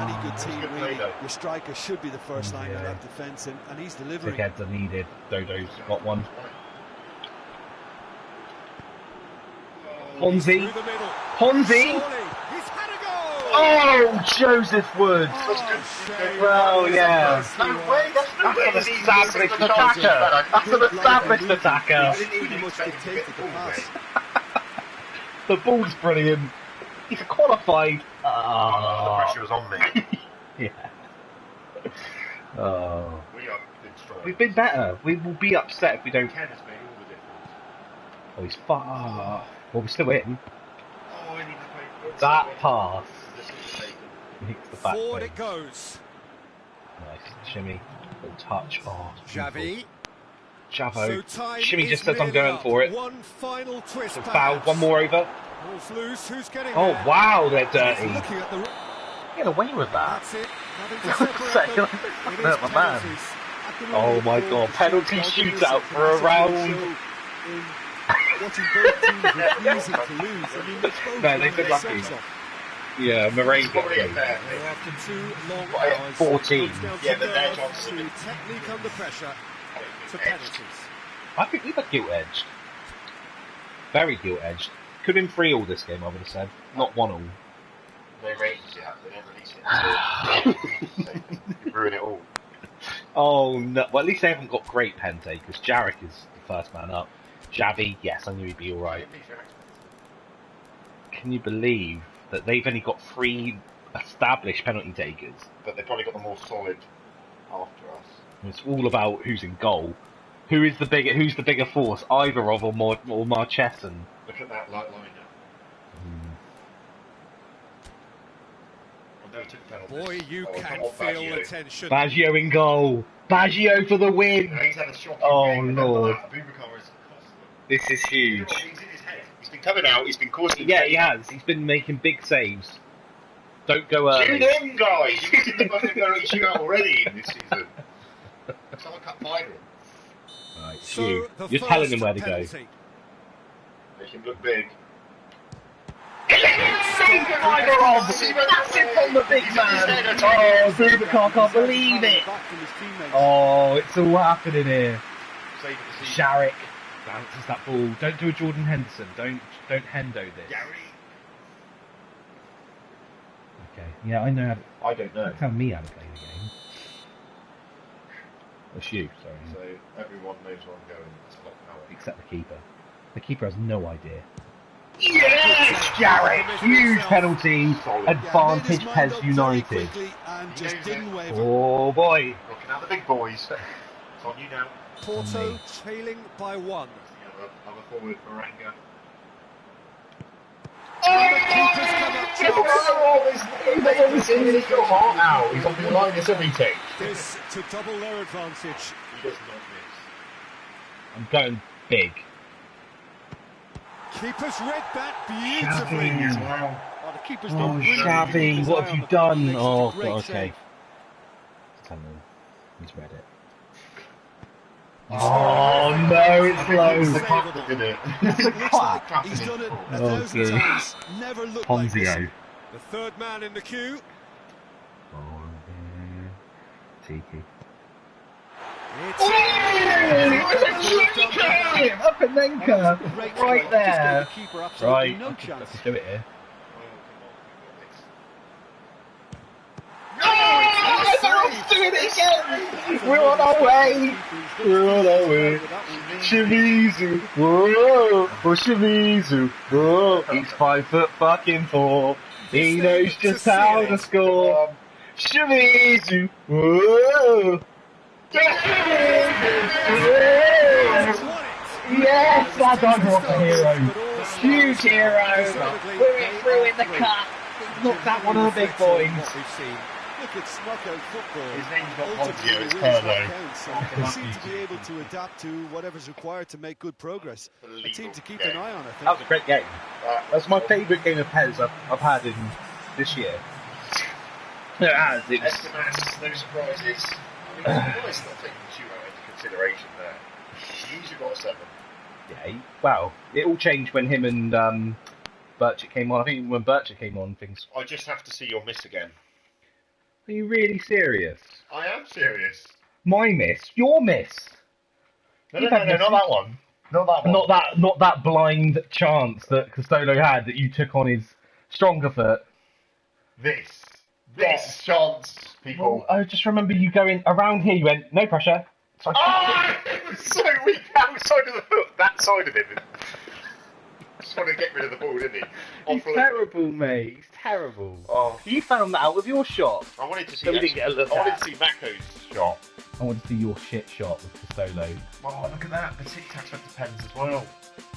any good team, really, your striker should be the first line of that defence, and he's delivering. Big heads are needed. Dodo's got one. Ponzi. Oh, Joseph Woods. Well, yeah. No way, that's an established attacker. That's an established attacker. The ball's brilliant. He's a qualified. The pressure was on me. Yeah. Oh. We've been better. We will be upset if we don't. Ken has made all the difference. Oh, he's far. Well, we're still in. Oh, I need to play. That pass. Hits the back. Forward it goes. Nice. Shimmy. Little touch. Oh, Xavi. Javo. time Shimmy is just says I'm nearly going up. for it. One final twist. So foul, one more over. Ball's loose. Who's getting Oh, there? wow, they're He's dirty. looking at the... Get away with that. That's it. Having to One separate second, them. I It hurt is my man. penalties. At the Oh moment, my the God, penalty shootout for a round. Watching both teams refusing to lose. I mean, they've both No, they've been lined lucky. themselves up. Yeah, Murray Probably got a fair They're thing. after 2 long What, hours. 14? It comes down Yeah, to but their nerve, chances to have been- technique under pressure, to penalties. I think we were gilt-edged. Very gilt-edged. Could have been 3 all this game, I would have said. Not 1 all. No ratings yet. They don't release it. So you ruin it all. Oh no! Well, at least they haven't got great pen takers. Jarek is the first man up. Javi, yes, I knew he'd be all right. Can you believe that they've only got 3 established penalty takers? But they've probably got the more solid after us. It's all about who's in goal. Who's the bigger force? Either of or Marchessen. Look at that light line now. They took the penalty. Boy, you Oh, can come on, feel Baggio. the tension. Baggio in goal. Baggio for the win. He's had a shocking Oh, game. Remember Lord. that? Boubacar is costly. This is huge. He's in his head. He's been coming out. He's been causing. Yeah, he has. He's been making big saves. Don't go early. Shoot him, guys! You've seen the most penalty shootout already in this season. Someone cut final. Right, it's So, you. the You're telling him first where to go. penalty. Make him look big. Massive from the big man. Oh, Boubacar can't believe it. Back from his teammates. Oh, it's all happening here. Save it to see. Sharik bounces that ball. Don't do a Jordan Henderson. Don't Hendo this. Gary. Okay. Yeah, I know. I don't know. Don't tell me how to play the game. It's you, sorry. So everyone knows where I'm going. It's not power. Except the keeper. The keeper has no idea. Yes, Jarek! Huge penalty. Solid. Advantage Made his mind Pez up United. very quickly and just didn't waver. Oh boy. Knocking out the big boys. It's on you now. Porto trailing by 1. Other forward, Maranga. And the keeper's come up He's in his heart now. He's on the line as everything. this to double their advantage. He does not miss. I'm going big. Keeper's read that beautifully. Xavi. Oh, the keeper's Oh, done brilliantly. Xavi, His what eye have on you the ball, done? makes a Oh, great okay. save. Tell him. He's read it. He's Oh no, it's low. Savable. Did it? Looks like he's done it a Oh, thousand dear. times. Never looked like this. Ponzio. The third man in the queue. Tiki. It's Apanenka! Great Right strike. Just gave there. the keeper absolutely Right, no I chance. can do it here. We're on our way! We're on our way! Shimizu! Whoa! Oh, Shimizu! Whoa! He's 5'4". He knows just how to score! Shimizu! Whoa! Yes, that dog was a hero. Huge hero. Put it through in the cup. Knocked that one of the big boys. Look, it's knockout football. His name's not Ultimately, Ponzio, it's the winners Perlo. what counts, and they seem to be able to adapt to whatever's required to make good progress. A team to keep an eye on, I think. That was a great game. That's my favourite game of Pez I've had in this year. It has. It was, Estimas, no surprises. I mean, nice not taking the shootout into consideration there. He usually got a 7. yeah, well, it all changed when him and Birchett came on. I think when Birchett came on, things. I just have to see your miss again. Are you really serious? I am serious. My miss? Your miss? No, You've no, had no, not that one. Not that one. Not that blind chance that Castolo had that you took on his stronger foot. This chance, people. Well, I just remember you going around here. You went no pressure. So I It was so weak outside of the foot, that side of him. Just want to get rid of the ball, didn't he? He's terrible, mate. He's terrible. Oh. You found that out with your shot. I wanted to see. So we didn't get a look I wanted at. to see Mako's shot. I want to see your shit shot with Castolo. Oh, look at that! The Tic Tacs went to pens as well.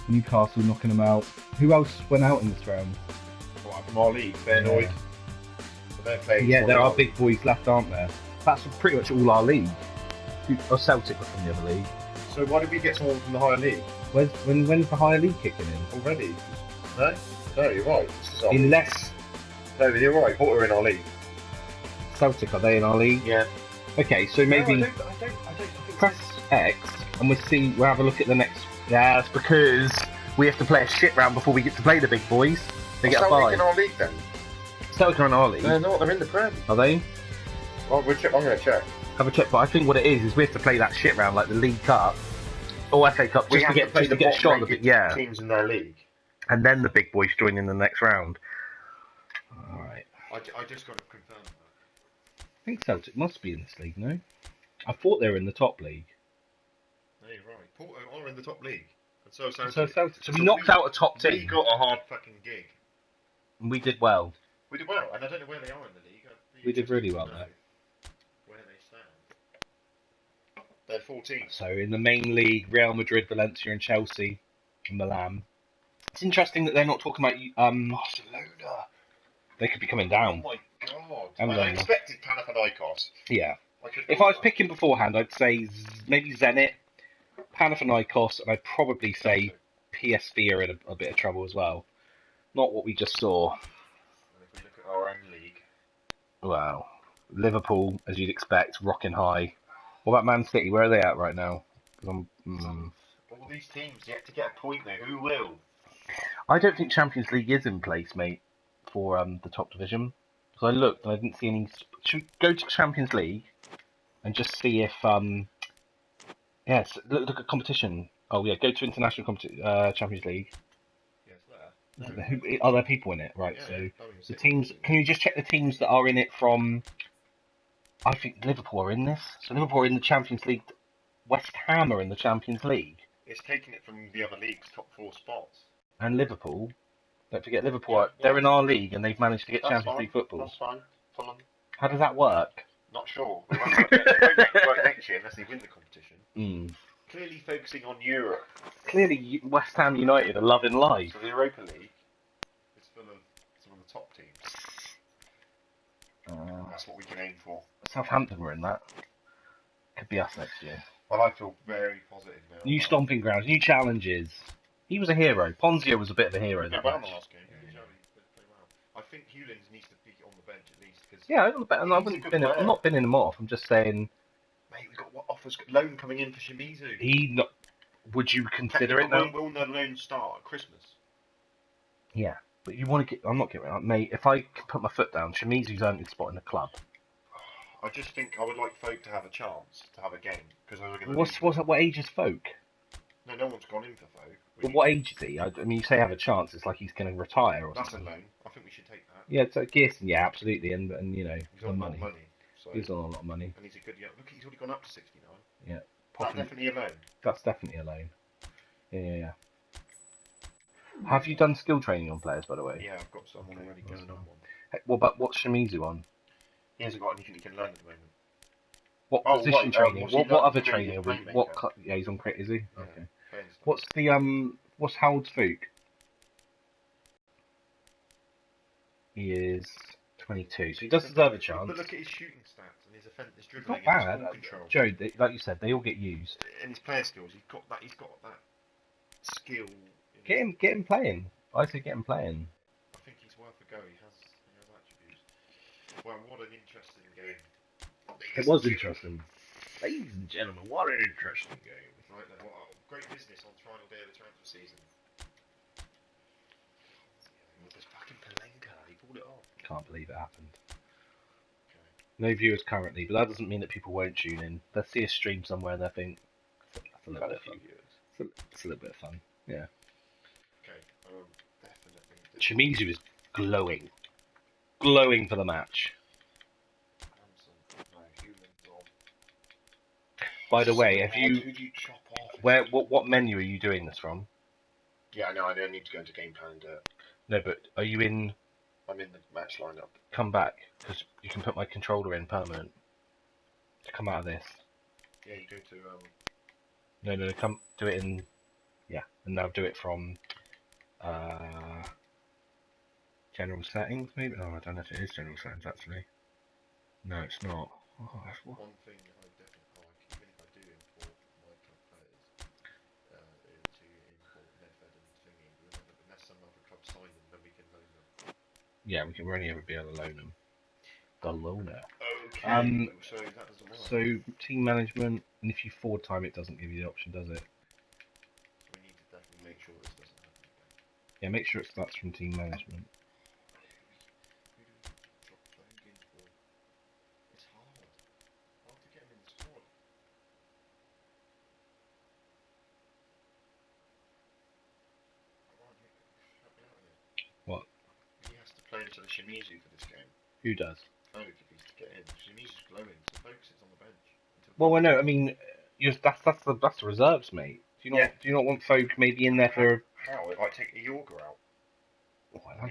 Newcastle knocking them out. Who else went out in this round? Well, from our league, Benoit. Yeah. So they're playing. Yeah, there are big boys left, aren't there? That's pretty much all our league. Oh, Celtic were from the other league. So why did we get someone from the higher league When's the higher league kicking in? already? No, no, you're right. This is our league. Unless No, you're right. Porter in our league. Celtic, are they in our league? Yeah. Okay, so maybe No, I don't think press X and we'll have a look at the next. Yeah, it's because we have to play a shit round before we get to play the big boys. They get a Celtic bye. in our league then? Celtic are in our league. No, they're not. They're in the Prem. Are they? Oh, I'm going to check. Have a check, but I think what it is we have to play that shit round like the League Cup or FA Cup just to get a shot at the teams in their league. And then the big boys join in the next round. Alright. I just got to confirm that. I think Celtic must be in this league, no? I thought they were in the top league. No, you're right. Porto are in the top league. And so Celtic. So we knocked out a top team. We got a hard fucking gig. And we did well. We did well, and I don't know where they are in the league. We did really well there. Where they stand. They're 14th. So in the main league, Real Madrid, Valencia and Chelsea and Milan. It's interesting that they're not talking about Barcelona. They could be coming down. Oh my god. I expected Panathinaikos. Yeah. If I was picking beforehand, I'd say maybe Zenit, Panathinaikos, and I'd probably say PSV are in a bit of trouble as well. Not what we just saw. And if we look at our own league. Wow. Liverpool, as you'd expect, rocking high. What about Man City? Where are they at right now? All these teams yet to get a point there. Who will? I don't think Champions League is in place, mate, for the top division. Because I looked and I didn't see any. Should we go to Champions League and just see if yes, look at competition. Oh yeah, go to international Champions League. Yes, there. Who are there people in it? Right. Yeah, so the teams. Can you just check the teams that are in it from? I think Liverpool are in this. So Liverpool are in the Champions League. West Ham are in the Champions League. It's taking it from the other league's top 4 spots. And Liverpool. Don't forget Liverpool. They're in our league and they've managed to get Champions League football. That's fine. Fulham. How does that work? Not sure. It won't work next year unless they win the competition. Clearly focusing on Europe. Clearly, West Ham United are loving life. So the Europa League is full of some of the top teams. That's what we can aim for. Southampton were in that. Could be us next year. Well, I feel very positive now. New stomping grounds, new challenges. He was a hero. Ponzio was a bit of a hero. That That match. match. I think Hewlins needs to be on the bench at least. Cause Yeah, I'm not binning him off. I'm just saying. Mate, we've got what offers loan coming in for Shimizu. Would you consider it though? Will the loan start at Christmas? Yeah, but you want to get. I'm not getting out, mate. If I can put my foot down, Shimizu's earned his spot in the club. I just think I would like Folk to have a chance to have a game because What age is Folk? No one's gone in for Folk. But what age is he? I mean, you say have a chance. It's like he's going to retire or That's something. a loan. I think we should take that. Yeah, so Gearson, yeah, absolutely, and you know, He's on money. So. He's on a lot of money. And he's a good young. Look, he's already gone up to 69. Yeah, That's definitely a loan. That's definitely a loan. Yeah. Have you done skill training on players, by the way? Yeah, I've got someone already going on one. Hey, what's Shimizu on? He hasn't got anything he can learn at the moment. What position training? What other training? Playmaker. Yeah, he's on crit, is he? Yeah, Okay. What's Howard's Fook? He is 22, so he does deserve a chance. But look at his shooting stats and his dribbling Not and his bad. ball control. Joe, like you said, they all get used. And his player skills, he's got that skill. Get him playing. I say get him playing. I think he's worth a go. He has attributes. Well, what an interesting game. It was interesting. Ladies and gentlemen, what an interesting game. Right then, well, great business on final day of the transfer season. There's fucking Palenka, he pulled it off. Can't believe it happened. Okay. No viewers currently, but that doesn't mean that people won't tune in. They'll see a stream somewhere and they'll think, that's a little bit of fun. It's a little bit of fun, yeah. Okay, definitely. Shimizu is glowing. Glowing for the match. By the way, have you? Who do you chop off? What menu are you doing this from? Yeah, no, I don't need to go into game plan and do it. No, but are you in? I'm in the match lineup. Come back, because you can put my controller in permanent. To come out of this. Yeah, you go to No, come do it in. Yeah, and now do it from. General settings, maybe. Oh, I don't know if it is general settings actually. No, it's not. Oh, one thing I definitely like, even if I do import my club players, club sign them, then we can loan them. Yeah, we'll only ever be able to loan them. The loaner. Okay, so that doesn't work. So team management, and if you forward time, it doesn't give you the option, does it? So we need to definitely make sure this doesn't happen again. Yeah, make sure it starts from team management. Who do we drop playing in for? It's hard. Hard to get him in the squad. Help me out here. What? He has to play into the Shimizu for this game. Who does? Folk, if he's to get in. Shimizu's glowing, so Folk sits on the bench. Well, I know. I mean, that's the reserves, mate. Do you not want folk maybe in there for? How? If I take a Yorker out? Oh, I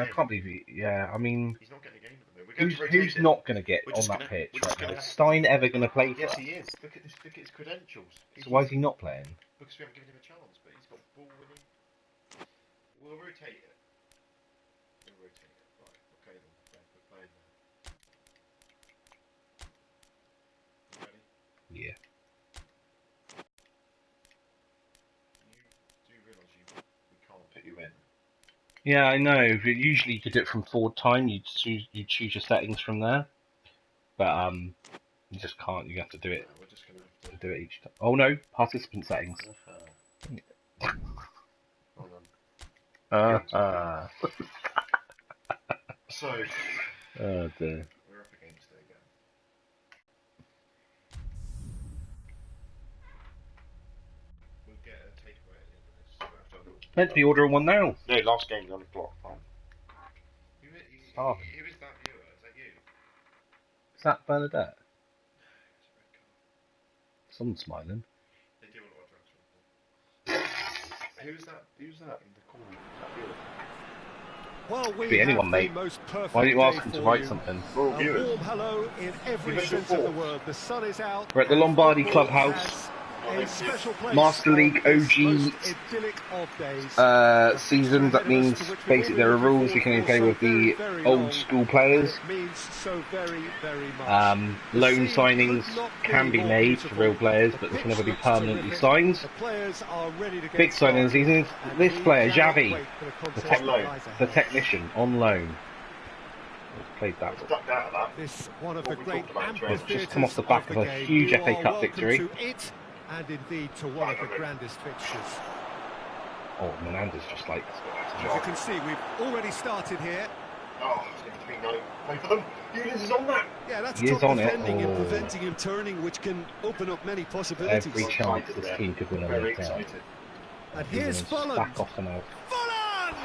can't believe he. Yeah, I mean, he's not getting a game at the moment. Who's not going to get on that pitch right now? Is Stein ever going to play for us? Yes, he is. Look at his credentials. So why is he not playing? Because we haven't given him a chance, but he's got ball winning. We'll rotate it. Right, okay then. We're playing now. You ready? Yeah. You do realise we can't put you in. Yeah, I know. Usually you could do it from forward time. You choose your settings from there, but you just can't. You have to do it. We're just gonna have to Do it each time. Oh no, participant settings. Hold on. So Oh dear. we're up against it again. We'll get a takeaway at the end of this. So we'll have to have a little- Meant to be ordering one now. No, last game's on the clock. Who is that viewer? Is that you? Is that Bernadette? Someone's smiling. They do a lot of drugs. Who's that in the corner? Is that viewer? Well, we Could be anyone, have mate. the most perfect Why don't you ask day them to for write you. something? We're all A viewers. warm hello in every Give us your sense of the thoughts. word. The sun is out. We're at the Lombardi Football Clubhouse. has a special place Master on League this OG most idyllic of days. Season. That means basically there are rules. You can only play with the old school players. It means so very, very much. Loan signings can be made for real players, but they can never be permanently signed. The players are ready to get Big signing of the season is this player, Xavi, the the technician, on loan. We've played that. Ducked out of that. This one of What the we great talked about, amphitheatres just come off the back of a game. huge You FA are Cup welcome victory. to it, and indeed to one of the grandest fixtures. Oh, Menander's just like. As you can see, we've already started here. Oh, it's going to be no play for them. Eunice is on that. Yeah, that's He is tough on it. defending and Oh. preventing him turning, which can open up many possibilities. Every chance this team could win a Very league title. excited. And here's Folland. Back off and out. Folland!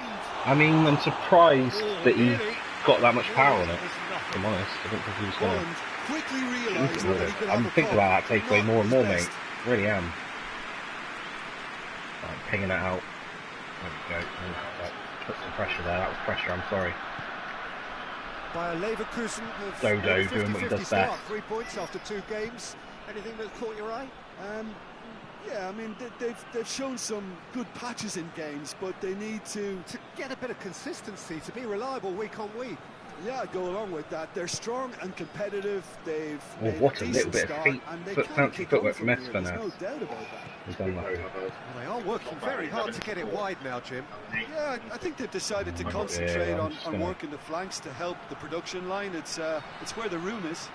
I mean, I'm surprised that he Really? got that much power on it. There's If I'm nothing. honest, I don't think he was going Holland quickly to. realised that he could I'm have a thinking pop, about that takeaway not more and more, his mate. best. Really am. Right, pinging it out. There we go. Put some pressure there. That was pressure. I'm sorry. By Leverkusen have Dodo had a doing what he 50-50 does start, best. 3 points after 2 games. Anything that caught your eye? Yeah, I mean, they've shown some good patches in games, but they need to Get a bit of consistency, to be reliable week on week. go along with that. They're strong and competitive. They've Oh, made what a decent little bit of start, feet, and they foot, can fancy kick footwork on from from here. Espen There's now. no doubt about that. He's done that. Well, they are working very hard to get it wide now, Jim. Yeah, I think they've decided to Yeah, concentrate I'm on just gonna- working the flanks to help the production line. It's where the room is.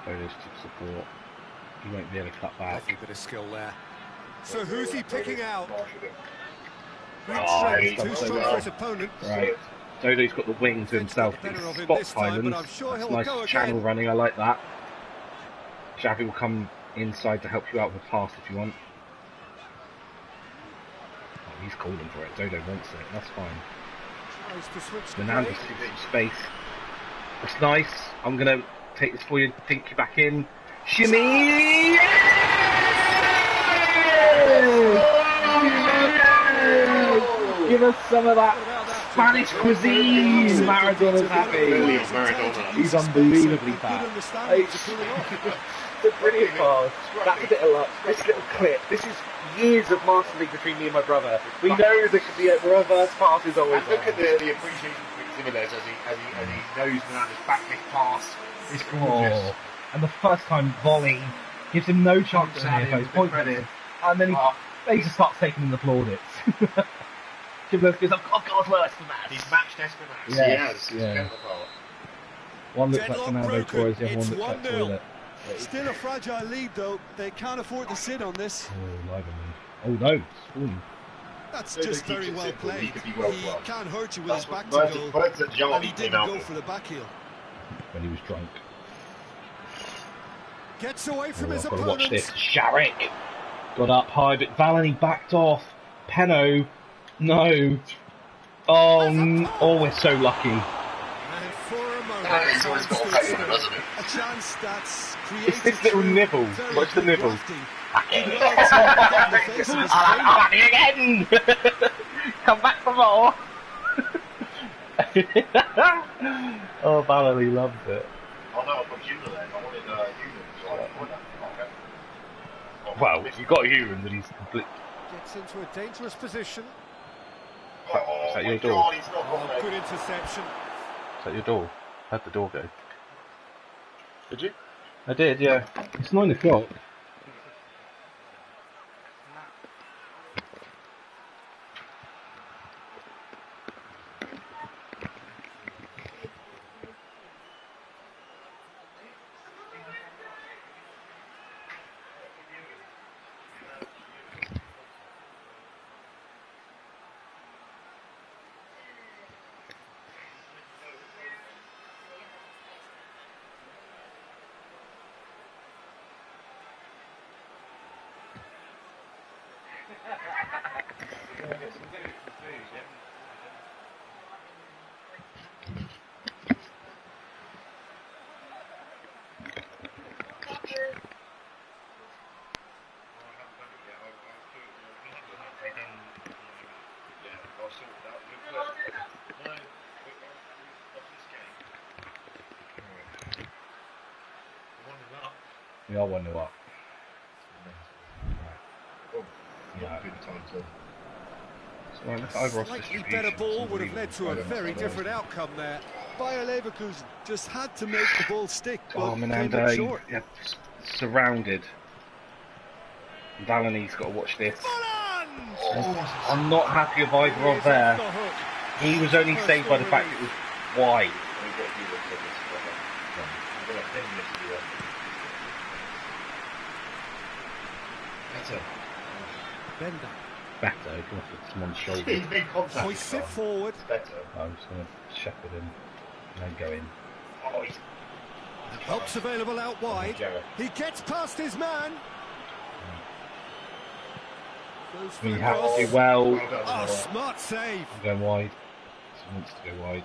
Dodo's to support. He won't be able to cut back. Lovely bit of skill there. So who's he picking out? Great Oh, strength, he's done too so strong well. for his opponent. Right. Dodo's got the wing to himself. Better of him Spot this time, timing. but I'm sure That's he'll nice go channel again. running. I like that. Xavi will come inside to help you out with a pass if you want. Oh, he's calling for it. Dodo wants it. That's fine. Tries to switch the Menander's play. too some space. That's nice. I'm gonna take this for you. Dink you back in. Shimmy! Give us some of that Spanish cuisine. Maradona's happy. Brilliant, Maradona. He's unbelievably Good fat. understanding to pull it off. It's a brilliant pass. That's a bit of luck. This little clip. This is years of Master League between me and my brother. We know there could be a reverse pass is always And look on. at the appreciation for Jimenez as he knows Miranda's back kick pass. It's gorgeous. Oh. And the first time volley gives him no chance to have those points. And then he just starts taking in the plaudits. Timberlake goes, oh God, well, Espenaz. He's matched Espenaz. Yes, He's yeah. One looks like Deadlock Fernando broken. Torres, the other one It's looks like 1-0. Toilet. Still a fragile lead, though. They can't afford to sit on this. Oh, live on. Oh no, Spawn. That's So just they keep very it well simple. played. He could be well He clubbed. can't hurt you with That's his back what to goal. words that And Jardy he came didn't out go with. for the back heel. When he was drunk. Gets away from his I've got to watch opponent. this. Sharrick got up high, but Valani backed off. Peno, no. Oh, we're so lucky. And for a moment, He's always got a stood pay in him, still. hasn't he? A chance that's created It's this little through nibble. very Watch the good nibble. drafting. He could well see him get in the face of his opponent. again! Come back for more! Oh, Valani loves it. Oh no, I've got Human there. I wanted Human, so I wanted that. Okay. Well, you got Human, but he's complete. Gets into a dangerous position. Oh, Is that my your door? God, he's not got Oh, there. good interception. Is that your door? How'd the door go? Did you? I did, yeah. It's 9 o'clock. We are 1-0 up. Yeah, good time to. So look at overall Slightly distribution. better ball It's would have led to a unbelievable. very different outcome there. Bayer Leverkusen just had to make the ball stick, but Oh, came up Menando, short. yeah, surrounded. Valani's got to watch this. I'm not happy with either of there. He was only saved by the fact it was wide. Better. Bender. Better, go off someone's shoulder. He's made contact. Hoists it forward. It's better. I'm just going to shepherd him and then go in. Oh, he's. Help's available out wide. Jarrett. He gets past his man. Goes for We the have cross. to do well. Well done, Oh, Noah. smart save. I'm going wide. He wants to go wide.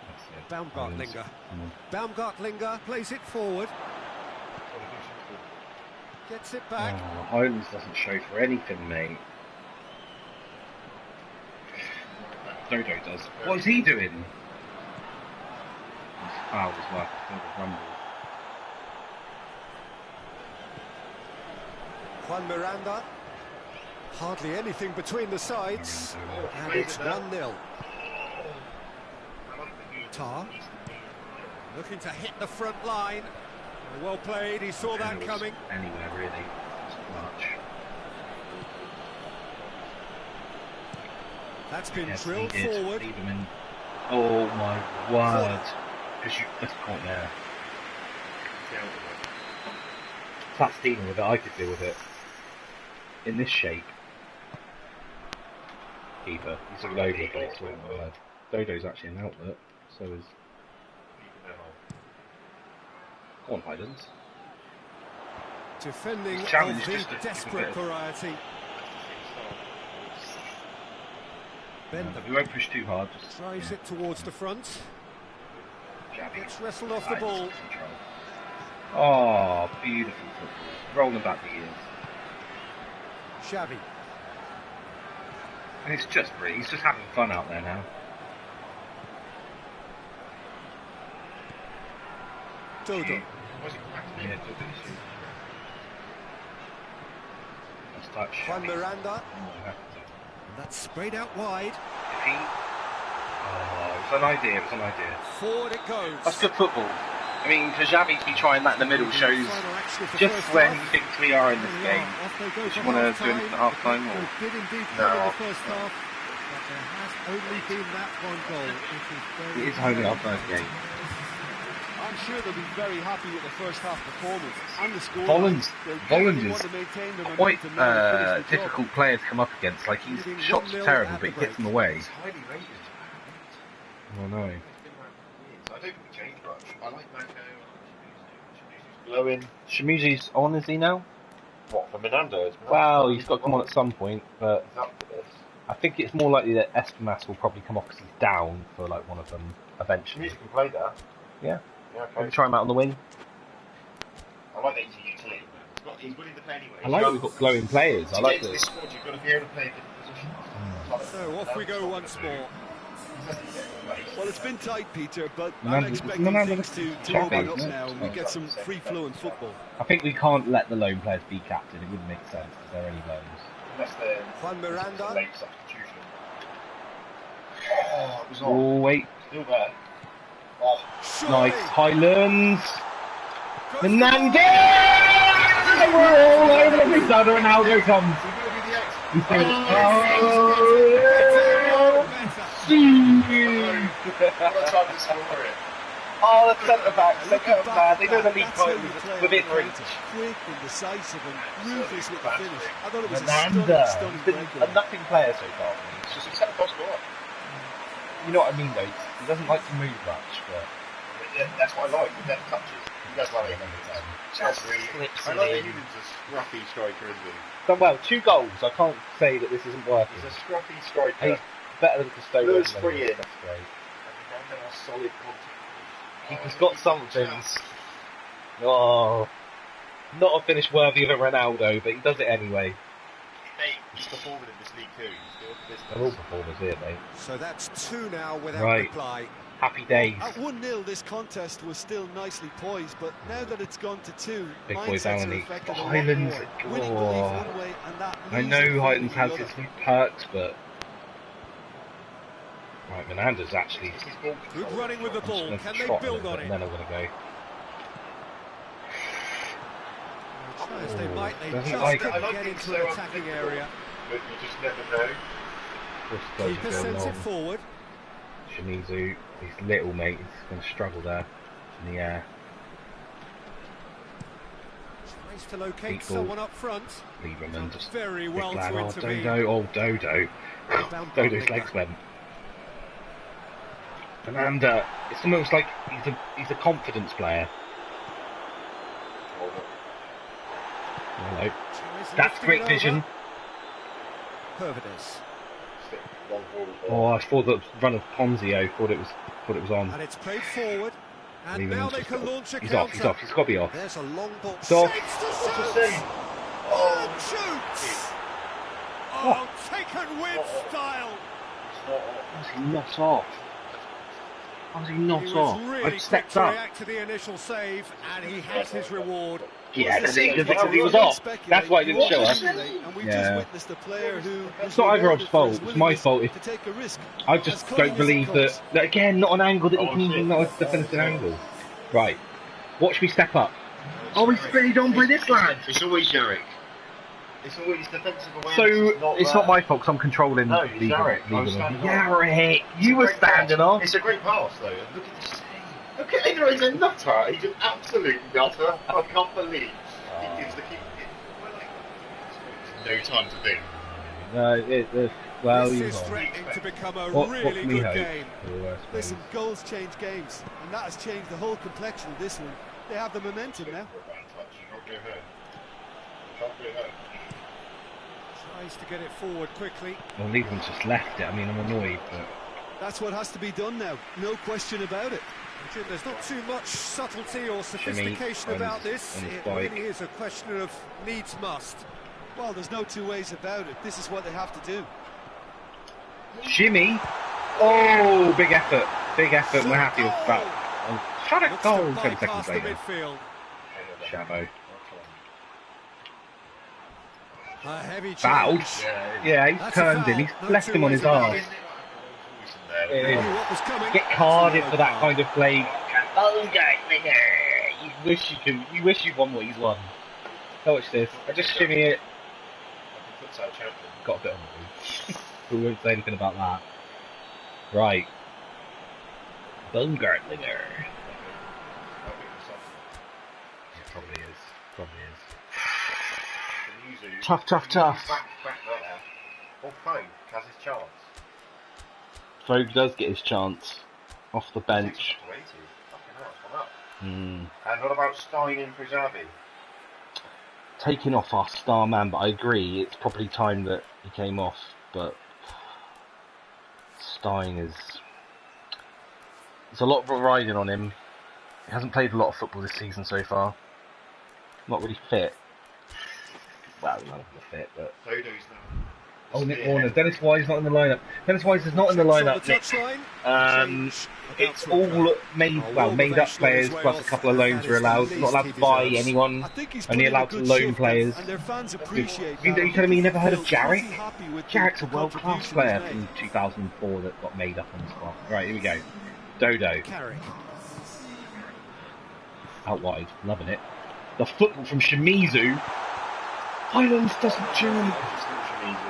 That's it. Baumgartlinger. Come on. Baumgartlinger plays it forward. Gets it back. Oh, Holmes doesn't show for anything, mate. Dodo does. What is he doing? He's fouled as well. I think it's rumble. Juan Miranda. Hardly anything between the sides. And it's 1-0. Tar. Looking to hit the front line. Well played, he saw that coming. Anywhere really. It's much. That's been Yes, drilled he did. forward. Leave him in. Oh my word! Because you that's the point there. If that's dealing with it, I could deal with it. In this shape. Keeper. He's all over the place. Oh my word. Dodo's actually an outlet. So is. Go on, Highlands. Defending His of challenge the just to keep a desperate bit. variety. Bender We won't push too hard. Just drives it towards the front. jab it. Gets wrestled off the Nice ball. control. Oh, beautiful football. Rolling back the years. Xavi. And it's just brilliant. He's just having fun out there now. Dodo. Yeah, Dodo's. Nice touch. Juan Miranda. Oh, That's sprayed out wide. if he... Oh, it was an idea. It was an idea. Forward it goes. That's good football. I mean, for Xavi to be trying that in the middle shows Final action of the just first where half. he thinks we are in this There we game. are. Off they go Do for you want to do half-time. anything at half time? They Or? did indeed No. come in the first half. But there has only been that one goal, which is very... It is only our first game. I'm sure they'll be very happy with the first half performance and the score. Volans want to maintain the quite momentum now and finish the job. difficult player to come up against. Like, his Leading shots are 1-0 terrible, at but the he hits them break. away. He's highly rated. I know. I don't think we changed much. I like Mako. Shimizu's glowing. Shimizu's on, is he now? What, for Menando? Well, he's got to come on at some point, but He's up for this. I think it's more likely that Espinas will probably come off because he's down for like one of them eventually. Shimizu can play that. Yeah. Yeah, Maybe okay. try him out on the wing. I like that he's a utility. He's willing to play anyway. I like that we've got glowing players. I like this this. squad, you've got to be able to play different positions. So off we go once more. Well, it's been tight, Peter, but Menando- I'm expecting Menando- things to Champions, open up isn't it? now and we get some free-flowing football. I think we can't let the lone players be captain. It wouldn't make sense if they're any loans. Unless they're Juan Miranda. late substitution. Oh, it was on. Oh, wait. Still there. Oh, Nice. Highlands. Menandez! We're all over the place. Ronaldo comes. He's doing what a time to score it. Oh, the centre backs, they go mad. They know the league That's how title you is play within on the reach. counter. Quick and decisive and ruthless with the finish. I thought it was a Menanda. stunning He's been breakaway. a nothing player so far. It's just a centre post score. You know what I mean, though? He doesn't like to move much, but Yeah, that's what I like, the depth touches. He does like it. Just Chelsea. slips I it like that in. Union's a scruffy striker, isn't he? done well. 2 goals. I can't say that this isn't working. He's a scruffy striker. He's better than Custodio. Lewis free in. That's great. And then a solid contact. He's got something. Oh, not a finish worthy of a Ronaldo, but he does it anyway. Mate, he's performing in this league too. He's doing business. They're all performers here, mate. So that's 2 now without Right. reply. Happy days. At 1-0, this contest was still nicely poised, but now that it's gone to 2, Big boy mindsets are Downey. affected a lot Highlands. more. Winning the league Oh. one way and that I losing know the Highlands has other. its perks, but right, Menander's actually. It's his ball Good control. running with the I'm just ball. going Can to they trot build him, on and it? then I'm going to go. Try as they might, they Doesn't just like didn't it. I like get being into so an attacking unpredictable. area. But you just never know. Just goes Keeper to go sends it long. forward. Shimizu, he's little, mate. He's going to struggle there in the air. Tries to locate Deep ball. someone up front. Lieberman just Very big well lad. to Oh, intervene. Dodo. Oh, Dodo. Down Dodo's Butler. legs went. Fernanda, it's almost like he's a confidence player. Hello. Tries That's lifting great it vision. over. Pervides. Long ball as Oh, well. I thought the run of Ponzio. Thought it was on. And it's played forward. And Lieberman's now they just can got- launch a He's counter. off. He's off. He's got to be off. There's a long ball. It's off. Shapes to What's shoot. the save? And shoots. Oh, taken with style. How's he not off? How's he not He off? was really I've quick stepped to up. react to the initial save, and he has his reward. Yeah, Well, because he was off. That's why he didn't show us. And we've Yeah. just witnessed a player who It's not either rewarded Rob's for fault, his it's my willingness fault if- to take a risk. I As just cunning don't as it believe comes. that again, not an angle that he can even know it's the defensive angle. Right. Watch me step up. Oh, he's spinning on by this lad. It's always Yarrick. It's always defensive awareness. So it's not my fault because I'm controlling. No, it's Yarrick. I was standing off. Yarrick, you were standing off. It's a great pass though. Look at this save. Look at him, he's a nutter. He's an absolute nutter. I can't believe he gives the keeper. No time to think. No, well, This he's is on. threatening to become a What really can we good hope game. for the worst, Listen, maybe? goals change games, and that has changed the whole complexion of this one. They have the momentum now. Can't go home. Can't go home. Tries to get it forward quickly. Well, Lieberman's just left it. I mean, I'm annoyed, but That's what has to be done now, no question about it. Jim, there's not too much subtlety or sophistication on about his- this. on his It bike. really is a question of needs must. Well, there's no two ways about it. This is what they have to do. Shimmy. Oh, big effort. Big effort. We're happy with that. Oh, shot a Looks goal to 10 bypass seconds the later. midfield. Shabo. A heavy Fouled. challenge. Yeah, he's That's a turned foul. him. He's No left two him on ways his about arse. it. It is. Knew what was coming. Get carded for that kind of play. Oh, you wish you could. You wish you'd won what he's won. Now watch this. I just shimmy it. Got a bit on the We won't say anything about that. Right. Baumgartlinger. It probably is. Probably is. Tough. Back there. Oh, Fogue has his chance. Fogue does get his chance. Off the bench. And what about Stein in for Xavi? Taking off our star man, but I agree, it's probably time that he came off, but Stein is... There's a lot of riding on him. He hasn't played a lot of football this season so far. Not really fit. Well, not fit, but... Dodo's now. Oh, Nick Warner. Dennis Wise not in the lineup. Dennis Wise is not in the lineup, Nick. It's all made up players plus a couple of loans are allowed. Not allowed to buy anyone. Only allowed to loan players. You telling me you never heard of Jarek? Jarek's a world-class player from 2004 that got made up on the spot. Right, here we go. Dodo. Out wide. Loving it. The football from Shimizu. Highlands doesn't jump.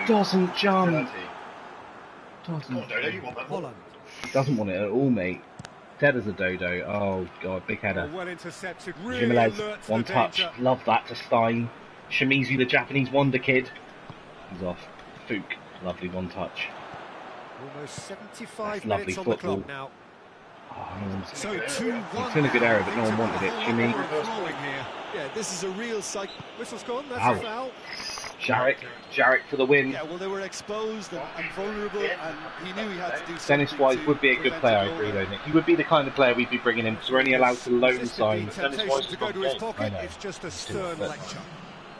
Doesn't jump. He doesn't want it at all, mate. Dead as a dodo. Oh god, big header. Well intercepted. Really Jimenez, one touch. Love that to Stein. Shimizu, the Japanese wonder kid. He's off. Fook, lovely one touch. Almost 75 lovely minutes on football. the clock now. Oh, So 2-1. it's been a good error, but no one wanted it. Jimmy. Yeah, this is a real cycle. Whistle's gone. That's Ow. a foul. Jarek for the win. Yeah, well, they were exposed and vulnerable, and he knew he had to do something. Dennis Wise would be a good player, I agree, though, Nick. He would be the kind of player we'd be bringing in because we're only allowed to loan sign. Dennis Wise to go to his pocket. It's just a stern lecture.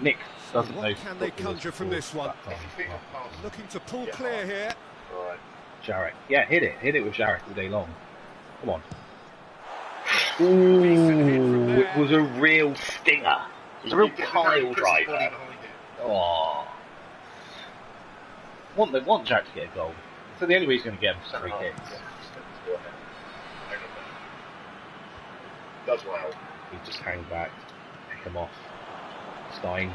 Nick doesn't know. What can they conjure from this one? Looking to pull clear here. Jarek. Yeah, hit it with Jarek all day long. Come on. Ooh, it was a real stinger. It was a real pile driver. Oh. They want Jack to get a goal. So the only way he's going to get him is 3 kicks. Does well. He just hang back, pick him off. Stein.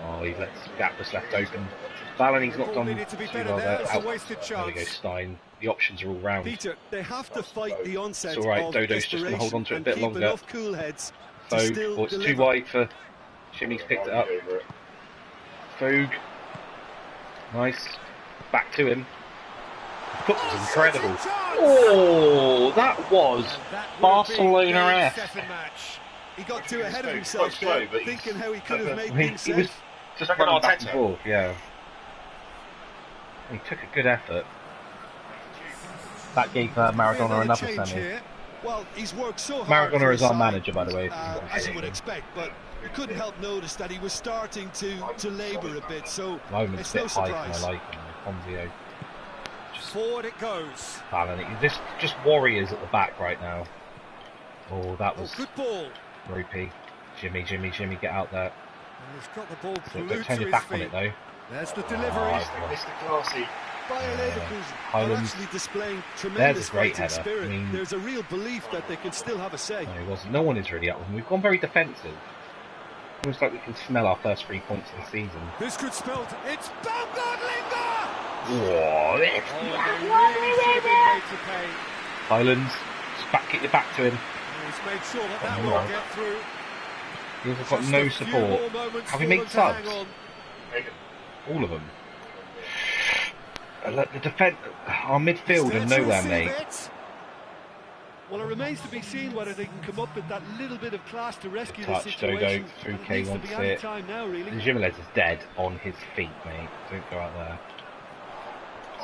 Oh, he lets gap just left open. Ballany's not done too well there. There we go, Stein. The options are all round. Peter, they have to fight the onset. It's alright, of Dodo's just going to hold on to it a bit longer. enough cool heads to Fogue, still it's too deliver. wide for Jimmy's picked it up. Fogue. Nice. Back to him. The foot was incredible. Oh, that was Barcelona-esque. He got too ahead of himself there, thinking how he could have made things He was safe. just running back and forth, yeah. He took a good effort. That gave Maradona another semi. Well, he's worked so hard. Maradona is our manager, by the way. As you would expect, but you couldn't help notice that he was starting to labour a bit, so it's no surprise. I like him, Ponzio. Forward it goes. This just warriors at the back right now. Oh, that was Good ball. ropey. Jimmy, get out there. And he's got the ball So glued don't turn to your his back on feet. it though. There's the Oh, delivery. Mr. Classy. Bayer Leverkusen are Highlands. actually displaying There's tremendous a great fighting header. spirit. I mean- There's a real belief that they can still have a say. No, he wasn't. No one is really up with him. We've gone very defensive. Almost like we can smell our first 3 points of the season. This could spell it's Baumgartlinger! Whoa, They really should have been made to pay. Highlands, just get your back to him. And he's made sure that Oh, will no. get through. He's got Just no a few more support. moments Have we for made them to hang subs? on. All of them. The defence, our midfield Still are to nowhere, receive mate. it. Well, it remains to be seen whether they can come up with that little bit of class to rescue the Touch, Dodo, situation. through It K needs to wants be any it. time now, really. Jimenez is dead on his feet, mate. Don't go out there.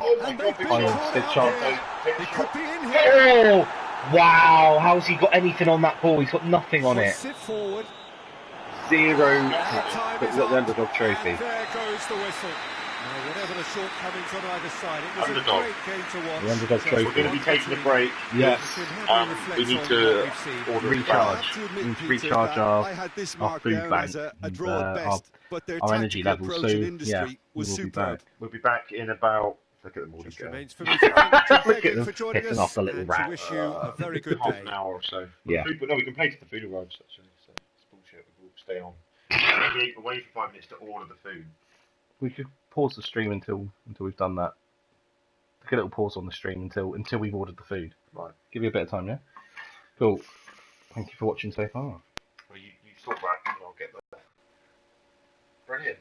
Oh my And god, they've big been Highlands, shot. big caught shot. out there. They could be in here. Oh! Wow! How's he got anything on that ball? He's got nothing on it. Sit forward. 0. Time But is you got up. the underdog trophy. And there goes the whistle. Now, whatever the shortcomings on either side, it was Underdog. a great game to watch. The underdog trophy. We're going to be taking a break. Yes. We need to order Recharge. I have to admit, We need to Peter, recharge that our I had this our marked food down bank as a and, draw at best, but their our energy tactical levels. approach So and industry yeah, we was will be superb. back. We'll be back in about. Look at them all Just go. remains for me to thank Look at you them for joining pissing us off the little and rat. to wish you a very good Half day. an hour or so. Yeah. No, we can play to the food arrives actually. So it's bullshit. We'll stay on. We'll wait for 5 minutes to order the food. We could pause the stream until we've done that. Take a little pause on the stream until we've ordered the food. Right. Give you a bit of time, yeah? Cool. Thank you for watching so far. Well, you talk back and I'll get there. Brilliant.